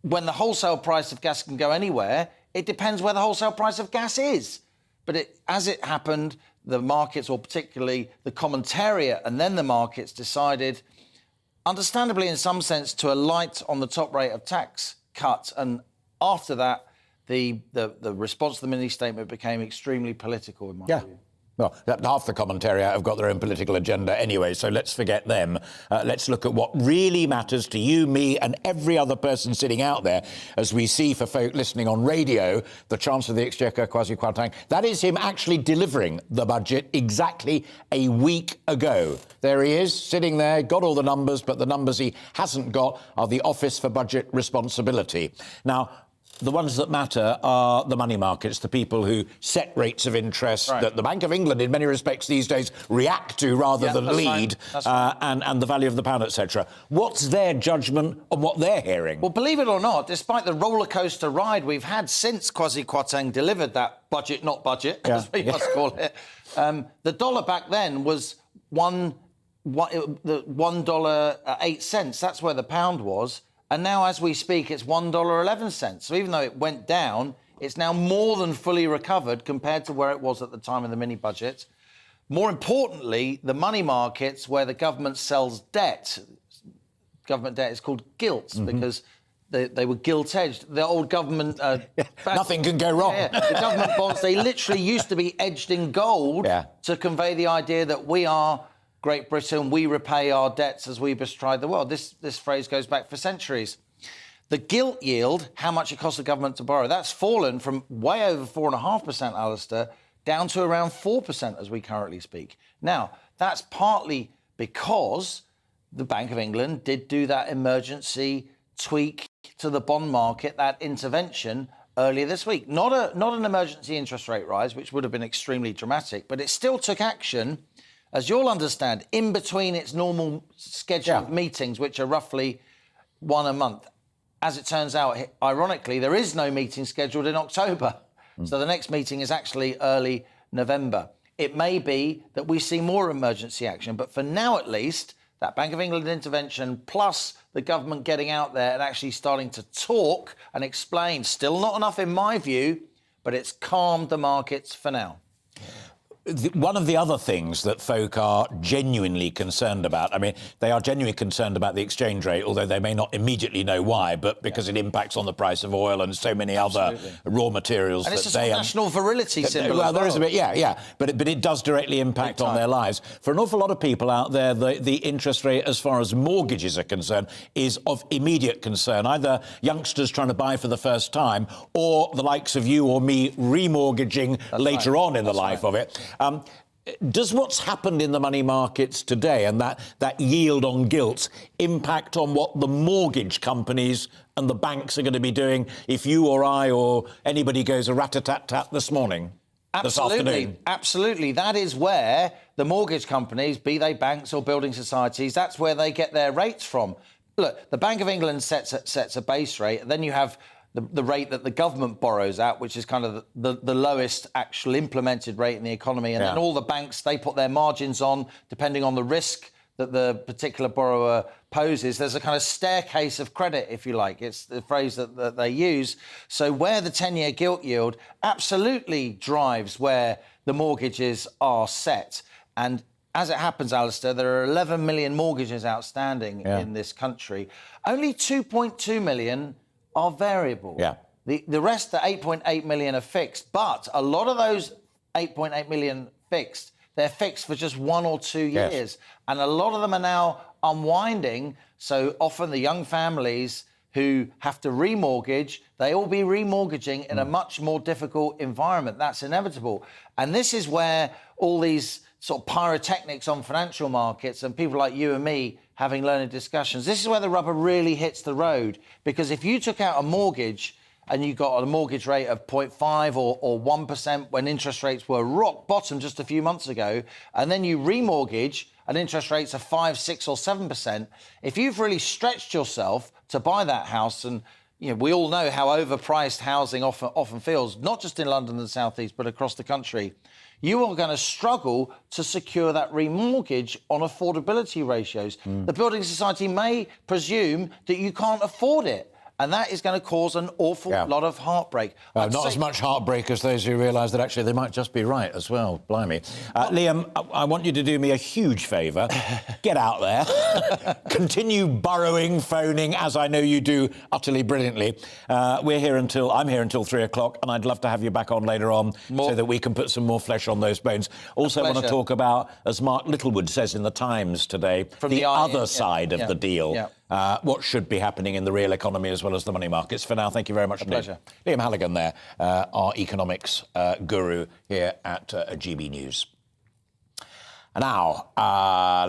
when the wholesale price of gas can go anywhere, it depends where the wholesale price of gas is. But as it happened, the markets, or particularly the commentariat and then the markets, decided, understandably in some sense, to alight on the top rate of tax cuts. And after that, the response to the mini statement became extremely political in my view. Well, half the commentariat have got their own political agenda anyway, so let's forget them. Let's look at what really matters to you, me, and every other person sitting out there, as we see for folk listening on radio, the Chancellor of the Exchequer, Kwasi Kwarteng. That is him actually delivering the budget exactly a week ago. There he is, sitting there, got all the numbers, but the numbers he hasn't got are the Office for Budget Responsibility. Now, the ones that matter are the money markets, the people who set rates of interest that the Bank of England, in many respects these days, react to rather than lead, and the value of the pound, etc. What's their judgment on what they're hearing? Well, believe it or not, despite the rollercoaster ride we've had since Kwasi Kwarteng delivered that budget, not budget, as we must call it, the dollar back then was $1.08. That's where the pound was. And now, as we speak, it's $1.11. So even though it went down, it's now more than fully recovered compared to where it was at the time of the mini-budget. More importantly, the money markets where the government sells debt, government debt is called gilts because they were gilt-edged. The old government... Nothing can go wrong. The government bonds, they literally used to be edged in gold to convey the idea that we are... Great Britain, we repay our debts as we bestride the world. This phrase goes back for centuries. The gilt yield, how much it costs the government to borrow, that's fallen from way over 4.5%, Alistair, down to around 4% as we currently speak. Now, that's partly because the Bank of England did do that emergency tweak to the bond market, that intervention earlier this week. Not an emergency interest rate rise, which would have been extremely dramatic, but it still took action, as you'll understand, in between its normal scheduled meetings, which are roughly one a month. As it turns out, ironically, there is no meeting scheduled in October. So the next meeting is actually early November. It may be that we see more emergency action, but for now at least, that Bank of England intervention plus the government getting out there and actually starting to talk and explain, still not enough in my view, but it's calmed the markets for now. One of the other things that folk are genuinely concerned about, I mean, they are genuinely concerned about the exchange rate, although they may not immediately know why, but because it impacts on the price of oil and so many other raw materials. And it's a national virility symbol. Well, there is a bit, but it does directly impact on their lives. For an awful lot of people out there, the interest rate, as far as mortgages are concerned, is of immediate concern. Either youngsters trying to buy for the first time, or the likes of you or me remortgaging later on in the life of it. Does what's happened in the money markets today and that yield on gilts impact on what the mortgage companies and the banks are going to be doing if you or I or anybody goes a rat-a-tat-tat this morning? This afternoon? Absolutely. That is where the mortgage companies, be they banks or building societies, that's where they get their rates from. Look, the Bank of England sets a base rate, and then you have the rate that the government borrows at, which is kind of the lowest actual implemented rate in the economy. And then all the banks, they put their margins on, depending on the risk that the particular borrower poses. There's a kind of staircase of credit, if you like. It's the phrase that they use. So where the 10-year gilt yield absolutely drives where the mortgages are set. And as it happens, Alistair, there are 11 million mortgages outstanding in this country. Only 2.2 million are variable. The rest, the 8.8 million, are fixed. But a lot of those 8.8 million fixed, they're fixed for just 1 or 2 years. And a lot of them are now unwinding. So often the young families who have to remortgage, they will be remortgaging in a much more difficult environment. That's inevitable. And this is where all these sort of pyrotechnics on financial markets and people like you and me having learned discussions, this is where the rubber really hits the road. Because if you took out a mortgage and you got a mortgage rate of 0.5 or 1% when interest rates were rock bottom just a few months ago, and then you remortgage and interest rates are 5, 6 or 7%, if you've really stretched yourself to buy that house, and you know, we all know how overpriced housing often feels, not just in London and the South East, but across the country, you are going to struggle to secure that remortgage on affordability ratios. The building society may presume that you can't afford it. and that is going to cause an awful lot of heartbreak. Not as much heartbreak as those who realise that actually they might just be right as well. Blimey. Liam, I want you to do me a huge favour. Get out there. Continue burrowing, phoning, as I know you do utterly brilliantly. I'm here until 3 o'clock, and I'd love to have you back on later on so that we can put some more flesh on those bones. Also want to talk about, as Mark Littlewood says in the Times today, from the other side of the deal. What should be happening in the real economy as well as the money markets. For now, thank you very much indeed. Pleasure. Liam Halligan there, our economics guru here at GB News. Now,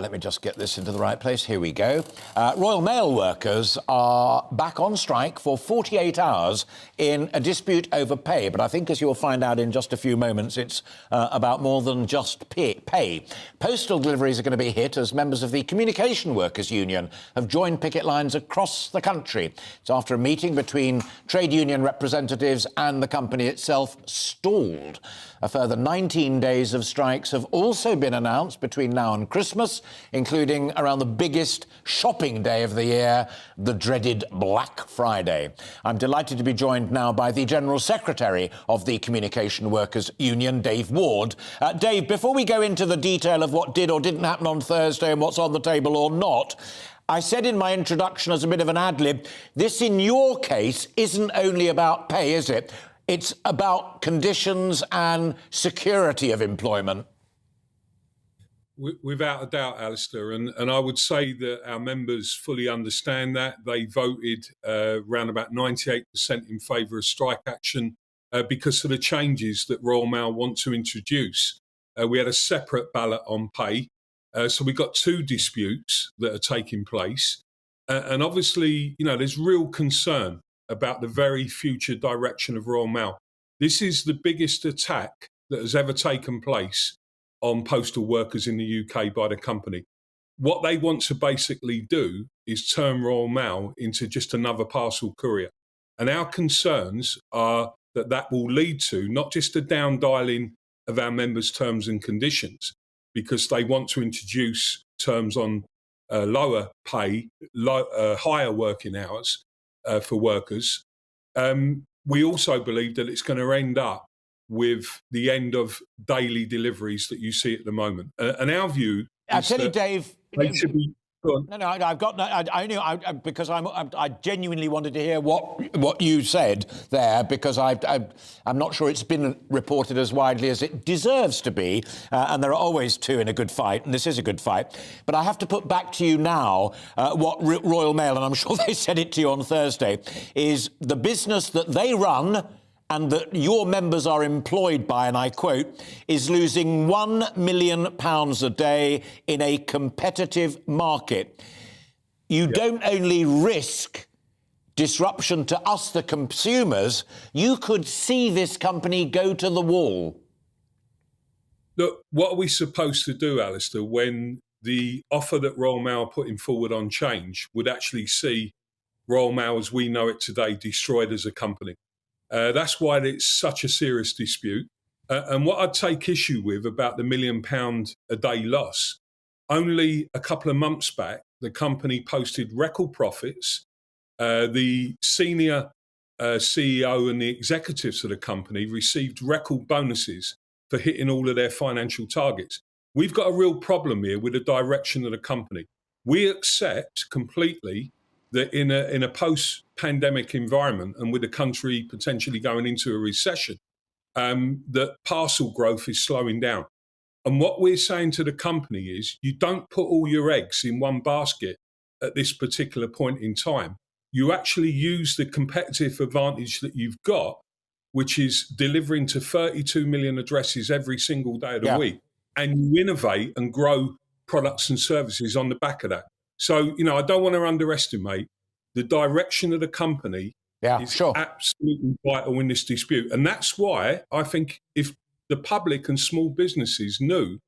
let me just get this into the right place. Here we go. Royal Mail workers are back on strike for 48 hours in a dispute over pay. But I think, as you'll find out in just a few moments, it's about more than just pay. Postal deliveries are going to be hit as members of the Communication Workers Union have joined picket lines across the country. It's after a meeting between trade union representatives and the company itself stalled. A further 19 days of strikes have also been announced between now and Christmas, including around the biggest shopping day of the year, the dreaded Black Friday. I'm delighted to be joined now by the General Secretary of the Communication Workers Union, Dave Ward. Dave, before we go into the detail of what did or didn't happen on Thursday and what's on the table or not, I said in my introduction as a bit of an ad-lib, this in your case isn't only about pay, is it? It's about conditions and security of employment. Without a doubt, Alistair, and I would say that our members fully understand that. They voted around about 98% in favour of strike action because of the changes that Royal Mail want to introduce. We had a separate ballot on pay, so we got two disputes that are taking place. And obviously, you know, there's real concern about the very future direction of Royal Mail. This is the biggest attack that has ever taken place on postal workers in the UK by the company. What they want to basically do is turn Royal Mail into just another parcel courier. And our concerns are that that will lead to not just a down dialing of our members' terms and conditions, because they want to introduce terms on lower pay, higher working hours, for workers. We also believe that it's going to end up with the end of daily deliveries that you see at the moment. And our view I tell you, Dave, they should be. No, I've got. Because I genuinely wanted to hear what you said there, because I'm not sure it's been reported as widely as it deserves to be, and there are always two in a good fight, and this is a good fight. But I have to put back to you now what Royal Mail, and I'm sure they said it to you on Thursday, is the business that they run and that your members are employed by, and I quote, is losing £1 million a day in a competitive market. You don't only risk disruption to us, the consumers, you could see this company go to the wall. Look, what are we supposed to do, Alistair, when the offer that Royal Mail are putting forward on change would actually see Royal Mail as we know it today destroyed as a company? That's why it's such a serious dispute. And what I'd take issue with about the £1 million a day loss, only a couple of months back, the company posted record profits. The senior CEO and the executives of the company received record bonuses for hitting all of their financial targets. We've got a real problem here with the direction of the company. We accept completely that in a post-pandemic environment and with the country potentially going into a recession, that parcel growth is slowing down. And what we're saying to the company is you don't put all your eggs in one basket at this particular point in time. You actually use the competitive advantage that you've got, which is delivering to 32 million addresses every single day of the week, and you innovate and grow products and services on the back of that. So, you know, I don't want to underestimate the direction of the company is absolutely vital in this dispute. And that's why I think if the public and small businesses knew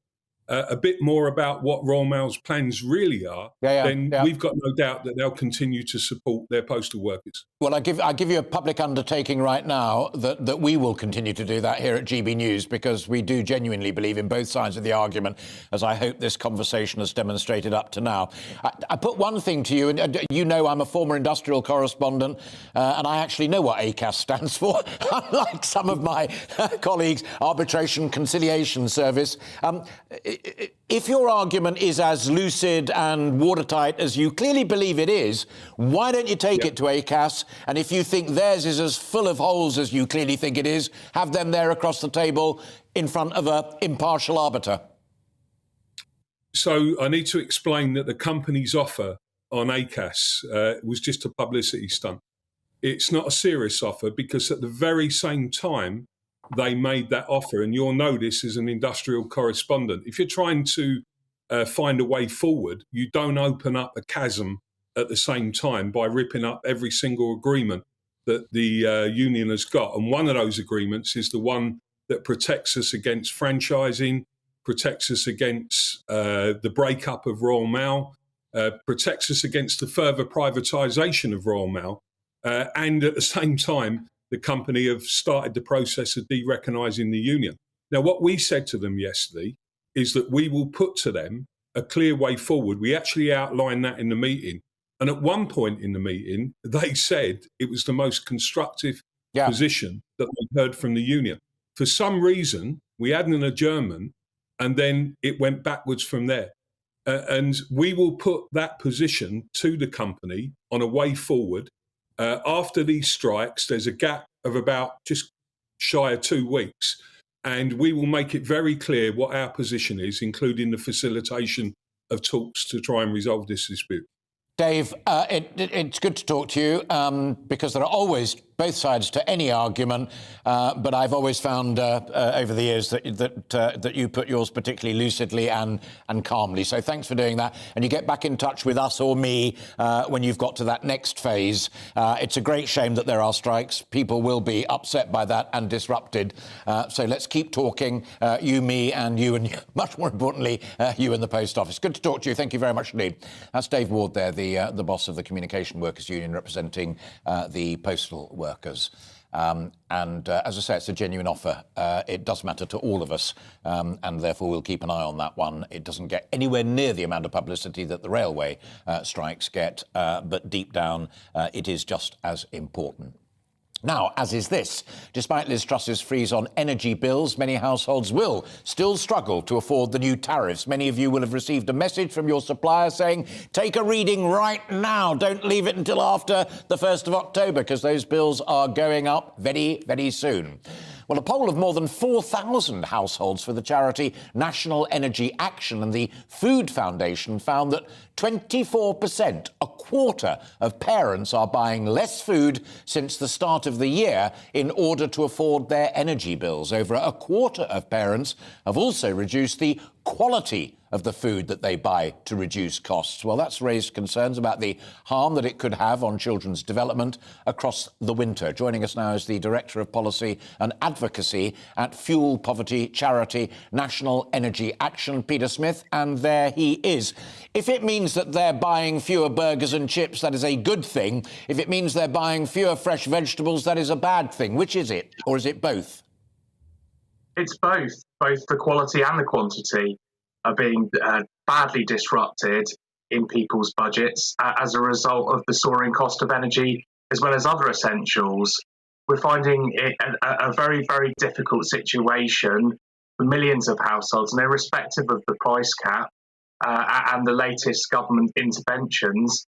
a bit more about what Royal Mail's plans really are, then we've got no doubt that they'll continue to support their postal workers. Well, I give you a public undertaking right now that we will continue to do that here at GB News, because we do genuinely believe in both sides of the argument, as I hope this conversation has demonstrated up to now. I put one thing to you, and you know I'm a former industrial correspondent, and I actually know what ACAS stands for, unlike some of my colleagues, Arbitration Conciliation Service. If your argument is as lucid and watertight as you clearly believe it is, why don't you take it to ACAS? And if you think theirs is as full of holes as you clearly think it is, have them there across the table in front of an impartial arbiter. So I need to explain that the company's offer on ACAS was just a publicity stunt. It's not a serious offer, because at the very same time they made that offer, and you'll know this as an industrial correspondent, if you're trying to find a way forward, you don't open up a chasm at the same time by ripping up every single agreement that the union has got. And one of those agreements is the one that protects us against franchising, protects us against the breakup of Royal Mail, protects us against the further privatisation of Royal Mail, and at the same time, the company have started the process of de-recognising the union. Now, what we said to them yesterday is that we will put to them a clear way forward. We actually outlined that in the meeting. And at one point in the meeting, they said it was the most constructive position that they heard from the union. For some reason, we had an adjournment, and then it went backwards from there. And we will put that position to the company on a way forward. After these strikes, there's a gap of about just shy of 2 weeks, and we will make it very clear what our position is, including the facilitation of talks to try and resolve this dispute. Dave, it's good to talk to you, because there are always both sides to any argument, but I've always found over the years that you put yours particularly lucidly and calmly. So thanks for doing that. And you get back in touch with us or me when you've got to that next phase. It's a great shame that there are strikes. People will be upset by that and disrupted. So let's keep talking, you, me, and you, much more importantly, you and the Post Office. Good to talk to you. Thank you very much indeed. That's Dave Ward there, the boss of the Communication Workers Union, representing the postal workers. And as I say, it's a genuine offer. It does matter to all of us, and therefore we'll keep an eye on that one. It doesn't get anywhere near the amount of publicity that the railway strikes get, but deep down it is just as important. Now, as is this, despite Liz Truss's freeze on energy bills, many households will still struggle to afford the new tariffs. Many of you will have received a message from your supplier saying, take a reading right now, don't leave it until after the 1st of October, because those bills are going up very, very soon. Well, a poll of more than 4,000 households for the charity National Energy Action and the Food Foundation found that 24%, a quarter of parents, are buying less food since the start of the year in order to afford their energy bills. Over a quarter of parents have also reduced the quality of the food that they buy to reduce costs. Well, that's raised concerns about the harm that it could have on children's development across the winter. Joining us now is the Director of Policy and Advocacy at Fuel Poverty Charity National Energy Action, Peter Smith, and there he is. If it means that they're buying fewer burgers and chips, that is a good thing. If it means they're buying fewer fresh vegetables, that is a bad thing. Which is it? Or is it both? It's both. Both the quality and the quantity are being badly disrupted in people's budgets as a result of the soaring cost of energy, as well as other essentials. We're finding it a very, very difficult situation for millions of households, and irrespective of the price cap and the latest government interventions,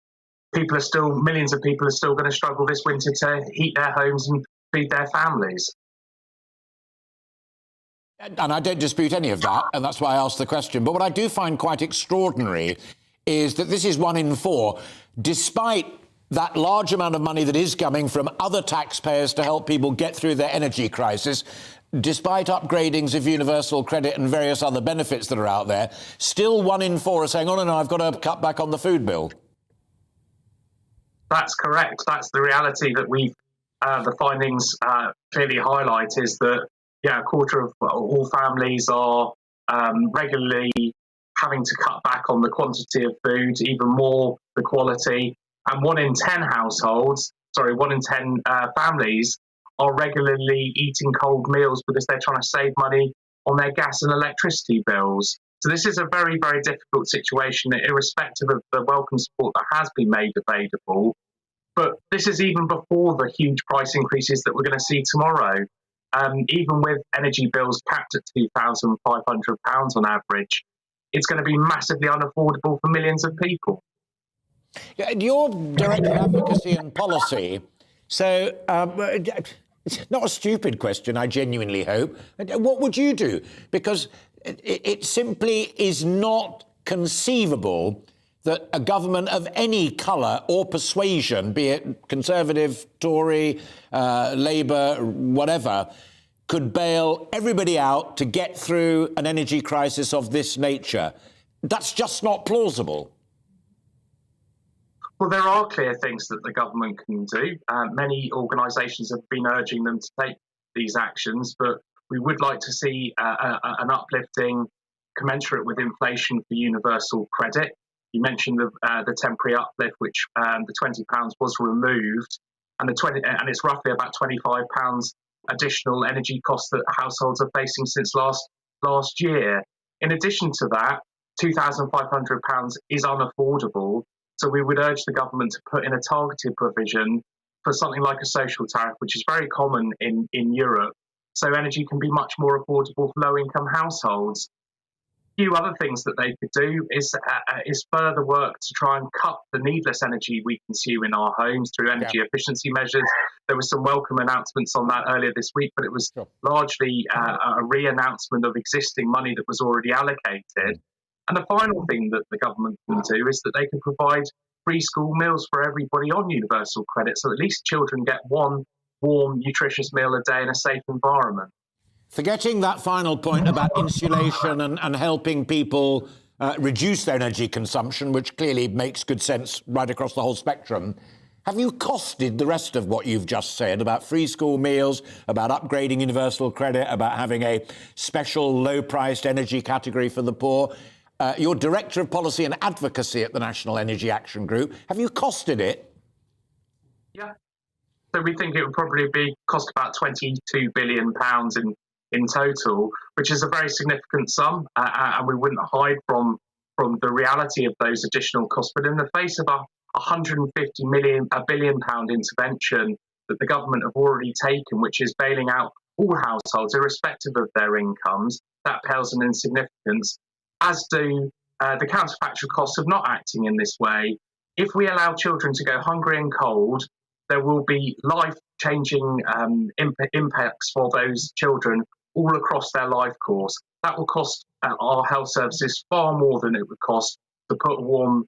millions of people are still going to struggle this winter to heat their homes and feed their families. And I don't dispute any of that, and that's why I asked the question. But what I do find quite extraordinary is that this is 1 in 4, despite that large amount of money that is coming from other taxpayers to help people get through their energy crisis, despite upgradings of universal credit and various other benefits that are out there, still 1 in 4 are saying, oh, no, I've got to cut back on the food bill. That's correct. That's the reality that the findings clearly highlight, is that, a quarter of all families are regularly having to cut back on the quantity of food, even more the quality. And 1 in 10 families are regularly eating cold meals because they're trying to save money on their gas and electricity bills. So this is a very, very difficult situation, irrespective of the welcome support that has been made available. But this is even before the huge price increases that we're going to see tomorrow. Even with energy bills capped at £2,500 on average, it's going to be massively unaffordable for millions of people. You're Director of Advocacy and Policy, so it's not a stupid question, I genuinely hope. What would you do? Because it simply is not conceivable that a government of any colour or persuasion, be it Conservative, Tory, Labour, whatever, could bail everybody out to get through an energy crisis of this nature. That's just not plausible. Well, there are clear things that the government can do. Many organisations have been urging them to take these actions, but we would like to see an uplifting commensurate with inflation for universal credit. You mentioned the temporary uplift, which the £20 was removed, and it's roughly about £25 additional energy costs that households are facing since last year. In addition to that, £2,500 is unaffordable. So we would urge the government to put in a targeted provision for something like a social tariff, which is very common in Europe, so energy can be much more affordable for low-income households. A few other things that they could do is further work to try and cut the needless energy we consume in our homes through energy efficiency measures. There were some welcome announcements on that earlier this week, but it was largely a re-announcement of existing money that was already allocated. And the final thing that the government can do is that they can provide free school meals for everybody on universal credit, so at least children get one warm, nutritious meal a day in a safe environment. Forgetting that final point about insulation and helping people reduce their energy consumption, which clearly makes good sense right across the whole spectrum, have you costed the rest of what you've just said about free school meals, about upgrading universal credit, about having a special low-priced energy category for the poor? You're Director of Policy and Advocacy at the National Energy Action Group. Have you costed it? Yeah. So we think it would probably cost about £22 billion in total, which is a very significant sum, and we wouldn't hide from the reality of those additional costs. But in the face of a £150 billion intervention that the government have already taken, which is bailing out all households, irrespective of their incomes, that pales in insignificance, as do the counterfactual costs of not acting in this way. If we allow children to go hungry and cold, there will be life-changing impacts for those children all across their life course. That will cost our health services far more than it would cost to put a warm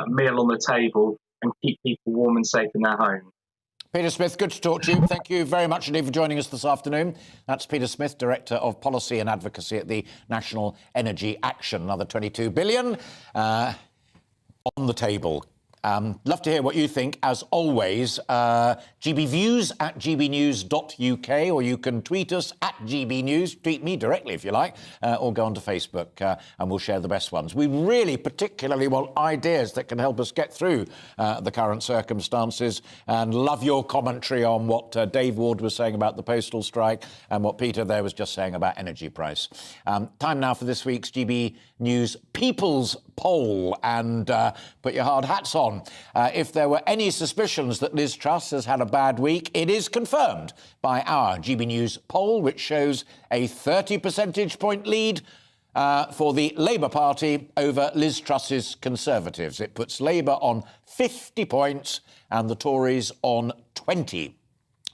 meal on the table and keep people warm and safe in their home. Peter Smith, good to talk to you. Thank you very much indeed for joining us this afternoon. That's Peter Smith, Director of Policy and Advocacy at the National Energy Action. Another $22 billion on the table. Love to hear what you think. As always, gbviews at gbnews.uk, or you can tweet us at gbnews. Tweet me directly if you like, or go onto Facebook and we'll share the best ones. We really particularly want ideas that can help us get through the current circumstances, and love your commentary on what Dave Ward was saying about the postal strike and what Peter there was just saying about energy price. Time now for this week's GB News People's Poll, and put your hard hats on. If there were any suspicions that Liz Truss has had a bad week, it is confirmed by our GB News poll, which shows a 30 percentage point lead for the Labour Party over Liz Truss's Conservatives. It puts Labour on 50 points and the Tories on 20.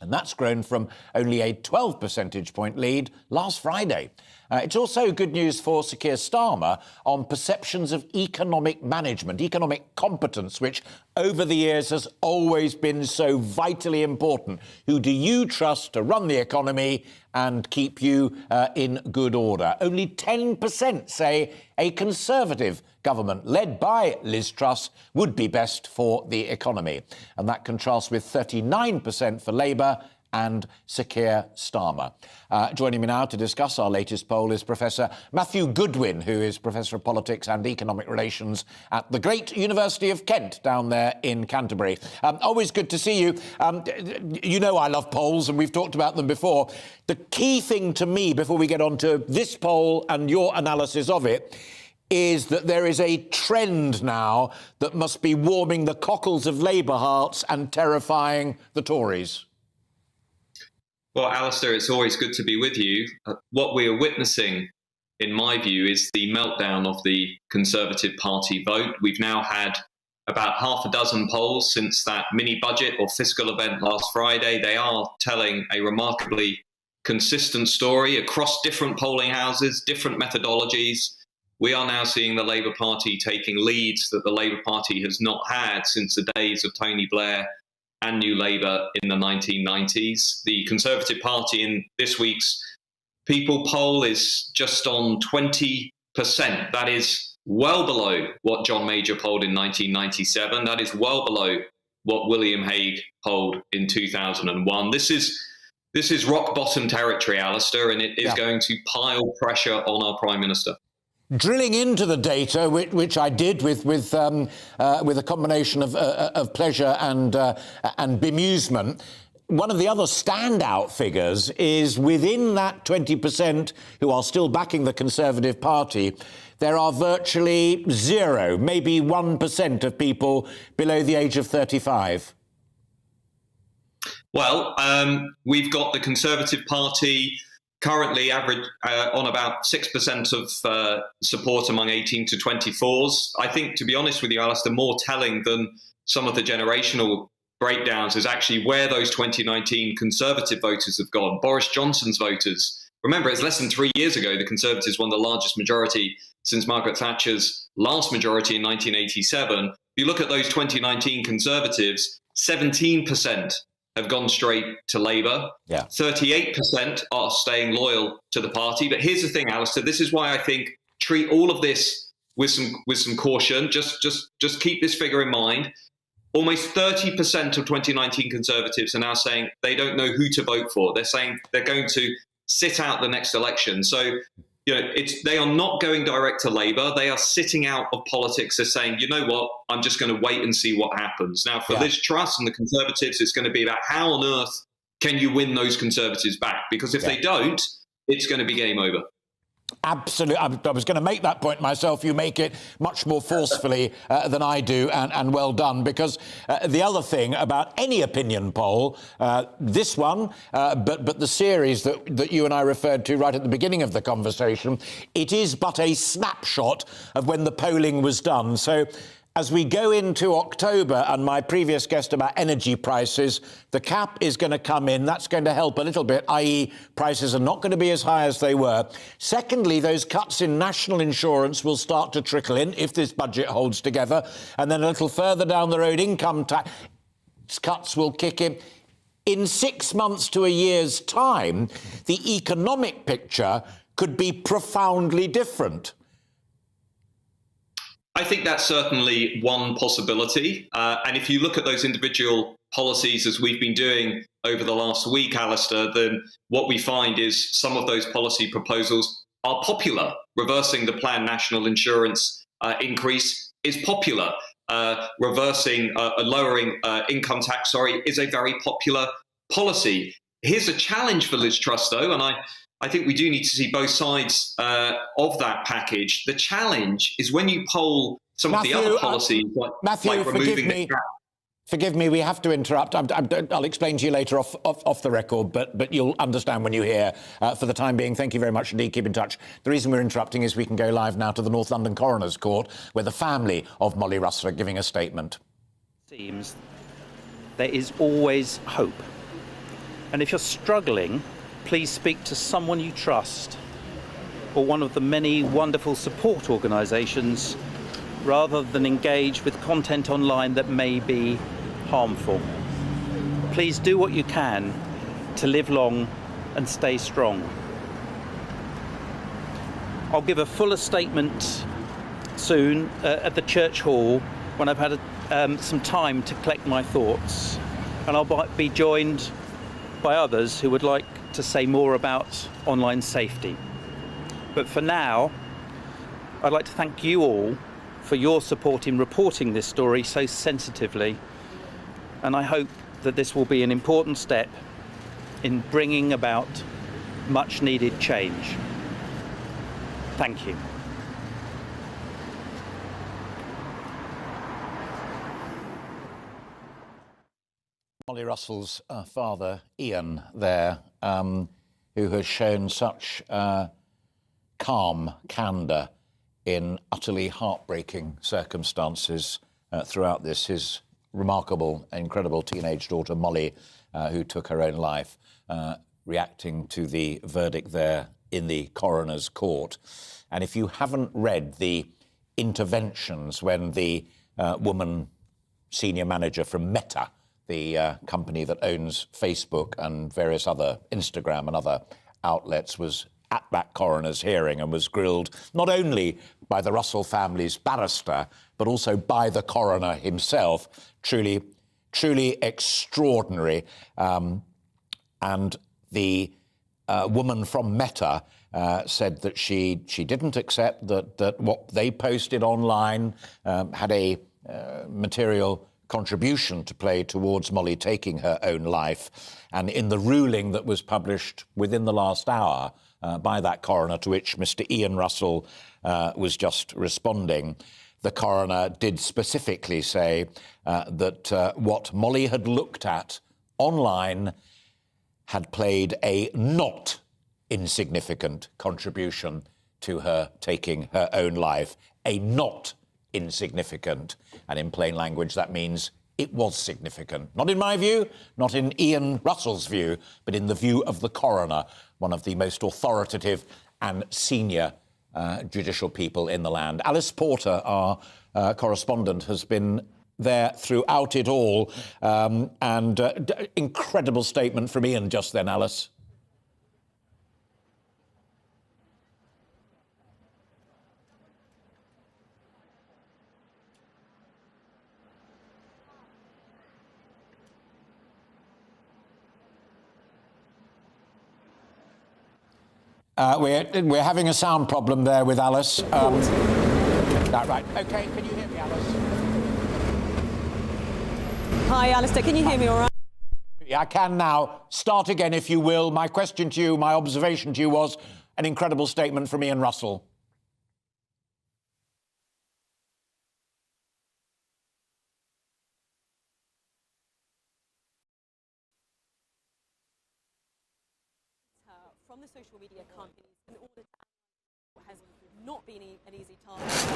And that's grown from only a 12 percentage point lead last Friday. It's also good news for Sir Keir Starmer on perceptions of economic management, economic competence, which over the years has always been so vitally important. Who do you trust to run the economy and keep you in good order? Only 10% say a Conservative government led by Liz Truss would be best for the economy. And that contrasts with 39% for Labour and Sir Keir Starmer. Joining me now to discuss our latest poll is Professor Matthew Goodwin, who is Professor of Politics and Economic Relations at the great University of Kent down there in Canterbury. Always good to see you. You know I love polls, and we've talked about them before. The key thing to me, before we get on to this poll and your analysis of it, is that there is a trend now that must be warming the cockles of Labour hearts and terrifying the Tories. Well, Alistair, it's always good to be with you. What we are witnessing, in my view, is the meltdown of the Conservative Party vote. We've now had about half a dozen polls since that mini-budget or fiscal event last Friday. They are telling a remarkably consistent story across different polling houses, different methodologies. We are now seeing the Labour Party taking leads that the Labour Party has not had since the days of Tony Blair and New Labour in the 1990s. The Conservative Party in this week's People poll is just on 20%. That is well below what John Major polled in 1997. That is well below what William Hague polled in 2001. This is rock bottom territory, Alistair, and it is going to pile pressure on our Prime Minister. Drilling into the data, which I did with a combination of pleasure and bemusement, one of the other standout figures is within that 20% who are still backing the Conservative Party, there are virtually zero, maybe 1% of people below the age of 35. Well, we've got the Conservative Party currently average on about 6% of support among 18 to 24s. I think, to be honest with you, Alistair, more telling than some of the generational breakdowns is actually where those 2019 Conservative voters have gone. Boris Johnson's voters. Remember, it's less than 3 years ago the Conservatives won the largest majority since Margaret Thatcher's last majority in 1987. If you look at those 2019 Conservatives, 17% have gone straight to Labour. 38% are staying loyal to the party. But here's the thing, Alistair, this is why I think treat all of this with some caution. Just keep this figure in mind. Almost 30% of 2019 Conservatives are now saying they don't know who to vote for. They're saying they're going to sit out the next election. So, they are not going direct to Labour. They are sitting out of politics. They're saying, you know what, I'm just going to wait and see what happens. Now, for Liz Truss and the Conservatives, it's going to be about how on earth can you win those Conservatives back? Because if they don't, it's going to be game over. Absolutely. I was going to make that point myself. You make it much more forcefully than I do, and well done, because the other thing about any opinion poll, this one, but the series that you and I referred to right at the beginning of the conversation, it is but a snapshot of when the polling was done. So as we go into October, and my previous guest about energy prices, the cap is going to come in. That's going to help a little bit, i.e. prices are not going to be as high as they were. Secondly, those cuts in national insurance will start to trickle in if this budget holds together. And then a little further down the road, income tax cuts will kick in. In 6 months to a year's time, the economic picture could be profoundly different. I think that's certainly one possibility. And if you look at those individual policies as we've been doing over the last week, Alistair, then what we find is some of those policy proposals are popular. Reversing the planned national insurance increase is popular. Lowering income tax, is a very popular policy. Here's a challenge for Liz Truss, though, and I think we do need to see both sides of that package. The challenge is when you poll some of the other policies, like removing the cap. Forgive me, we have to interrupt. I'll explain to you later off the record, but you'll understand when you hear. For the time being, thank you very much indeed. Keep in touch. The reason we're interrupting is we can go live now to the North London Coroner's Court, where the family of Molly Russell are giving a statement. Seems there is always hope. And if you're struggling, please speak to someone you trust or one of the many wonderful support organisations rather than engage with content online that may be harmful. Please do what you can to live long and stay strong. I'll give a fuller statement soon at the Church Hall when I've had some time to collect my thoughts, and I'll be joined by others who would like to say more about online safety. But for now, I'd like to thank you all for your support in reporting this story so sensitively, and I hope that this will be an important step in bringing about much needed change. Thank you. Molly Russell's father, Ian, there, who has shown such calm candour in utterly heartbreaking circumstances throughout this. His remarkable, incredible teenage daughter, Molly, who took her own life, reacting to the verdict there in the coroner's court. And if you haven't read the interventions when the woman senior manager from Meta, the company that owns Facebook and various other Instagram and other outlets, was at that coroner's hearing and was grilled not only by the Russell family's barrister, but also by the coroner himself. Truly, truly extraordinary. And the woman from Meta said that she didn't accept that what they posted online had a material contribution to play towards Molly taking her own life. And in the ruling that was published within the last hour by that coroner, to which Mr. Ian Russell was just responding, the coroner did specifically say that what Molly had looked at online had played a not insignificant contribution to her taking her own life. A not insignificant. And in plain language, that means it was significant. Not in my view, not in Ian Russell's view, but in the view of the coroner, one of the most authoritative and senior judicial people in the land. Alice Porter, our correspondent, has been there throughout it all. Incredible statement from Ian just then, Alice. We're having a sound problem there with Alice. Right. OK, can you hear me, Alice? Hi, Alistair. Can you hear me all right? Yeah, I can now. Start again, if you will. My question to you, my observation to you was an incredible statement from Ian Russell. From the social media companies in order to has not been an easy task.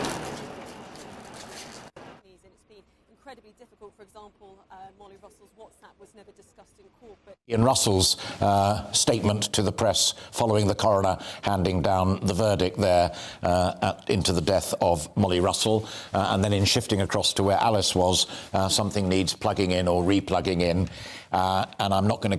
And it's been incredibly difficult. For example, Molly Russell's WhatsApp was never discussed in court. But Ian Russell's statement to the press following the coroner handing down the verdict there into the death of Molly Russell. And then in shifting across to where Alice was, something needs plugging in or replugging in. And I'm not going to